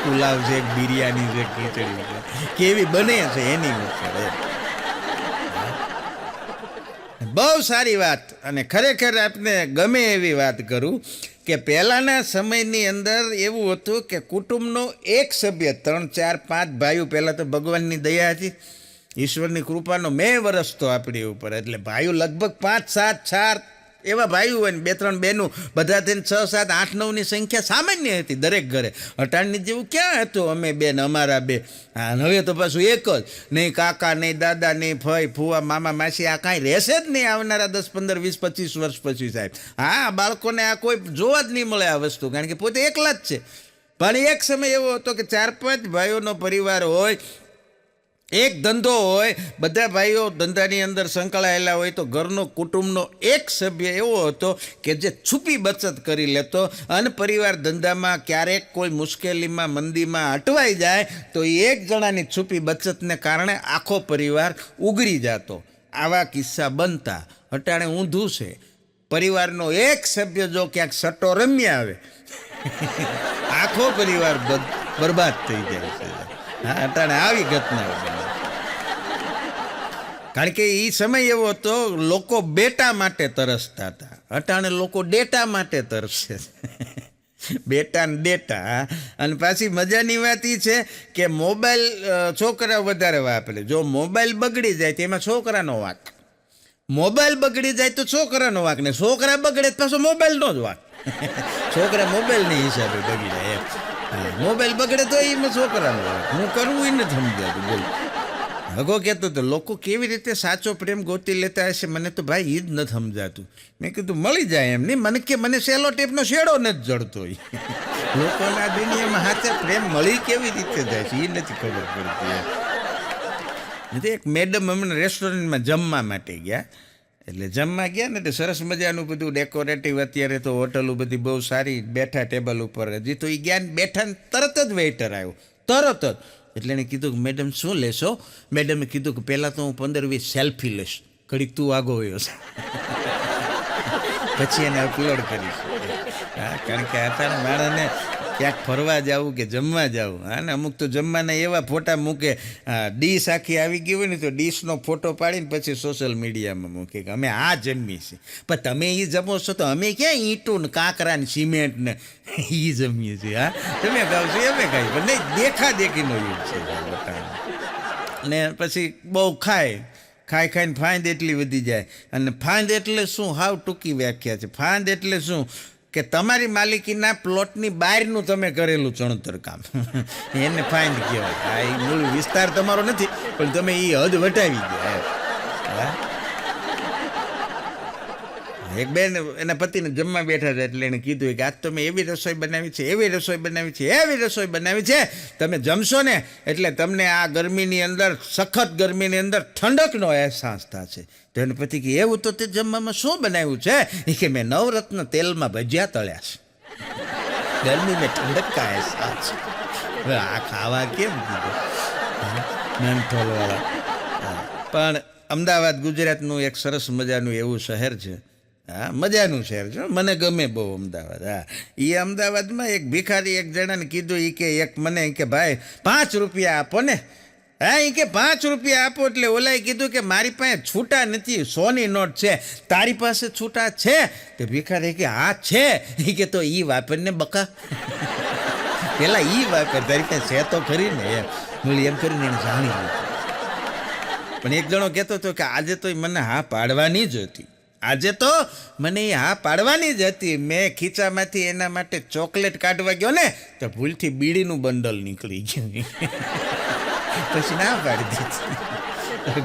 પુલાવ છે, બિરયાની છે, ખીચડી છે, કેવી બને છે એની ઉપર. બહુ સારી વાત. અને ખરેખર આપને ગમે એવી વાત કરું કે પહેલાંના સમયની અંદર એવું હતું કે કુટુંબનો એક સભ્ય, 3, 4, 5 ભાઈઓ, પહેલાં તો ભગવાનની દયા હતી, ઈશ્વરની કૃપાનો મેં વરસતો આપણી ઉપર. એટલે ભાઈઓ લગભગ 5, 7, 4 એવા ભાઈઓ હોય ને 2, 3 બહેનો, બધા થઈને 6, 7, 8, 9ની સંખ્યા સામાન્ય હતી દરેક ઘરે. અટાણની જેવું ક્યાં હતું અમે બેન, અમારા બે. હા, હવે તો પાછું એક જ. નહીં કાકા, નહીં દાદા, નહીં ફઈ, ફુવા, મામા, માસી, આ કાંઈ રહેશે જ નહીં આવનારા 10, 15, 20, 25 વર્ષ પછી સાહેબ. હા, બાળકોને આ કોઈ જોવા જ નહીં મળે આ વસ્તુ, કારણ કે પોતે એકલા જ છે. પણ એક સમય એવો હતો કે 4, 5 ભાઈઓનો પરિવાર હોય, એક ધંધો હોય, બધા ભાઈઓ ધંધાની અંદર સંકળાયેલા હોય, તો ઘરનો કુટુંબનો એક સભ્ય એવો હતો કે જે છુપી બચત કરી લેતો, અને પરિવાર ધંધામાં ક્યારેક કોઈ મુશ્કેલીમાં, મંદીમાં અટવાઈ જાય તો એક જણાની છુપી બચતને કારણે આખો પરિવાર ઉગરી જતો. આવા કિસ્સા બનતા. અટાણે ઊંધું છે, પરિવારનો એક સભ્ય જો ક્યાંક સટ્ટો રમ્યા આવે, આખો પરિવાર બરબાદ થઈ જાય છે. હા, અટાણે આવી ઘટનાઓ બને. કારણ કે એ સમય એવો હતો, લોકો બેટા માટે તરસતા હતા. અટાણે લોકો ડેટા માટે તરસે. બેટા ને ડેટા. અને પાછી મજાની વાત એ છે કે મોબાઈલ છોકરા વધારે વાપરે. જો મોબાઈલ બગડી જાય તો એમાં છોકરાનો વાંક, મોબાઈલ બગડી જાય તો છોકરાનો વાંક, ને છોકરા બગડે તો પાછો મોબાઈલનો જ વાંક. છોકરા મોબાઈલની હિસાબે બગડી જાય એમ. મોબાઈલ બગડે તો એમાં છોકરાનો વાંક. હું કરવું એ નથી સમજાતું. બોલ, હગો કહેતો તો લોકો કેવી રીતે સાચો પ્રેમ ગોતી લેતા હશે, મને તો ભાઈ એ જ નથી સમજાતું. મેં કીધું મળી જાય એમ નહીં. મને સેલો ટેપનો શેડો નથી જડતો. લોકોના દુનિયામાં સાચા પ્રેમ મળી કેવી રીતે જાય છે એ નથી ખબર પડતી. એક મેડમ હમણાં રેસ્ટોરન્ટમાં જમવા માટે ગયા. એટલે જમવા ગયા ને તો સરસ મજાનું બધું ડેકોરેટિવ, અત્યારે તો હોટલો બધી બહુ સારી, બેઠા ટેબલ ઉપર. હજી તો એ ગયા ને બેઠા ને તરત જ વેઇટર આવ્યો, તરત જ. એટલે એણે કીધું કે મેડમ શું લેશો? મેડમે કીધું કે પહેલાં તો હું 15-20 સેલ્ફી લઈશ, ઘડીક તું આગો હોયો છે, પછી એને અપલોડ કરીશ. હા, કારણ કે અત્યારે માણસને ક્યાંક ફરવા જવું કે જમવા જવું, હા ને, અમુક તો જમવાના એવા ફોટા મૂકે, ડીશ આખી આવી ગઈ હોય ને તો ડીશનો ફોટો પાડીને પછી સોશિયલ મીડિયામાં મૂકે કે અમે આ જમીએ છીએ. પણ તમે એ જમો છો તો અમે ક્યાં ઈંટું ને કાંકરા ને સિમેન્ટ ને એ જમીએ છીએ. હા, તમે ખાવ છો અમે ખાઈ, પણ નહીં, દેખાદેખીનો યુગ છે બતાવે. ને પછી બહુ ખાઈને ફાંદ એટલી વધી જાય. અને ફાંદ એટલે શું? હાવ ટૂંકી વ્યાખ્યા છે. ફાંદ એટલે શું કે તમારી માલિકીના પ્લોટની બહારનું તમે કરેલું ચણતર કામ, એને ફાઇન કહેવાય. આ એ મૂળ વિસ્તાર તમારો નથી, પણ તમે એ હદ વટાવી ગયા. એક બેન એના પતિને જમવા બેઠા હતા, એટલે એને કીધું કે આજ તો મેં એવી રસોઈ બનાવી છે, એવી રસોઈ બનાવી છે, તમે જમશો ને એટલે તમને આ ગરમીની અંદર, સખત ગરમીની અંદર ઠંડકનો અહેસાસ થશે. તો એને પતિ કે એવું તો તે જમવામાં શું બનાવ્યું છે? એ કે મેં નવરત્ન તેલમાં ભજીયા તળ્યા છે, ગરમી મેં ઠંડક કા અહેસાસ. હવે આ ખાવા કેમ કીધું? મેન્થોલવાળા. પણ અમદાવાદ ગુજરાતનું એક સરસ મજાનું એવું શહેર છે હા મજાનું શહેર છે, મને ગમે બહુ અમદાવાદ. હા એ અમદાવાદમાં એક ભિખારી એક જણાને કીધું એ કે એક મને કે ભાઈ 5 રૂપિયા આપો ને. હા એ કે 5 રૂપિયા આપો એટલે ઓલાએ કીધું કે મારી પાસે છૂટા નથી, 100ની નોટ છે, તારી પાસે છૂટા છે? તે ભિખારી કે હા છે. એ કે તો એ વાપરને બકા. પેલા એ વાપર, તારી પાસે છે તો ખરી ને એમ કરીને એને જાણી લીધું. પણ એક જણો કહેતો હતો કે આજે તો મને હા પાડવાની જ હતી, આજે તો મને એ હા પાડવાની જ હતી. મેં ખીચામાંથી એના માટે ચોકલેટ કાઢવા ગયો ને તો ભૂલથી બીડીનું બંડલ નીકળી ગયું. પછી ના પાડી દીધી.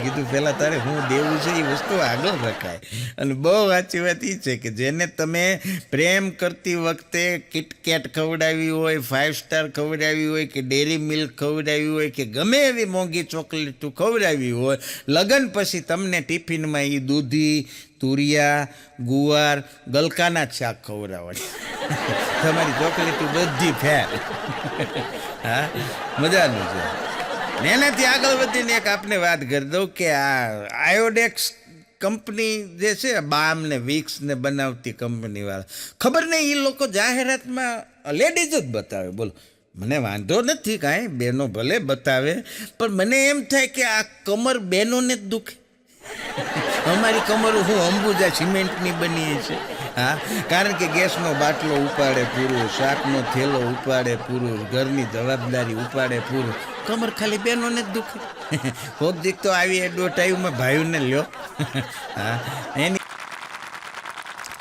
કીધું પેલા તારે હું દેવું છે એ વસ્તુ આગળ રખાય. અને બહુ સાચી વાત એ છે કે જેને તમે પ્રેમ કરતી વખતે કિટકેટ ખવડાવી હોય, 5 સ્ટાર ખવડાવી હોય કે ડેરી મિલ્ક ખવડાવી હોય કે ગમે એવી મોંઘી ચોકલેટું ખવડાવી હોય, લગ્ન પછી તમને ટિફિનમાં એ દૂધી, તુરિયા, ગુવાર, ગલકાના જ શાક ખવડાવવાની. તમારી ચોકલેટું બધી ફેર. હા મજાનું છે. ને એનાથી આગળ વધીને એક આપને વાત કરી દઉં કે આ આયોડેક્સ કંપની જે છે, બામ ને વિક્સ ને બનાવતી કંપનીવાળા, ખબર નહીં એ લોકો જાહેરાતમાં લેડીઝ જ બતાવે. બોલો મને વાંધો નથી કાંઈ, બહેનો ભલે બતાવે, પણ મને એમ થાય કે આ કમર બહેનોને જ દુખે. અમારી કમર હું અંબુજા સિમેન્ટની બની છે. હા કારણ કે ગેસનો બાટલો ઉપાડે પૂરું, શાકનો થેલો ઉપાડે પૂરું, ઘરની જવાબદારી ઉપાડે પૂરું, કમર ખાલી બહેનોને જ દુખે. કોક દીક તો આવી એડવર્ટાઈઝમાં ભાઈઓને લ્યો. હા એની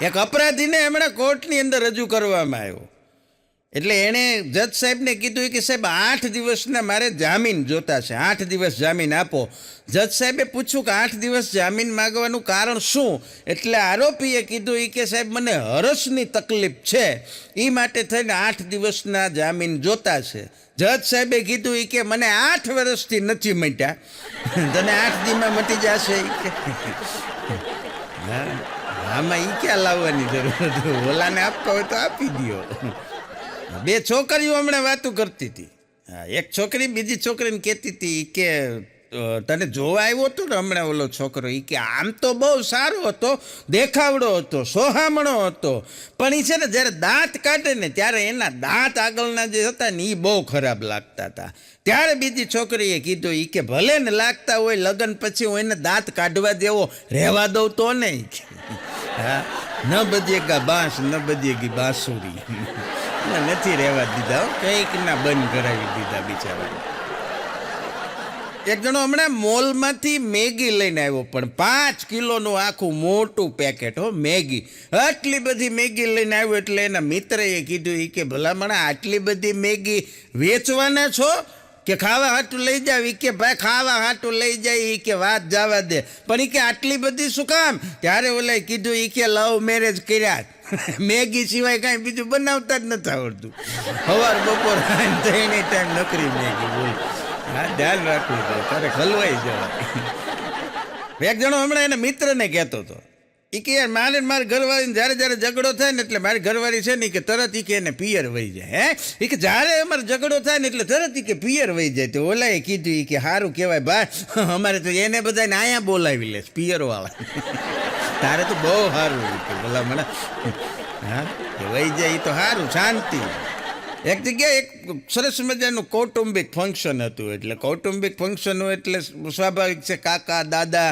એક અપરાધીને હમણાં કોર્ટની અંદર રજૂ કરવામાં આવ્યો. એટલે એણે જજ સાહેબને કીધું કે સાહેબ 8 દિવસના મારે જામીન જોતા છે, 8 દિવસ જામીન આપો. જજ સાહેબે પૂછ્યું કે 8 દિવસ જામીન માગવાનું કારણ શું? એટલે આરોપીએ કીધું કે સાહેબ મને હરસની તકલીફ છે, એ માટે થઈને 8 દિવસના જામીન જોતા છે. જજ સાહેબે કીધું કે મને 8 વર્ષથી નથી મટ્યા, તને 8 દીમાં મટી જશે. આમાં એ ક્યાં લાવવાની જરૂર, ઓલાને આપવા હોય તો આપી દો. 2 છોકરીઓ હમણાં વાતો કરતી હતી. હા એક છોકરી બીજી છોકરીને કહેતી હતી કે તને જોવા આવ્યો હતો ને હમણાં ઓલો છોકરો, એ કે આમ તો બહુ સારો હતો, દેખાવડો હતો, સોહામણો હતો, પણ એ છે ને જ્યારે દાંત કાઢે ને ત્યારે એના દાંત આગળના જે હતા ને એ બહુ ખરાબ લાગતા હતા. ત્યારે બીજી છોકરીએ કીધું કે ભલે ને લાગતા હોય, લગ્ન પછી હું એને દાંત કાઢવા દેવો રહેવા દઉં તો નહીં. હા ન બજેગા બાંસ ન બજેગી બાંસુરી. નથી રહેવા દીધા, કંઈક ના બંધ કરાવી દીધા બિચારા. એક જણો હમણાં મોલમાંથી મેગી લઈને આવ્યો, પણ 5 કિલોનું આખું મોટું પેકેટ હો મેગી. આટલી બધી મેગી લઈને આવ્યો એટલે એના મિત્રએ કીધું કે ભલામણ આટલી બધી મેગી વેચવાના છો કે ખાવા હાટું લઈ જાવ? કે ભાઈ ખાવા હાટું લઈ જાય કે વાત જવા દે, પણ કે આટલી બધી શું કામ? ત્યારે ઓલાએ કીધું કે લવ મેરેજ કર્યા, મેગી સિવાય કાંઈ બીજું બનાવતા જ નથી આવડતું. સવાર બપોર એની ટાઈમ નકરી મેગી. બોલ હા ધ્યાન રાખવું તો તારે ખલવાઈ જવાય. એક જણો હમણાં એના મિત્રને કહેતો હતો કે યાર મારે ઘરવાળીને જ્યારે ઝઘડો થાય ને એટલે મારી ઘરવાળી છે ને કે તરત કે એને પિયર વહી જાય. હે કે જ્યારે અમારે ઝઘડો થાય ને એટલે તરત કે પિયર વહી જાય. તો ઓલાએ કીધું કે સારું કહેવાય ભાઈ, અમારે તો એને બધાને અહીંયા બોલાવી લે પિયરવાળા. તારે તો બહુ સારું ભલા મને. હા વહી જાય તો સારું, શાંતિ. એક જગ્યાએ એક સરસ મજાનું કૌટુંબિક ફંક્શન હતું. એટલે કૌટુંબિક ફંક્શન હોય એટલે સ્વાભાવિક છે કાકા દાદા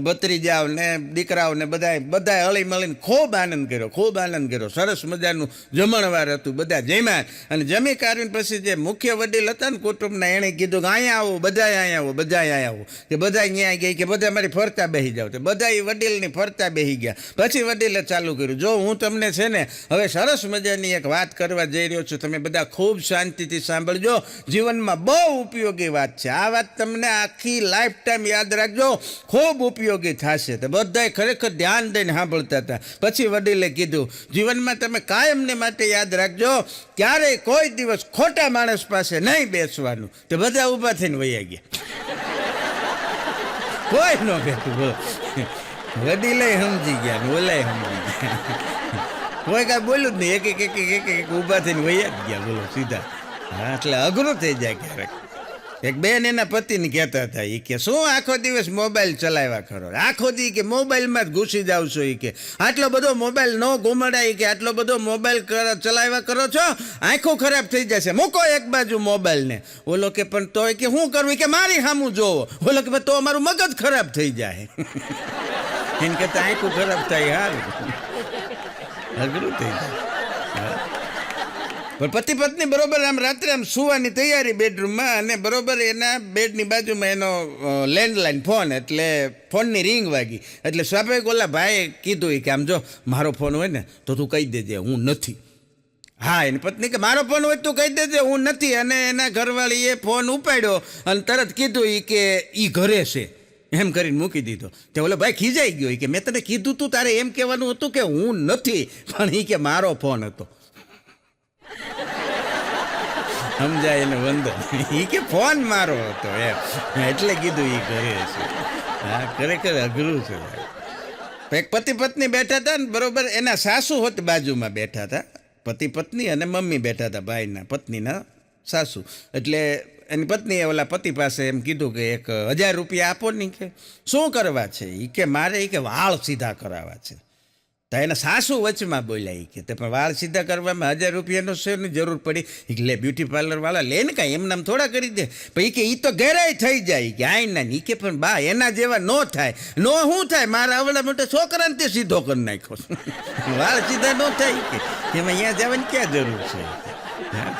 ભત્રીજાઓ ને દીકરાઓ ને બધાએ હળી મળીને ખૂબ આનંદ કર્યો. સરસ મજાનું જમણવાર હતું, બધા જમ્યા. અને જમી કાઢીને પછી જે મુખ્ય વડીલ હતા ને કુટુંબના એણે કીધું કે અહીંયા આવો, બધાએ અહીંયા આવો. કે બધા અહીંયા ગયા કે બધા મારી ફરતા બેસી જાવ. તો બધા એ વડીલની ફરતા બેસી ગયા. પછી વડીલે ચાલુ કર્યું, જો હું તમને છે ને હવે સરસ મજાની એક વાત કરવા જઈ રહ્યો છું, તમે બધા ખૂબ શાંતિથી સાંભળજો. જીવનમાં બહુ ઉપયોગી વાત છે આ. વાત તમને આખી લાઈફ ટાઈમ યાદ રાખજો, ખૂબ ઉપયોગી થશે. તો બધાએ ખરેખર ધ્યાન દઈને સાંભળતા હતા. પછી વડીલે કીધું, જીવનમાં તમે કાયમને માટે યાદ રાખજો, ક્યારેય કોઈ દિવસ ખોટા માણસ પાસે નહીં બેસવાનું. તો બધા ઊભા થઈને વયા ગયા, કોઈ ન બેઠું. બોલો વડીલે સમજી ગયા ને ઓલાય સમજી ગયા, કોઈ કાંઈ બોલ્યું જ નહીં. એક ઊભા થઈને વયા જ ગયા. બોલો સીધા. હા એટલે અઘરું થઈ જાય ક્યારેક. એક બેન એના પતિને કહેતા હતા એ કે શું આખો દિવસ મોબાઈલ ચલાવ્યા કરો, આખો દી કે મોબાઈલમાં જ ઘૂસી જાવ છો એ કે આટલો બધો મોબાઈલ ન ઘુમાડાય કે આટલો બધો મોબાઈલ ચલાવ્યા કરો છો, આંખો ખરાબ થઈ જશે, મૂકો એક બાજુ મોબાઈલને. ઓલો કે પણ તોય કે શું કરવું કે મારી સામું જોવો. ઓલો કે તો અમારું મગજ ખરાબ થઈ જાય. એને કરતા આંખો ખરાબ થાય હારું, અઘરું થઈ જાય. પણ પતિ પત્ની બરોબર આમ રાત્રે આમ સુવાની તૈયારી બેડરૂમમાં, અને બરોબર એના બેડની બાજુમાં એનો લેન્ડલાઈન ફોન, એટલે ફોનની રિંગ વાગી. એટલે સ્વાભાવિક ઓલા ભાઈએ કીધું કે આમ જો મારો ફોન હોય ને તો તું કહી દેજે હું નથી. હા, એની પત્ની કે મારો ફોન હોય તું કહી દેજે હું નથી. અને એના ઘરવાળીએ ફોન ઉપાડ્યો અને તરત કીધું કે એ ઘરે છે એમ કરીને મૂકી દીધો. તે ઓલો ભાઈ ખીજાઈ ગયો કે મેં તને કીધું તું તારે એમ કહેવાનું હતું કે હું નથી, પણ એ કે મારો ફોન હતો. સમજાય એને વંદન, એ કે ફોન મારો હતો એમ, એટલે કીધું એ ઘરે છે. હા, ખરેખર અઘરું છે. એક પતિ પત્ની બેઠા હતા ને બરોબર એના સાસુ હોત બાજુમાં બેઠા હતા. પતિ પત્ની અને મમ્મી બેઠા હતા, ભાઈના પત્નીના સાસુ. એટલે એની પત્નીએ ઓલા પતિ પાસે એમ કીધું કે 1000 રૂપિયા આપો ને. કે શું કરવા છે એ કે મારે એ કે વાળ સીધા કરાવવા છે. તો એના સાસુ વચમાં બોલ્યા એ કે તે પણ વાળ સીધા કરવામાં 1000 રૂપિયાનો શેરની જરૂર પડી? એ લે બ્યુટી પાર્લરવાળા લે ને કાંઈ એમ નામ થોડા કરી દે. પણ એ કે એ તો ઘેરાય થઈ જાય કે આઈ ના. એ કે પણ બા એના જેવા ન થાય. નો શું થાય, મારા આવડા મોટા છોકરાને તે સીધો કરી નાખ્યો. વાળ સીધા ન થાય કે એમાં અહીંયા જવાની ક્યાં જરૂર છે?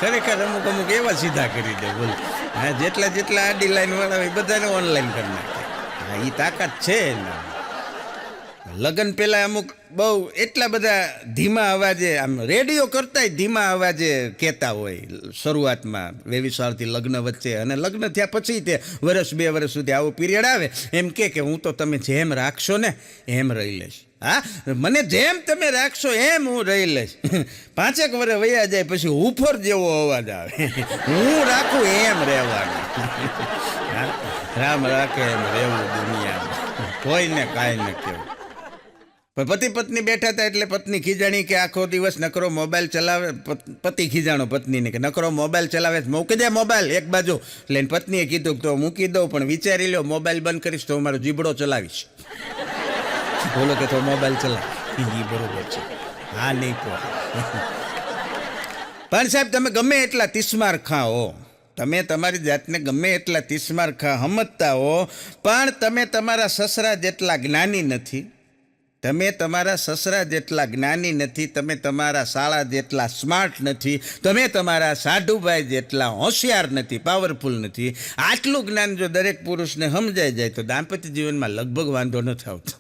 ખરેખર અમુક અમુક એવા સીધા કરી દે બોલ. હા, જેટલા આડી લાઈન વાળા હોય બધાને ઓનલાઈન કરી નાખે. હા, એ તાકાત છે એના. લગ્ન પહેલાં અમુક બહુ એટલા બધા ધીમા અવાજે આમ રેડિયો કરતાંય ધીમા અવાજે કહેતા હોય શરૂઆતમાં 22 સાલથી લગ્ન વચ્ચે. અને લગ્ન થયા પછી તે વર્ષ 2 વર્ષ સુધી આવો પીરિયડ આવે એમ કે હું તો તમે જેમ રાખશો ને એમ રહી લઈશ. હા, મને જેમ તમે રાખશો એમ હું રહી લઈશ. 5 વર્ષ વયા જાય પછી હુફર જેવો અવાજ આવે, હું રાખું એમ રહેવાનું. હા, રામ રાખે એમ રહેવું દુનિયામાં, કોઈને કાંઈ ન કહેવું. પણ પતિ પત્ની બેઠા હતા એટલે પત્ની ખીજાણી કે આખો દિવસ નકરો મોબાઈલ ચલાવે. પતિ ખીજાણો પત્નીને કે નકરો મોબાઈલ ચલાવે, મૂકી દે મોબાઈલ એક બાજુ. એટલે પત્નીએ કીધું તો મૂકી દઉં, પણ વિચારી લો મોબાઈલ બંધ કરીશ તો મારો જીબડો ચલાવીશ. બોલો કે તો મોબાઈલ ચલાવ, એ બરોબર છે. હા નહીં કહો. પણ સાહેબ તમે ગમે એટલા તિસ્માર ખાઓ, તમે તમારી જાતને ગમે એટલા તિસ્માર સમજતા હો, પણ તમે તમારા સસરા જેટલા જ્ઞાની નથી. તમે તમારા સસરા જેટલા જ્ઞાની નથી, તમે તમારા શાળા જેટલા સ્માર્ટ નથી, તમે તમારા સાઢુભાઈ જેટલા હોશિયાર નથી, પાવરફુલ નથી. આટલું જ્ઞાન જો દરેક પુરુષને સમજાઈ જાય તો દાંપત્ય જીવનમાં લગભગ વાંધો નથી આવતો.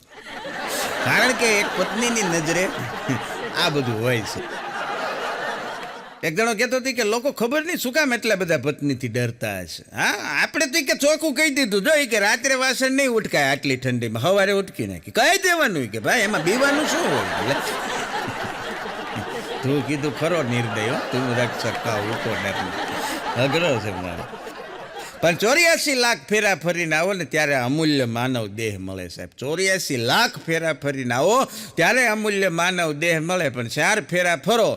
કારણ કે એક પત્નીની નજરે આ બધું હોય છે. એક જણો કહેતો હતી કે લોકો ખબર નહીં શું કામ એટલા બધા પત્નીથી ડરતા હશે. હા, આપણે તો કે ચોખ્ખું કહી દીધું જો કે રાત્રે વાસણ નહીં ઉટકાય આટલી ઠંડીમાં, સવારે ઉટકી નાખી કહી દેવાનું કે ભાઈ એમાં બીવાનું શું હોય. તું કીધું ખરો નિર્દય, તું રક્ષક ઉકો અઘરો છે મારે. પણ 84 લાખ ફેરા ફરીને આવો ને ત્યારે અમૂલ્ય માનવ દેહ મળે સાહેબ. 84 લાખ ફેરા ફરીને આવો ત્યારે અમૂલ્ય માનવ દેહ મળે. પણ 4 ફેરા ફરો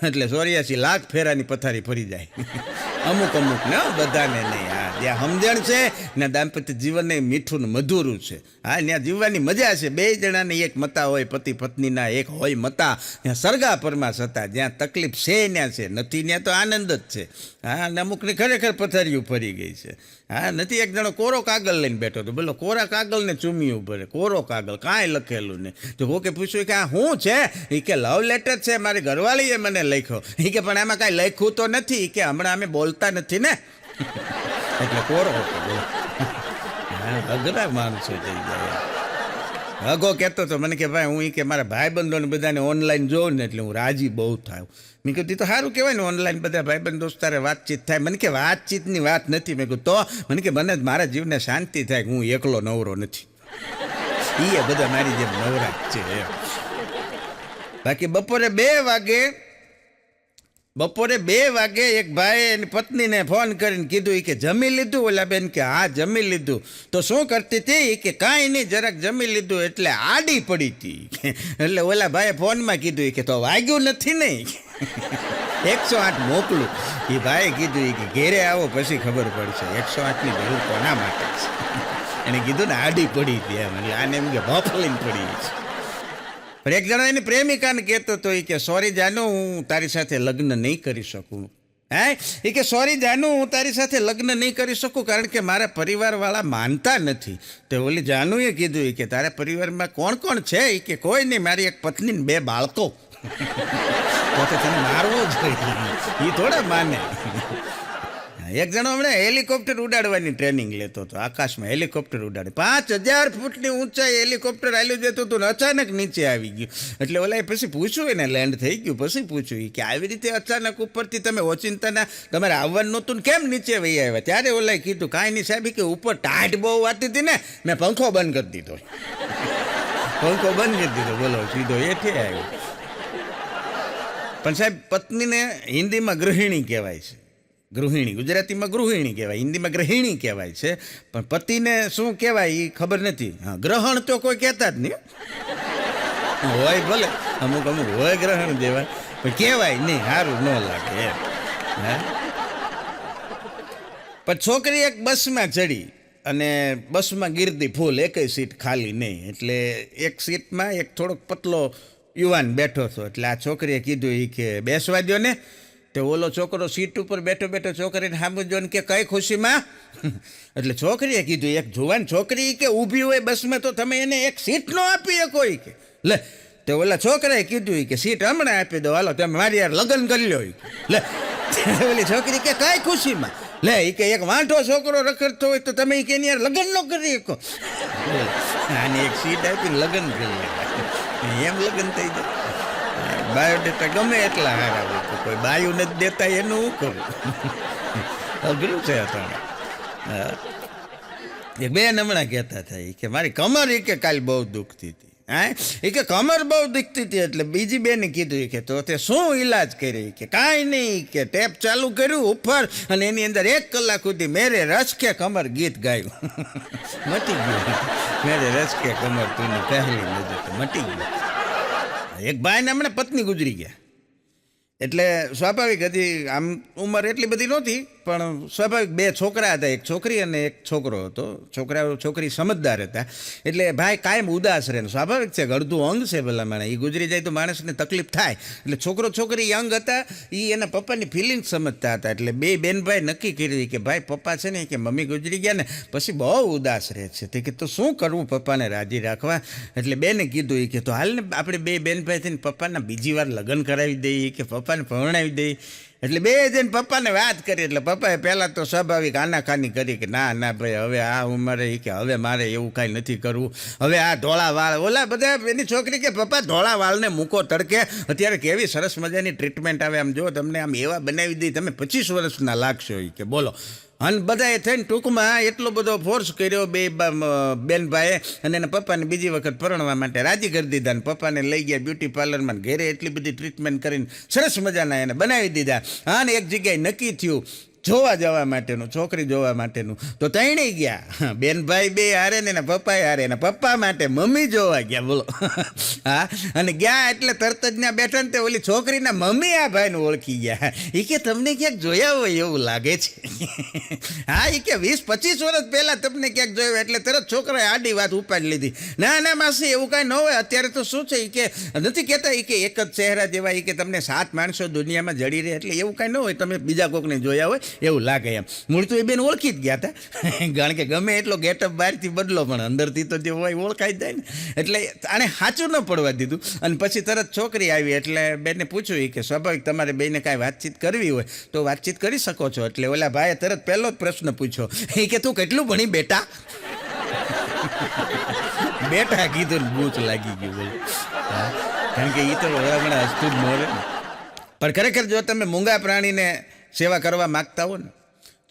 એટલે 84 લાખ ફેરાની પથારી ફરી જાય. અમુક ને બધાને નહીં. હા, જ્યાં સમજણ છે ને દાંપત્ય જીવન મીઠું ને મધુરું છે. હા, ત્યાં જીવવાની મજા છે. 2 જણાને એક મતા હોય, પતિ પત્નીના એક હોય મતા. ત્યાં સરગા પરમાસ હતા. જ્યાં તકલીફ છે ત્યાં છે, નથી ત્યાં તો આનંદ જ છે. હા, અને અમુકની ખરેખર પથારીઓ ફરી ગઈ છે. હા, નથી. એક જણો કોરો કાગળ લઈને બેઠો હતો. બોલો કોરા કાગળને ચૂમ્યું ભરે, કોરો કાગળ કાંઈ લખેલું નહીં. તો કોકે પૂછ્યું કે આ શું છે? એ કે લવ લેટર છે, મારી ઘરવાળીએ મને લખ્યો. એ કે પણ આમાં કાંઈ લખ્યું તો નથી કે હમણાં અમે બોલતા નથી ને. એટલે કોરો હતો. અઘરા માણસો થઈ જાય. અગો કહેતો હતો મને કે ભાઈ હું કે મારા ભાઈબંધોને બધાને ઓનલાઈન જોઉં ને એટલે હું રાજી બહુ થાવ. મેં કીધું તો સારું કહેવાય ને ઓનલાઈન બધા ભાઈબંધ દોસ્તારે વાતચીત થાય. મને કે વાતચીતની વાત નથી. મેં કીધું તો મને કે મને મારા જીવને શાંતિ થાય કે હું એકલો નવરો નથી. એ બધા મારી જેમ નવરા જ છે. બાકી બપોરે 2 વાગે એક ભાઈ એની પત્નીને ફોન કરીને કીધું કે જમી લીધું? ઓલા બેન કે હા જમી લીધું. તો શું કરતી હતી? કે કાંઈ નહીં, જરાક જમી લીધું એટલે આડી પડી હતી. એટલે ઓલા ભાઈએ ફોનમાં કીધું કે તો વાગ્યું નથી ને. 108 મોકલું. એ ભાઈ કીધું કે ઘેરે આવો પછી ખબર પડશે 108ની જરૂર કોના માટે છે. એને કીધું ને આડી પડી હતી એમ, એટલે આને એમ કે ભફલીને પડી છે. પણ એક જણો એની પ્રેમિકાને કહેતો હતો કે સોરી જાનુ, હું તારી સાથે લગ્ન નહીં કરી શકું. હે એ કે સોરી જાનુ, હું તારી સાથે લગ્ન નહીં કરી શકું કારણ કે મારા પરિવારવાળા માનતા નથી. તો ઓલી જાનુએ કીધું કે તારા પરિવારમાં કોણ કોણ છે? એ કે કોઈ નહીં, મારી એક પત્ની ને 2 બાળકો. તો તને મારવો જોઈએ, એ થોડા માને. એક જણો હમણાં હેલિકોપ્ટર ઉડાડવાની ટ્રેનિંગ લેતો હતો, આકાશમાં હેલિકોપ્ટર ઉડાડે 5000 ફૂટની ઊંચાઈ હેલિકોપ્ટર હાલ્યું જતું હતું ને અચાનક નીચે આવી ગયું. એટલે ઓલાએ પછી પૂછ્યું, એને લેન્ડ થઈ ગયું, પછી પૂછ્યું કે આવી રીતે અચાનક ઉપરથી તમે ઓચિંતાના તમારે આવવાનું નહોતું ને કેમ નીચે વહી આવ્યા? ત્યારે ઓલાએ કીધું કાંઈ નહીં સાહેબ, કે ઉપર ટાઢ બહુ વાતી હતી ને, મેં પંખો બંધ કરી દીધો. પંખો બંધ કરી દીધો, બોલો સીધો એઠે આવ્યો. પણ સાહેબ પત્નીને હિન્દીમાં ગૃહિણી કહેવાય છે. ગૃહિણી ગુજરાતીમાં ગૃહિણી કહેવાય, હિન્દીમાં ગૃહિણી કહેવાય છે. પણ પતિને શું કહેવાય એ ખબર નથી. હા, ગ્રહણ તો કોઈ કહેતા જ નહીં હોય, ભલે અમુક હોય ગ્રહણ દેવાય, પણ કહેવાય નહીં, સારું ન લાગે એમ. હા, પણ છોકરી એક બસમાં ચડી અને બસમાં ગીરદી ફૂલ, એકેય સીટ ખાલી નહીં. એટલે એક સીટમાં એક થોડોક પતલો યુવાન બેઠો હતો. એટલે આ છોકરીએ કીધું કે બેસવા દો ને. તો ઓલો છોકરો સીટ ઉપર બેઠો બેઠો છોકરીને સામું જોઈને કે કઈ ખુશીમાં? એટલે છોકરીએ કીધું એક જુવાન છોકરી કે ઊભી હોય બસમાં તો તમે એને એક સીટ ન આપી શકો. કે લે, તો ઓલા છોકરાએ કીધું કે સીટ હમણાં આપી દો, હાલો તમે મારી યાર લગ્ન કરી લો. લે, ઓલી છોકરી કે કઈ ખુશીમાં? લે, એ કે એક વાંઢો છોકરો રખડતો હોય તો તમે કે યાર લગ્ન ન કરી શકો. આને એક સીટ આપીને લગ્ન કરી લે, એમ લગ્ન થઈ જાય. બાયોડેટા ગમે એટલા હારા હોય તો કોઈ બાયું નથી દેતા એનું શું કરું? અઘરું છે અત્યારે. એ બેન હમણાં કહેતા હતા કે મારી કમર એ કે કાલ બહુ દુખતી હતી. હા, એ કે કમર બહુ દુખતી હતી. એટલે બીજી બેને કીધું કે તો તે શું ઈલાજ કરી? કે કાંઈ નહીં, કે ટેપ ચાલુ કર્યું ઉપર અને એની અંદર 1 કલાક સુધી મેરે રસ કે કમર ગીત ગાયું. મટી ગયું. મેરે રસ કે કમર તુની પહેલી નજર, મટી ગયું. એક ભાઈને હમણાં પત્ની ગુજરી ગયા. એટલે સ્વાભાવિક હતી, આમ ઉંમર એટલી બધી નહોતી, પણ સ્વાભાવિક 2 છોકરા હતા, એક છોકરી અને એક છોકરો હતો. છોકરી સમજદાર હતા, એટલે ભાઈ કાયમ ઉદાસ રહે. સ્વાભાવિક છે, અડધું અંગ છે ભલામણ, એ ગુજરી જાય તો માણસને તકલીફ થાય. એટલે છોકરી યંગ હતા, એ એના પપ્પાની ફિલિંગ સમજતા હતા. એટલે 2 બેનભાઈ નક્કી કરી કે ભાઈ પપ્પા છે ને કે મમ્મી ગુજરી ગયા ને પછી બહુ ઉદાસ રહે છે, તે કે તો શું કરવું પપ્પાને રાજી રાખવા? એટલે બેને કીધું કે તો હાલ ને આપણે 2 બેનભાઈ થઈને પપ્પાના બીજી વાર લગ્ન કરાવી દઈએ, કે પપ્પાને પરણાવી દઈએ. એટલે 2 જણ પપ્પાને વાત કરી. એટલે પપ્પાએ પહેલાં તો સ્વાભાવિક આનાકાની કરી કે ના ના ભાઈ, હવે આ ઉંમરે કે હવે મારે એવું કાંઈ નથી કરવું. હવે આ ધોળા વાળ, ઓલા બધા એની છોકરી કે પપ્પા ધોળા વાળને મૂકો તડકે, અત્યારે કેવી સરસ મજાની ટ્રીટમેન્ટ આવે, આમ જો તમને આમ એવા બનાવી દઈ, તમે 25 વર્ષના લાગશો. કે બોલો. અને બધાએ થઈને ટૂંકમાં એટલો બધો ફોર્સ કર્યો 2 બેનભાઈએ, અને એના પપ્પાને બીજી વખત પરણવા માટે રાજી કરી દીધા. ને પપ્પાને લઈ ગયા બ્યુટી પાર્લરમાં, ઘેરે એટલી બધી ટ્રીટમેન્ટ કરીને સરસ મજાના એને બનાવી દીધા. અને એક જગ્યાએ નક્કી થયું જોવા જવા માટેનું, છોકરી જોવા માટેનું. તો ત્રણેય ગયા, બેનભાઈ 2 હારે ને એના પપ્પાએ હારે. એના પપ્પા માટે મમ્મી જોવા ગયા, બોલો. હા, અને ગયા એટલે તરત જ ત્યાં બેઠા ને તે ઓલી છોકરીના મમ્મી આ ભાઈને ઓળખી ગયા. એ કે તમને ક્યાંક જોયા હોય એવું લાગે છે. હા, એ કે 20-25 વર્ષ પહેલાં તમને ક્યાંક જોયો. એટલે તરત છોકરાએ આડી વાત ઉપાડી લીધી. ના ના માસી, એવું કાંઈ ન હોય, અત્યારે તો શું છે એ કે નથી કહેતા એ કે એક જ ચહેરા જેવા, એ કે તમને 7 માણસો દુનિયામાં જડી રહે, એટલે એવું કાંઈ ન હોય, તમે બીજા કોકને જોયા હોય એવું લાગે એમ. મૂળ તો એ બેન ઓળખી જ ગયા હતા, કારણ કે ગમે એટલો ગેટઅપ બહારથી બદલો પણ અંદરથી તો જે હોય ઓળખાઈ જાય ને. એટલે આને સાચું ન પડવા દીધું. અને પછી તરત છોકરી આવી. એટલે બેનને પૂછ્યું કે સ્વાભાવિક તમારે બેને કાંઈ વાતચીત કરવી હોય તો વાતચીત કરી શકો છો. એટલે ઓલા ભાઈએ તરત પહેલો જ પ્રશ્ન પૂછ્યો, એ કે તું કેટલું ભણી બેટા? બેટા કીધું ને બૂચ લાગી ગયું, બોલો. કારણ કે એ તો હમણાં હસતું જ મોરે ને. પણ ખરેખર જો તમે મૂંગા પ્રાણીને સેવા કરવા માગતા હો ને,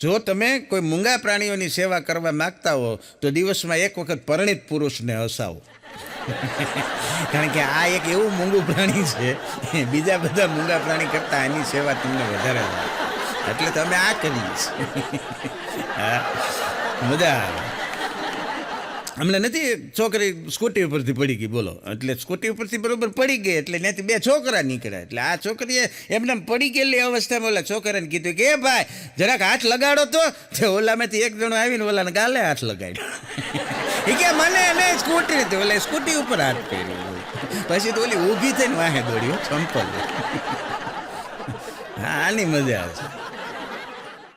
જો તમે કોઈ મૂંગા પ્રાણીઓની સેવા કરવા માગતા હો તો દિવસમાં 1 વખત પરિણીત પુરુષને હસાવો. કારણ કે આ એક એવું મૂંગું પ્રાણી છે, બીજા બધા મૂંગા પ્રાણી કરતાં આની સેવા તમને વધારે લાગે. એટલે તમે આ કરી. હા, મજા આવે. હમણાં નથી છોકરી સ્કૂટી ઉપરથી પડી ગઈ બોલો, એટલે સ્કૂટી ઉપરથી બરોબર પડી ગઈ એટલે ત્યાંથી બે છોકરા નીકળ્યા. એટલે આ છોકરીએ એમને પડી ગયેલી અવસ્થામાં ઓલા છોકરાને કીધું કે ભાઈ જરાક હાથ લગાડો તો ઓલામાંથી એક જણો આવીને ઓલાને ગાલે હાથ લગાડ્યો. એ કે મને નહીં સ્કૂટી નથી, ઓલા સ્કૂટી ઉપર હાથ કર્યો. પછી તો ઓલી ઊભી થઈને વાહે દોડ્યો ચંપલ. હા આની મજા આવશે.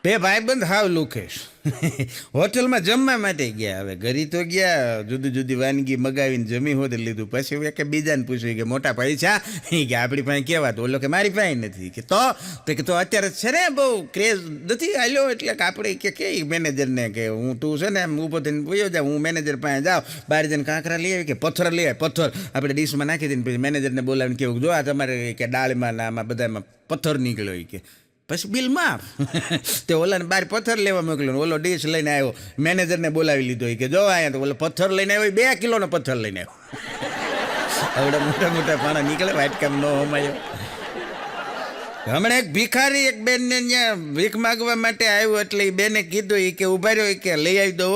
બે ભાઈબંધ હાવ લુખેશ હોટલમાં જમવા માટે ગયા. હવે ઘરી તો ગયા, જુદી જુદી વાનગી મગાવીને જમી હોત લીધું. પછી કે બીજાને પૂછ્યું કે મોટા પૈસા કે આપણી પાસે કેવા? તો ઓલો કે મારી પાસે નથી. કે તો અત્યારે છે ને બહુ ક્રેઝ નથી હાલ્યો એટલે કે આપણે કે મેનેજરને કે તું છે ને એમ ઊભો થઈને પૂછ્યો જા, હું મેનેજર પાસે જાઉં, બહાર જઈને કાંકરા લઈ આવી કે પથ્થર લઈ આવે. પથ્થર આપણે ડીશમાં નાખી દઈને પછી મેનેજરને બોલાવીને કેવું જો આ તમારે કે દાળમાં ને આમાં બધામાં પથ્થર નીકળ્યો કે પછી બિલ માફ. તે ઓલાને બહાર પથ્થર લેવા મોકલ્યો, ઓલો ડીશ લઈને આવ્યો, મેનેજરને બોલાવી લીધો કે જો અહીંયા તો ઓલો પથ્થર લઈને આવ્યો, 2 કિલોનો પથ્થર લઈને આવ્યો. આવડા મોટા મોટા પાણા નીકળે વાટકામ ન હોમાયો. હમણાં એક ભિખારી એક બેનને ત્યાં ભીખ માગવા માટે આવ્યો એટલે એ બેને કીધું એ કે ઉભા રહ્યો કે લઈ આવી દો.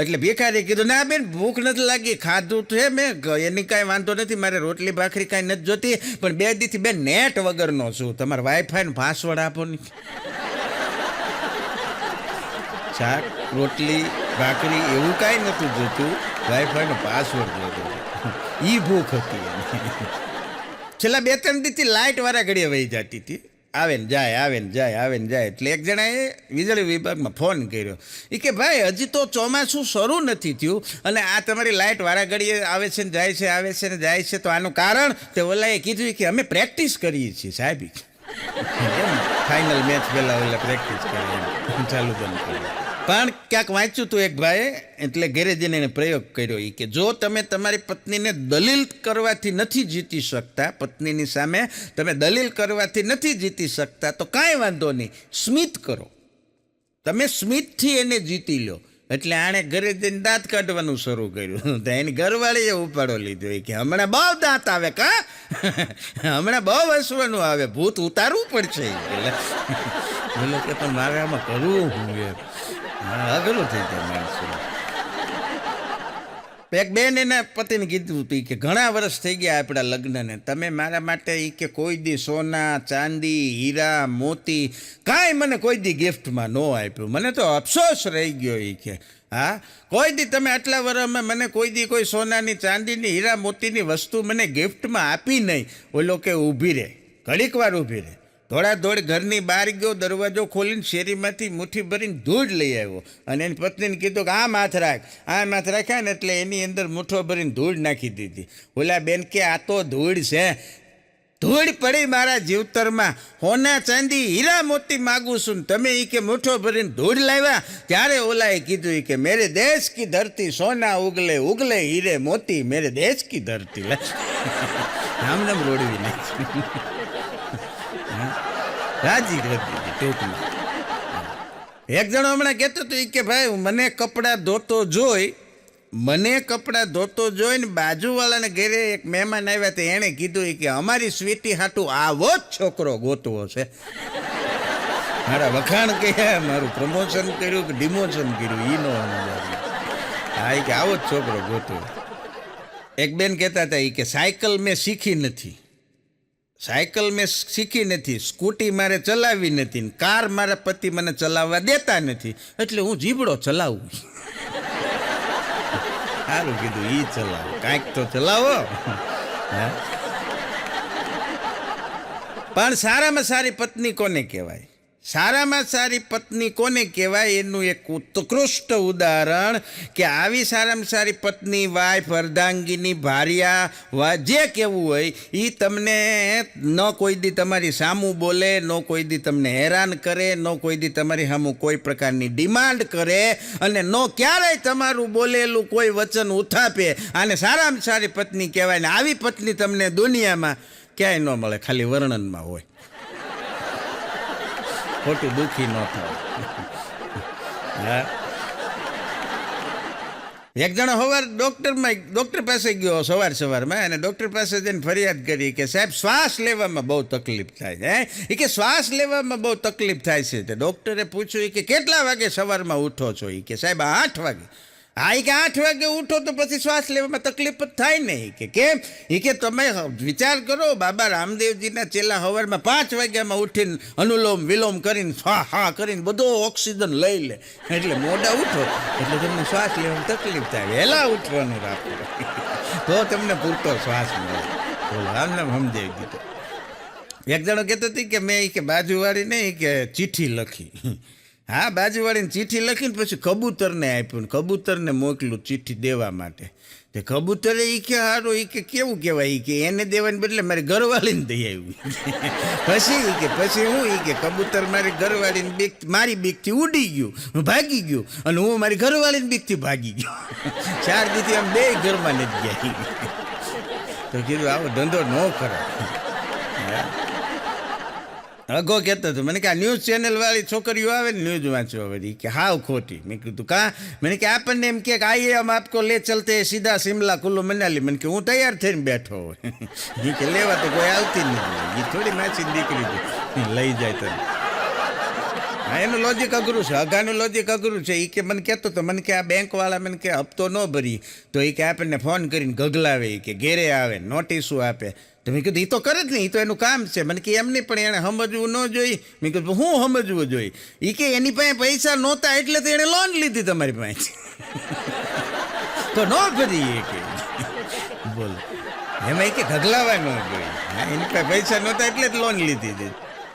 એટલે ભિખારી કીધું ના બેન ભૂખ નથી લાગી, ખાધું છે મેં, એની કાંઈ વાંધો નથી, મારે રોટલી ભાખરી કાંઈ નથી જોતી, પણ 2 દીથી બેન નેટ વગરનો છું, તમારે વાઈફાઈનો પાસવર્ડ આપો ને. શાક રોટલી ભાખરી એવું કાંઈ નહોતું જોતું, વાઈફાઈનો પાસવર્ડ જોતો. એ ભૂખ હતી. છેલ્લા 2-3 દીથી લાઇટવાળા ઘડીએ વહી જતી હતી, આવે ને જાય આવે ને જાય આવે ને જાય. એટલે એક જણાએ વીજળી વિભાગમાં ફોન કર્યો. એ કે ભાઈ હજી તો ચોમાસું શરૂ નથી થયું અને આ તમારી લાઇટવાળા ઘડીએ આવે છે ને જાય છે, આવે છે ને જાય છે, તો આનું કારણ? તે ઓલાએ કીધું કે અમે પ્રેક્ટિસ કરીએ છીએ સાહેબ. ફાઇનલ મેચ પહેલાં ઓલા પ્રેક્ટિસ કરીએ ચાલુ બંધ કરીએ. પણ ક્યાંક વાંચ્યું તું એક ભાઈએ, એટલે ઘરે જઈને એને પ્રયોગ કર્યો એ કે જો તમે તમારી પત્નીને દલીલ કરવાથી નથી જીતી શકતા, પત્નીની સામે તમે દલીલ કરવાથી નથી જીતી શકતા તો કાંઈ વાંધો નહીં, સ્મિત કરો, તમે સ્મિતથી એને જીતી લો. એટલે આણે ઘરે જઈને દાંત કાઢવાનું શરૂ કર્યું. તો એની ઘરવાળીએ ઉપાડો લીધો કે હમણાં બહુ દાંત આવે કા, હમણાં બહુ હસવાનું આવે, ભૂત ઉતારવું પડશે. એટલે કે પણ મારે આમાં કરવું હું અઘરું થઈ જાય માણસો. એક બેન એના પતિને કીધું હતું કે ઘણા વર્ષ થઈ ગયા આપણા લગ્નને, તમે મારા માટે એ કે કોઈ દી સોના ચાંદી હીરા મોતી કાંઈ મને કોઈ દી ગિફ્ટમાં ન આપ્યું, મને તો અફસોસ રહી ગયો. એ કે હા કોઈ દી તમે આટલા વર્ષમાં મને કોઈ દી કોઈ સોનાની ચાંદીની હીરા મોતીની વસ્તુ મને ગિફ્ટમાં આપી નહીં. ઓલો કે ઊભી રહે, ઘડીક વાર ઊભી રહે. દોડ ઘરની બહાર ગયો, દરવાજો ખોલીને શેરીમાંથી મુઠ્ઠી ભરીને ધૂળ લઈ આવ્યો અને એની પત્નીને કીધું કે આમ હાથ રાખ. આમ હાથ રાખ્યા ને એટલે એની અંદર મુઠ્ઠો ભરીને ધૂળ નાખી દીધી. ઓલા બેન કે આ તો ધૂળ છે, ધૂળ પડી મારા જીવતરમાં, હોના ચાંદી હીરા મોતી માગું છું, તમે એ કે મુઠ્ઠો ભરીને ધૂળ લાવ્યા. ત્યારે ઓલાએ કીધું કે મેરે દેશ કી ધરતી સોના ઉગલે ઉગલે હીરે મોતી, મેરે દેશ કી ધરતી. આમ નામ રોડવી નાખી, રાજી કરતી ટોપમાં. એક જણો હમણાં કહેતો હતો કે ભાઈ મને કપડાં ધોતો જોઈને બાજુવાળાને ઘરે એક મહેમાન આવ્યા તો એણે કીધું કે અમારી સ્વીટી હાટું આવો જ છોકરો ગોતવો છે. મારા વખાણ કહ્યા, મારું પ્રમોશન કર્યું કે ડિમોશન કર્યું એ નો હા કે આવો જ છોકરો ગોતવો. એક બેન કહેતા હતા કે સાયકલ મેં શીખી નથી, સ્કૂટી મારે ચલાવવી નથી, કાર મારા પતિ મને ચલાવવા દેતા નથી, એટલે હું જીબડો ચલાવું. સારું કીધું, ઈ ચલાવો, કાંઈક તો ચલાવો. પણ સારામાં સારી પત્ની કોને કહેવાય? સારામાં સારી પત્ની કોને કહેવાય એનું એક ઉત્કૃષ્ટ ઉદાહરણ કે આવી સારામાં સારી પત્ની, વાઇફ, અર્ધાંગીની, ભાર્યા, જે કહેવું હોય એ તમને ન કોઈ દી તમારી સામું બોલે, ન કોઈ દી તમને હેરાન કરે, ન કોઈ દી તમારી સામું કોઈ પ્રકારની ડિમાન્ડ કરે અને ન ક્યારેય તમારું બોલેલું કોઈ વચન ઉથાપે. આને સારામાં સારી પત્ની કહેવાય. ને આવી પત્ની તમને દુનિયામાં ક્યાંય ન મળે, ખાલી વર્ણનમાં હોય. ખોટું દુઃખી ન થાય. એક જણો ડૉક્ટર પાસે ગયો સવારમાં અને ડૉક્ટર પાસે જઈને ફરિયાદ કરી કે સાહેબ શ્વાસ લેવામાં બહુ તકલીફ થાય છે. એ કે શ્વાસ લેવામાં બહુ તકલીફ થાય છે. તો ડૉક્ટરે પૂછ્યું કે કેટલા વાગે સવારમાં ઉઠો છો? એ કે સાહેબ 8 વાગે. હા એ કે 8 વાગે ઉઠો તો પછી શ્વાસ લેવામાં તકલીફ જ થાય ને કે કેમ એ કે તમે વિચાર કરો બાબા રામદેવજીના ચેલા સવારમાં 5 વાગ્યામાં ઉઠીને અનુલોમ વિલોમ કરીને હા કરીને બધો ઓક્સિજન લઈ લે એટલે મોડા ઉઠો એટલે તમને શ્વાસ લેવામાં તકલીફ થાય વહેલા ઉઠવાનું રાખો તો તમને પૂરતો શ્વાસ મળે. બોલો આમને સમજાવી દીધું. એક જણો કહેતો હતી કે મેં કે બાજુવાળી નહીં કે ચિઠ્ઠી લખી. હા બાજુવાળીને ચિઠ્ઠી લખીને પછી કબૂતરને આપ્યું ને કબૂતરને મોકલું ચિઠ્ઠી દેવા માટે. તે કબૂતરે એ કે સારું એ કે કેવું કહેવાય એ કે એને દેવાને બદલે મારી ઘરવાળીને દઈ આવ્યું. પછી હું એ કે કબૂતર મારી ઘરવાળીને બીક મારી બીકથી ઉડી ગયું હું ભાગી ગયું અને હું મારી ઘરવાળીને બીકથી ભાગી ગયો. 4 દીથી આમ 2 ઘરમાં નથી ગયા. તો કીધું આવો ધંધો ન કરાય. અગો કહેતો હતો મને કે આ ન્યૂઝ ચેનલવાળી છોકરીઓ આવે ને ન્યૂઝ વાંચવા વળી કે હાવ ખોટી. મેં કીધું કાં? મને કે આપણને એમ કે આઈએ હમ આપકો લે ચલતે સીધા શિમલા કુલ્લુ મનાલી. મને કે હું તૈયાર થઈને બેઠો હોય એ કે લેવા તો કોઈ આવતી જ નથી. એ થોડી માછી દીકરી લઈ જાય તને. હા એનું લોજિક અઘરું છે, અઘાનું લોજિક અઘરું છે. એ કે મને કહેતો તો મને કે આ બેંકવાળા મને કે હપ્તો ન ભરી તો એ કે આપણને ફોન કરીને ગગલાવે કે ઘેરે આવે નોટિસો આપે. તો મેં કીધું એ તો કરે જ નહીં, એ તો એનું કામ છે. મને કે એમ નહીં પણ એણે સમજવું ન જોઈએ. મેં કીધું હું સમજવું જોઈએ? એ કે એની પાસે પૈસા નહોતા એટલે તો એણે લોન લીધી તમારી પાસે તો ન ભરી કે બોલો એમાં એ કે ગગલાવા ન જોઈએ. હા એની પાસે પૈસા નહોતા એટલે જ લોન લીધી.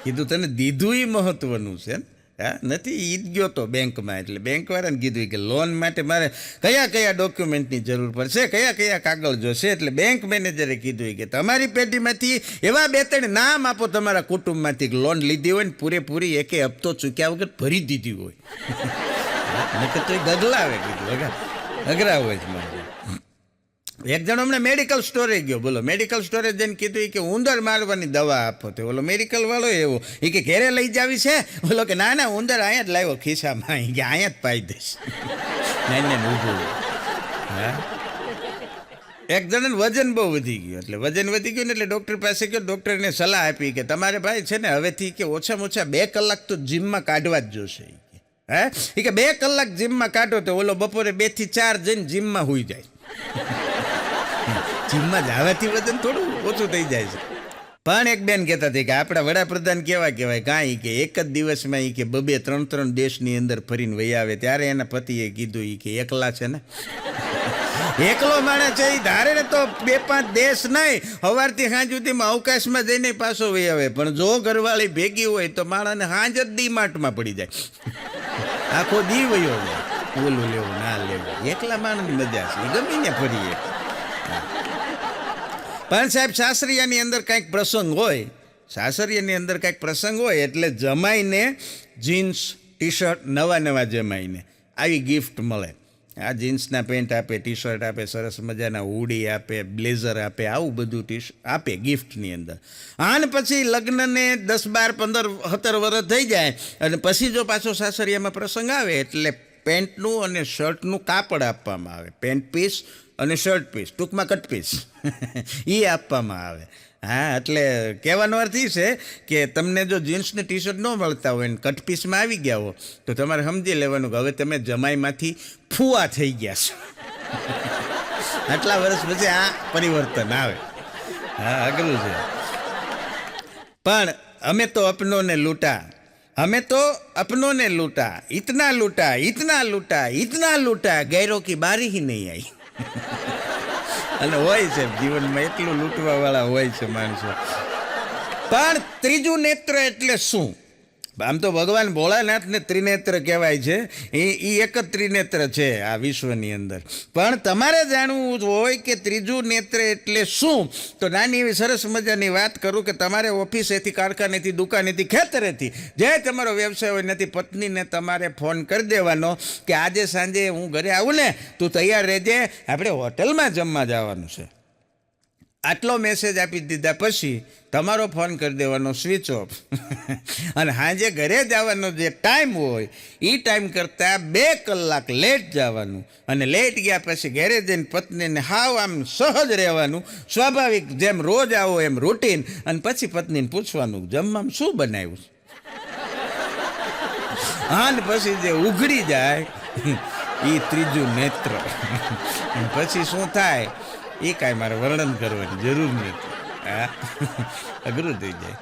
કીધું તને દીધું એ મહત્વનું છે ને. હા નથી એ જ ગયો તો બેંકમાં એટલે બેંકવાળાને કીધું કે લોન માટે મારે કયા ડોક્યુમેન્ટની જરૂર પડશે, કયા કાગળ જોશે. એટલે બેંક મેનેજરે કીધું કે તમારી પેઢીમાંથી એવા 2-3 નામ આપો તમારા કુટુંબમાંથી લોન લીધી હોય ને પૂરેપૂરી એકે હપ્તો ચૂક્યા વગર ભરી દીધી હોય. નકર તો એ ગગલાવે. કીધું અઘરા હોય જ મારે. એક જણો અમને મેડિકલ સ્ટોરે ગયો. બોલો મેડિકલ સ્ટોરે જઈને કીધું કે ઉંદર મારવાની દવા આપો. તો ઓલો મેડિકલ વાળો એવો એ કે ઘેરે લઈ જાવી છે? બોલો કે ના ઉંદર અહીંયા જ લાવ્યો ખિસ્સામાં કે અહીંયા જ પાઈ દઈશ. ને ઊભું. હા એક જણાને વજન બહુ વધી ગયું. એટલે વજન વધી ગયું ને એટલે ડૉક્ટર પાસે ગયો. ડૉક્ટરને સલાહ આપી કે તમારે ભાઈ છે ને હવેથી કે ઓછામાં ઓછા 2 કલાક તો જીમમાં કાઢવા જ જોશે. હે એ કે 2 કલાક જીમમાં કાઢો તો ઓલો બપોરે 2 થી 4 જઈને જીમમાં સૂઈ જાય. જીમમાં જવાથી વજન થોડું ઓછું થઈ જાય છે. પણ એક બેન કહેતા હતી કે આપણા વડાપ્રધાન કેવા કહેવાય કાંઈ કે એક જ દિવસમાં એ કે 2-3 દેશની અંદર ફરીને વહી આવે. ત્યારે એના પતિએ કીધું એ કે એકલા છે ને એકલો માણસ છે એ ધારે ને તો 2-5 દેશ નહીં સવારથી સાંજ સુધીમાં અવકાશમાં જઈને પાછો વહી આવે. પણ જો ઘરવાળી ભેગી હોય તો માણસને સાંજ જ ડીમાર્ટમાં પડી જાય. આખો દી વયો જાય. ઓલું લેવું ના લેવું એકલા માણસની મજા છે. ગમે ને ફરીએ. પણ સાહેબ સાસરિયાની અંદર કાંઈક પ્રસંગ હોય એટલે જમાઈને જીન્સ ટી શર્ટ નવા જમાઈને આવી ગિફ્ટ મળે. આ જીન્સના પેન્ટ આપે, ટી શર્ટ આપે, સરસ મજાના હુડી આપે, બ્લેઝર આપે, આવું બધું આપે ગિફ્ટની અંદર. આને પછી લગ્નને 10, 12, 15, 17 વર્ષ થઈ જાય અને પછી જો પાછો સાસરિયામાં પ્રસંગ આવે એટલે પેન્ટનું અને શર્ટનું કાપડ આપવામાં આવે. પેન્ટ પીસ અને શર્ટ પીસ, ટૂંકમાં કટ પીસ એ આપવામાં આવે. હા એટલે કહેવાનો અર્થ એ છે કે તમને જો જીન્સ ને ટી શર્ટ ન મળતા હોય ને કટ પીસમાં આવી ગયા હો તો તમારે સમજી લેવાનું કે હવે તમે જમાઈમાંથી ફૂવા થઈ ગયા છો. આટલા વર્ષ પછી આ પરિવર્તન આવે. હા અઘરું છે. પણ અમે તો અપનોને લૂંટા, ઇતના લૂંટા ગૈરો કી બારી ही નહીં આવી. અને હોય છે જીવનમાં એટલું લૂંટવાવાળા હોય છે માણસો. પણ ત્રીજું નેત્ર એટલે શું? આમ તો ભગવાન ભોળાનાથને ત્રિનેત્ર કહેવાય છે. એ એક જ ત્રિનેત્ર છે આ વિશ્વની અંદર. પણ તમારે જાણવું હોય કે ત્રીજું નેત્ર એટલે શું તો નાની એવી સરસ મજાની વાત કરું કે તમારે ઓફિસેથી, કારખાનેથી, દુકાનેથી, ખેતરેથી જે તમારો વ્યવસાય હોય નથી પત્નીને તમારે ફોન કરી દેવાનો કે આજે સાંજે હું ઘરે આવું ને તું તૈયાર રહેજે, આપણે હોટલમાં જમવા જવાનું છે. આટલો મેસેજ આપી દીધા પછી તમારો ફોન કરી દેવાનો સ્વિચ ઓફ અને સાંજે ઘરે જવાનો જે ટાઈમ હોય એ ટાઈમ કરતાં 2 કલાક લેટ જવાનું. અને લેટ ગયા પછી ઘરે જઈને પત્નીને હાવ આમ સહજ રહેવાનું, સ્વાભાવિક જેમ રોજ આવો એમ રૂટીન. અને પછી પત્નીને પૂછવાનું જમવામાં શું બનાવ્યું. અને પછી જે ઉઘડી જાય એ ત્રીજું નેત્ર. પછી શું થાય એ કાંઈ મારે વર્ણન કરવાની જરૂર નથી. હા, અઘરું થઈ જાય.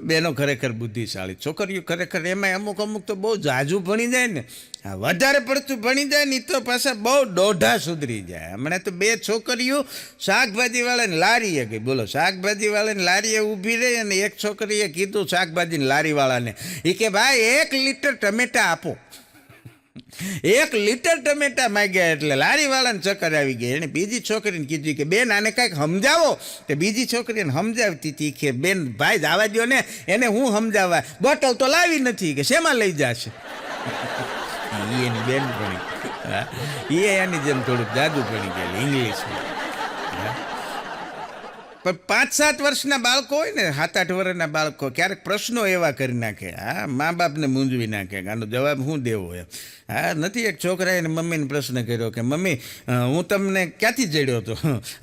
બેનો ખરેખર બુદ્ધિશાળી, છોકરીઓ ખરેખર એમાં અમુક અમુક તો બહુ જાજુ ભણી જાય ને, હા વધારે પડતું ભણી જાય ને તો પાછા બહુ દોઢા સુધરી જાય. હમણાં તો 2 છોકરીઓ શાકભાજીવાળાને લારીએ ગઈ, બોલો શાકભાજીવાળાને લારીએ ઊભી રહી અને એક છોકરીએ કીધું શાકભાજીને લારીવાળાને, એ કે ભાઈ 1 લીટર ટમેટા આપો. 1 લીટર ટમેટા માંગ્યા એટલે લારીવાળાને ચક્કર આવી ગઈ. એને બીજી છોકરીને કીધું કે બેન આને કાંઈક સમજાવો. તે બીજી છોકરીને સમજાવતી હતી કે બેન ભાઈ જવા દો ને, એને હું સમજાવવા, બોટલ તો લાવી નથી કે શેમાં લઈ જશે. એની બેન પડી એની જેમ થોડુંક જાદુ પડી ગયેલું ઇંગ્લિશમાં. પણ 5-7 વર્ષના બાળકો હોય ને, 7-8 વર્ષના બાળકો ક્યારેક પ્રશ્નો એવા કરી નાખે, હા મા બાપને મૂંઝવી નાખે કે આનો જવાબ શું દેવો એમ. હા, નથી એક છોકરાએ મમ્મીને પ્રશ્ન કર્યો કે મમ્મી હું તમને ક્યાંથી જડ્યો હતો,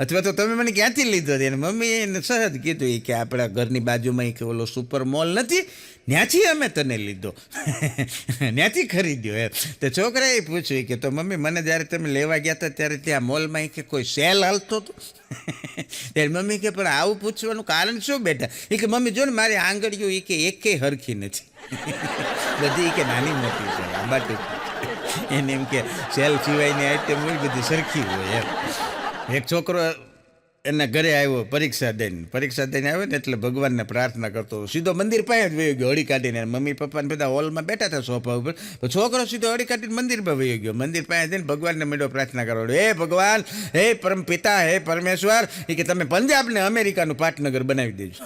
અથવા તો તમે મને ક્યાંથી લીધો હતો. અને મમ્મીએ એને સહજ કીધું કે આપણા ઘરની બાજુમાં કે ઓલો સુપર મોલ નથી, ત્યાંથી અમે તને લીધો, ત્યાંથી ખરીદ્યો એમ. તો છોકરાએ પૂછ્યું કે તો મમ્મી મને જ્યારે તમે લેવા ગયા હતા ત્યારે ત્યાં મોલમાં કે કોઈ સેલ હાલતો હતો. ત્યારે મમ્મી કે પણ આવું પૂછવાનું કારણ શું બેટા. એ કે મમ્મી જો ને મારી આંગળીઓ એ કે એકેય હરખી નથી, બધી કે નાની મોટી છે, લાંબા ટૂંકી. એને એમ કે સેલ સિવાયની આઈટમ હોય બધી સરખી હોય એમ. એક છોકરો એના ઘરે આવ્યો પરીક્ષા દઈને આવ્યો ને એટલે ભગવાનને પ્રાર્થના કરતો સીધો મંદિર પાસે જ વયો ગયો હળી કાઢીને. મમ્મી પપ્પાને બધા હોલમાં બેઠા હતા સોફા ઉપર, તો છોકરો સીધો હળી કાઢીને મંદિરમાં વયો ગયો. મંદિર પાસે જઈને ભગવાનને મેળો પ્રાર્થના કરવાનો, હે ભગવાન, હે પરમ પિતા, હે પરમેશ્વર, એ કે તમે પંજાબને અમેરિકાનું પાટનગર બનાવી દેજો.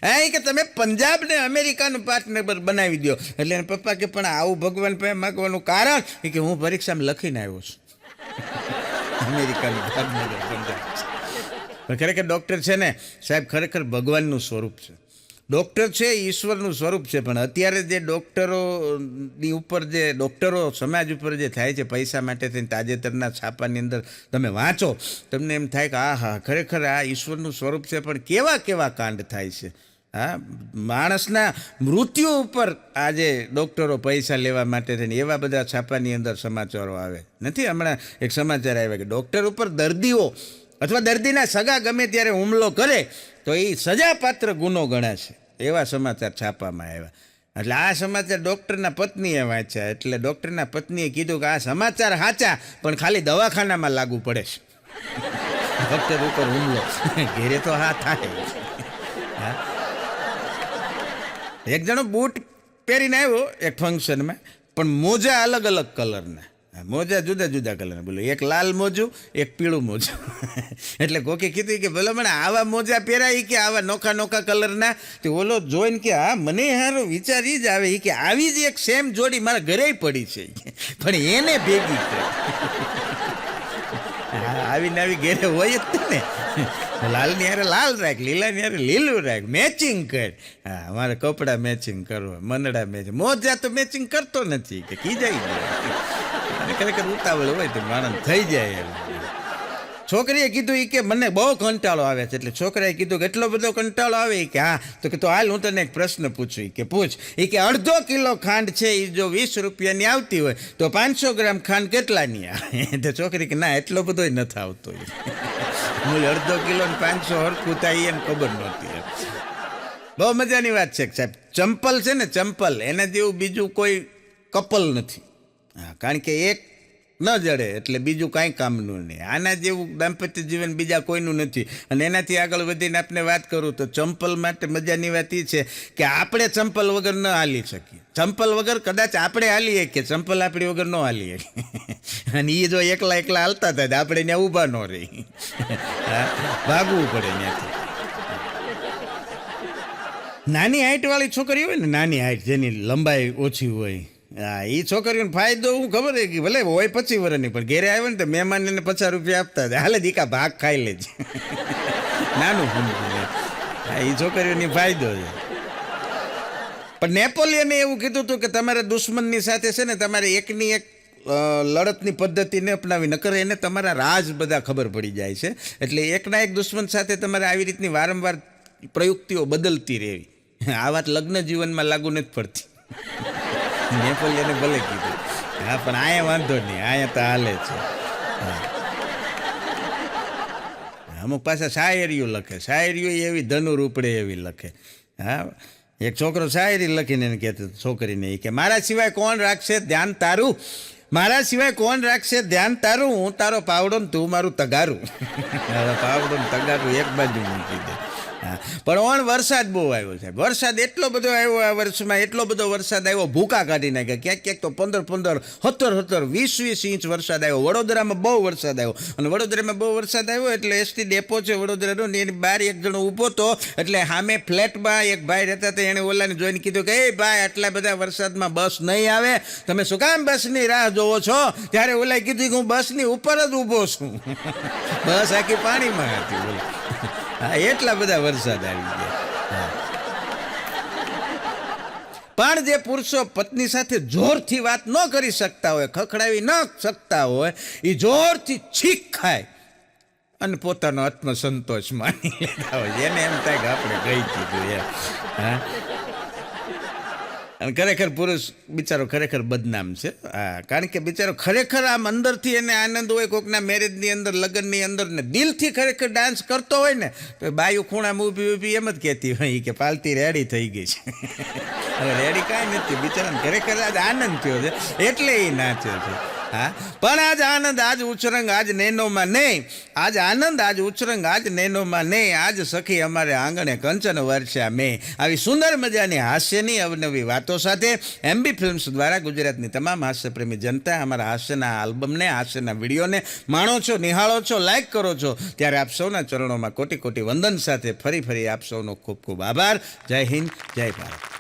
હા, એ કે તમે પંજાબને અમેરિકાનું પાટનગર બનાવી દો. એટલે એને પપ્પા કે પણ આવું ભગવાન પાસે માગવાનું કારણ, એ કે હું પરીક્ષામાં લખીને આવ્યો છું અમેરિકાનું પાટનગર પંજાબ. ખરેખર ડૉક્ટર છે ને સાહેબ, ખરેખર ભગવાનનું સ્વરૂપ છે. ડૉક્ટર છે ઈશ્વરનું સ્વરૂપ છે. પણ અત્યારે જે ડૉક્ટરોની ઉપર જે ડૉક્ટરો સમાજ ઉપર જે થાય છે પૈસા માટે થઈને, તાજેતરના છાપાની અંદર તમે વાંચો, તમને એમ થાય કે હા ખરેખર આ ઈશ્વરનું સ્વરૂપ છે. પણ કેવા કેવા કાંડ થાય છે. હા, માણસના મૃત્યુ ઉપર આજે ડૉક્ટરો પૈસા લેવા માટે થઈને એવા બધા છાપાની અંદર સમાચારો આવે નથી. હમણાં એક સમાચાર આવ્યા કે ડૉક્ટર ઉપર દર્દીઓ અથવા દર્દીના સગા ગમે ત્યારે હુમલો કરે તો એ સજાપાત્ર ગુનો ગણાશે, એવા સમાચાર છાપામાં આવ્યા. એટલે આ સમાચાર ડૉક્ટરના પત્નીએ વાંચ્યા. એટલે ડૉક્ટરના પત્નીએ કીધું કે આ સમાચાર સાચા પણ ખાલી દવાખાનામાં લાગુ પડે છે. ડૉક્ટર ઉપર હુમલો ઘેરે તો હા થાય. એક જણો બૂટ પહેરીને આવ્યો એક ફંક્શનમાં, પણ મોજા અલગ અલગ કલરના, મોજા જુદા જુદા કલરના. બોલો એક લાલ મોજું, એક પીળું મોજું. એટલે કોકે કીધું કે ભલે મને આવા મોજા પહેરાય કે આવા નોખા નોખા કલરના. તો ઓલો જોઈને કે હા મને સારો વિચાર એ જ આવે કે આવી જ એક સેમ જોડી મારા ઘરે પડી છે, પણ એને ભેગી કરી. આવીને આવી ઘેરે હોય જ ને, લાલની હારે લાલ રાખ, લીલાની હારે લીલું રાખ, મેચિંગ કર. હા, અમારે કપડાં મેચિંગ કરવા, મનડા મેચિંગ. મોજા તો મેચિંગ કરતો નથી કે ખીજાઈ જાય. ખરેખર ઉતાવળ હોય તો માણસ થઈ જાય એમ. છોકરીએ કીધું એ કે મને બહુ કંટાળો આવે છે. એટલે છોકરાએ કીધું કે એટલો બધો કંટાળો આવે કે હા, તો કે તો હાલ હું તને એક પ્રશ્ન પૂછું. એ કે પૂછ. એ કે અડધો કિલો ખાંડ છે એ જો 20 રૂપિયાની આવતી હોય તો 500 ગ્રામ ખાંડ કેટલાની આવે? તો છોકરી કે ના એટલો બધો નથી આવતો. હું અડધો કિલો ને 500 હરખું થાય એને ખબર નહોતી. બહુ મજાની વાત છે સાહેબ. ચંપલ છે ને ચંપલ, એના જેવું બીજું કોઈ કપલ નથી. હા, કારણ કે એક ન જડે એટલે બીજું કાંઈ કામનું નહીં. આના જેવું દાંપત્ય જીવન બીજા કોઈનું નથી. અને એનાથી આગળ વધીને આપણે વાત કરું તો ચંપલ માટે મજાની વાત એ છે કે આપણે ચંપલ વગર ન હાલી શકીએ. ચંપલ વગર કદાચ આપણે હાલીએ કે ચંપલ આપણી વગર ન હાલીએ. અને એ જો એકલા એકલા હાલતા હતા આપણે ત્યાં ઊભા ન રહી, ભાગવું પડે ત્યાંથી. નાની હાઇટવાળી છોકરી હોય ને, નાની હાઇટ જેની લંબાઈ ઓછી હોય, હા, એ છોકરીઓને ફાયદો હું ખબર છે કે ભલે હોય 25 વર્ષની, પણ ઘેરે આવે ને તો મહેમાનને 50 રૂપિયા આપતા હતા, હાલે દીકા ભાગ ખાઈ લેજે. નાનું સમજી. હા, એ છોકરીઓની ફાયદો છે. પણ નેપોલિયને એવું કીધું હતું કે તમારા દુશ્મનની સાથે છે ને તમારે એકની એક લડતની પદ્ધતિને અપનાવી, નકર એને તમારા રાજ બધા ખબર પડી જાય છે. એટલે એકના એક દુશ્મન સાથે તમારે આવી રીતની વારંવાર પ્રયુક્તિઓ બદલતી રહેવી. આ વાત લગ્ન જીવનમાં લાગુ નથી પડતી. નેપોલિયને ભલે કીધું. હા પણ અહીંયા વાંધો નહીં, અહીંયા તો હાલે છે. હા. અમુક પાછા શાયરીઓ લખે, શાયરીઓ એવી ધનુર ઉપડે એવી લખે. હા, એક છોકરો શાયરી લખીને એને કહેતો છોકરીને, એ કે મારા સિવાય કોણ રાખશે ધ્યાન તારું, મારા સિવાય કોણ રાખશે ધ્યાન તારું, હું તારો પાવડો ને તું મારું તગારું. પાવડો ને તગારું એક બાજુ મૂકી દે. હા, પણ ઓણ વરસાદ બહુ આવ્યો છે. વરસાદ એટલો બધો આવ્યો આ વર્ષમાં, એટલો બધો વરસાદ આવ્યો, ભૂકા કાઢી નાખ્યા. ક્યાંક ક્યાંક તો 15-15, 17-17, 20-20 ઇંચ વરસાદ આવ્યો. વડોદરામાં બહુ વરસાદ આવ્યો, અને વડોદરામાં બહુ વરસાદ આવ્યો એટલે એસટી ડેપો છે વડોદરાનો, ને એની બહાર એક જણો ઊભો હતો. એટલે સામે ફ્લેટમાં એક ભાઈ રહેતા હતા, એણે ઓલાને જોઈને કીધું કે એ ભાઈ, આટલા બધા વરસાદમાં બસ નહીં આવે, તમે શું કામ બસની રાહ જોવો છો? ત્યારે ઓલાએ કીધું કે હું બસની ઉપર જ ઊભો છું. બસ આખી પાણીમાં હતી. બોલો, હા, એટલા બધા વરસાદ આવી ગયા. પણ જે પુરુષો પત્ની સાથે જોરથી વાત ન કરી શકતા હોય, ખખડાવી ન શકતા હોય, એ જોરથી છીક ખાય અને પોતાનો આત્મસંતોષ માની લેતા હોય. એને એમ થાય કે આપણે કહી દીધું એમ. હા, અને ખરેખર પુરુષ બિચારો ખરેખર બદનામ છે. હા, કારણ કે બિચારો ખરેખર આમ અંદરથી એને આનંદ હોય, કોઈકના મેરેજની અંદર, લગ્નની અંદર, ને દિલથી ખરેખર ડાન્સ કરતો હોય ને, તો બાયું ખૂણામાં ઊભી ઊભી એમ જ કહેતી હોય કે પાલતી રેડી થઈ ગઈ છે. હવે રેડી કાંઈ નથી, બિચારાને ખરેખર આજ આનંદ થયો છે એટલે એ નાચે છે. હા, પણ આજ આનંદ, આજ ઉછરંગ, આજ નેનોમાં નહીં, આજ આનંદ, આજ ઉછરંગ, આજ નેનોમાં નહીં, આજ સખી અમારે આંગણે કંચન વર્ષા મેં. આવી સુંદર મજાની હાસ્યની અવનવી વાતો સાથે MB ફિલ્મ્સ દ્વારા ગુજરાતની તમામ હાસ્યપ્રેમી જનતા અમારા હાસ્યના આલ્બમને, હાસ્યના વિડીયોને માણો છો, નિહાળો છો, લાઈક કરો છો, ત્યારે આપ સૌના ચરણોમાં કોટી કોટી વંદન સાથે ફરી આપ સૌનો ખૂબ ખૂબ આભાર. જય હિન્દ, જય ભારત.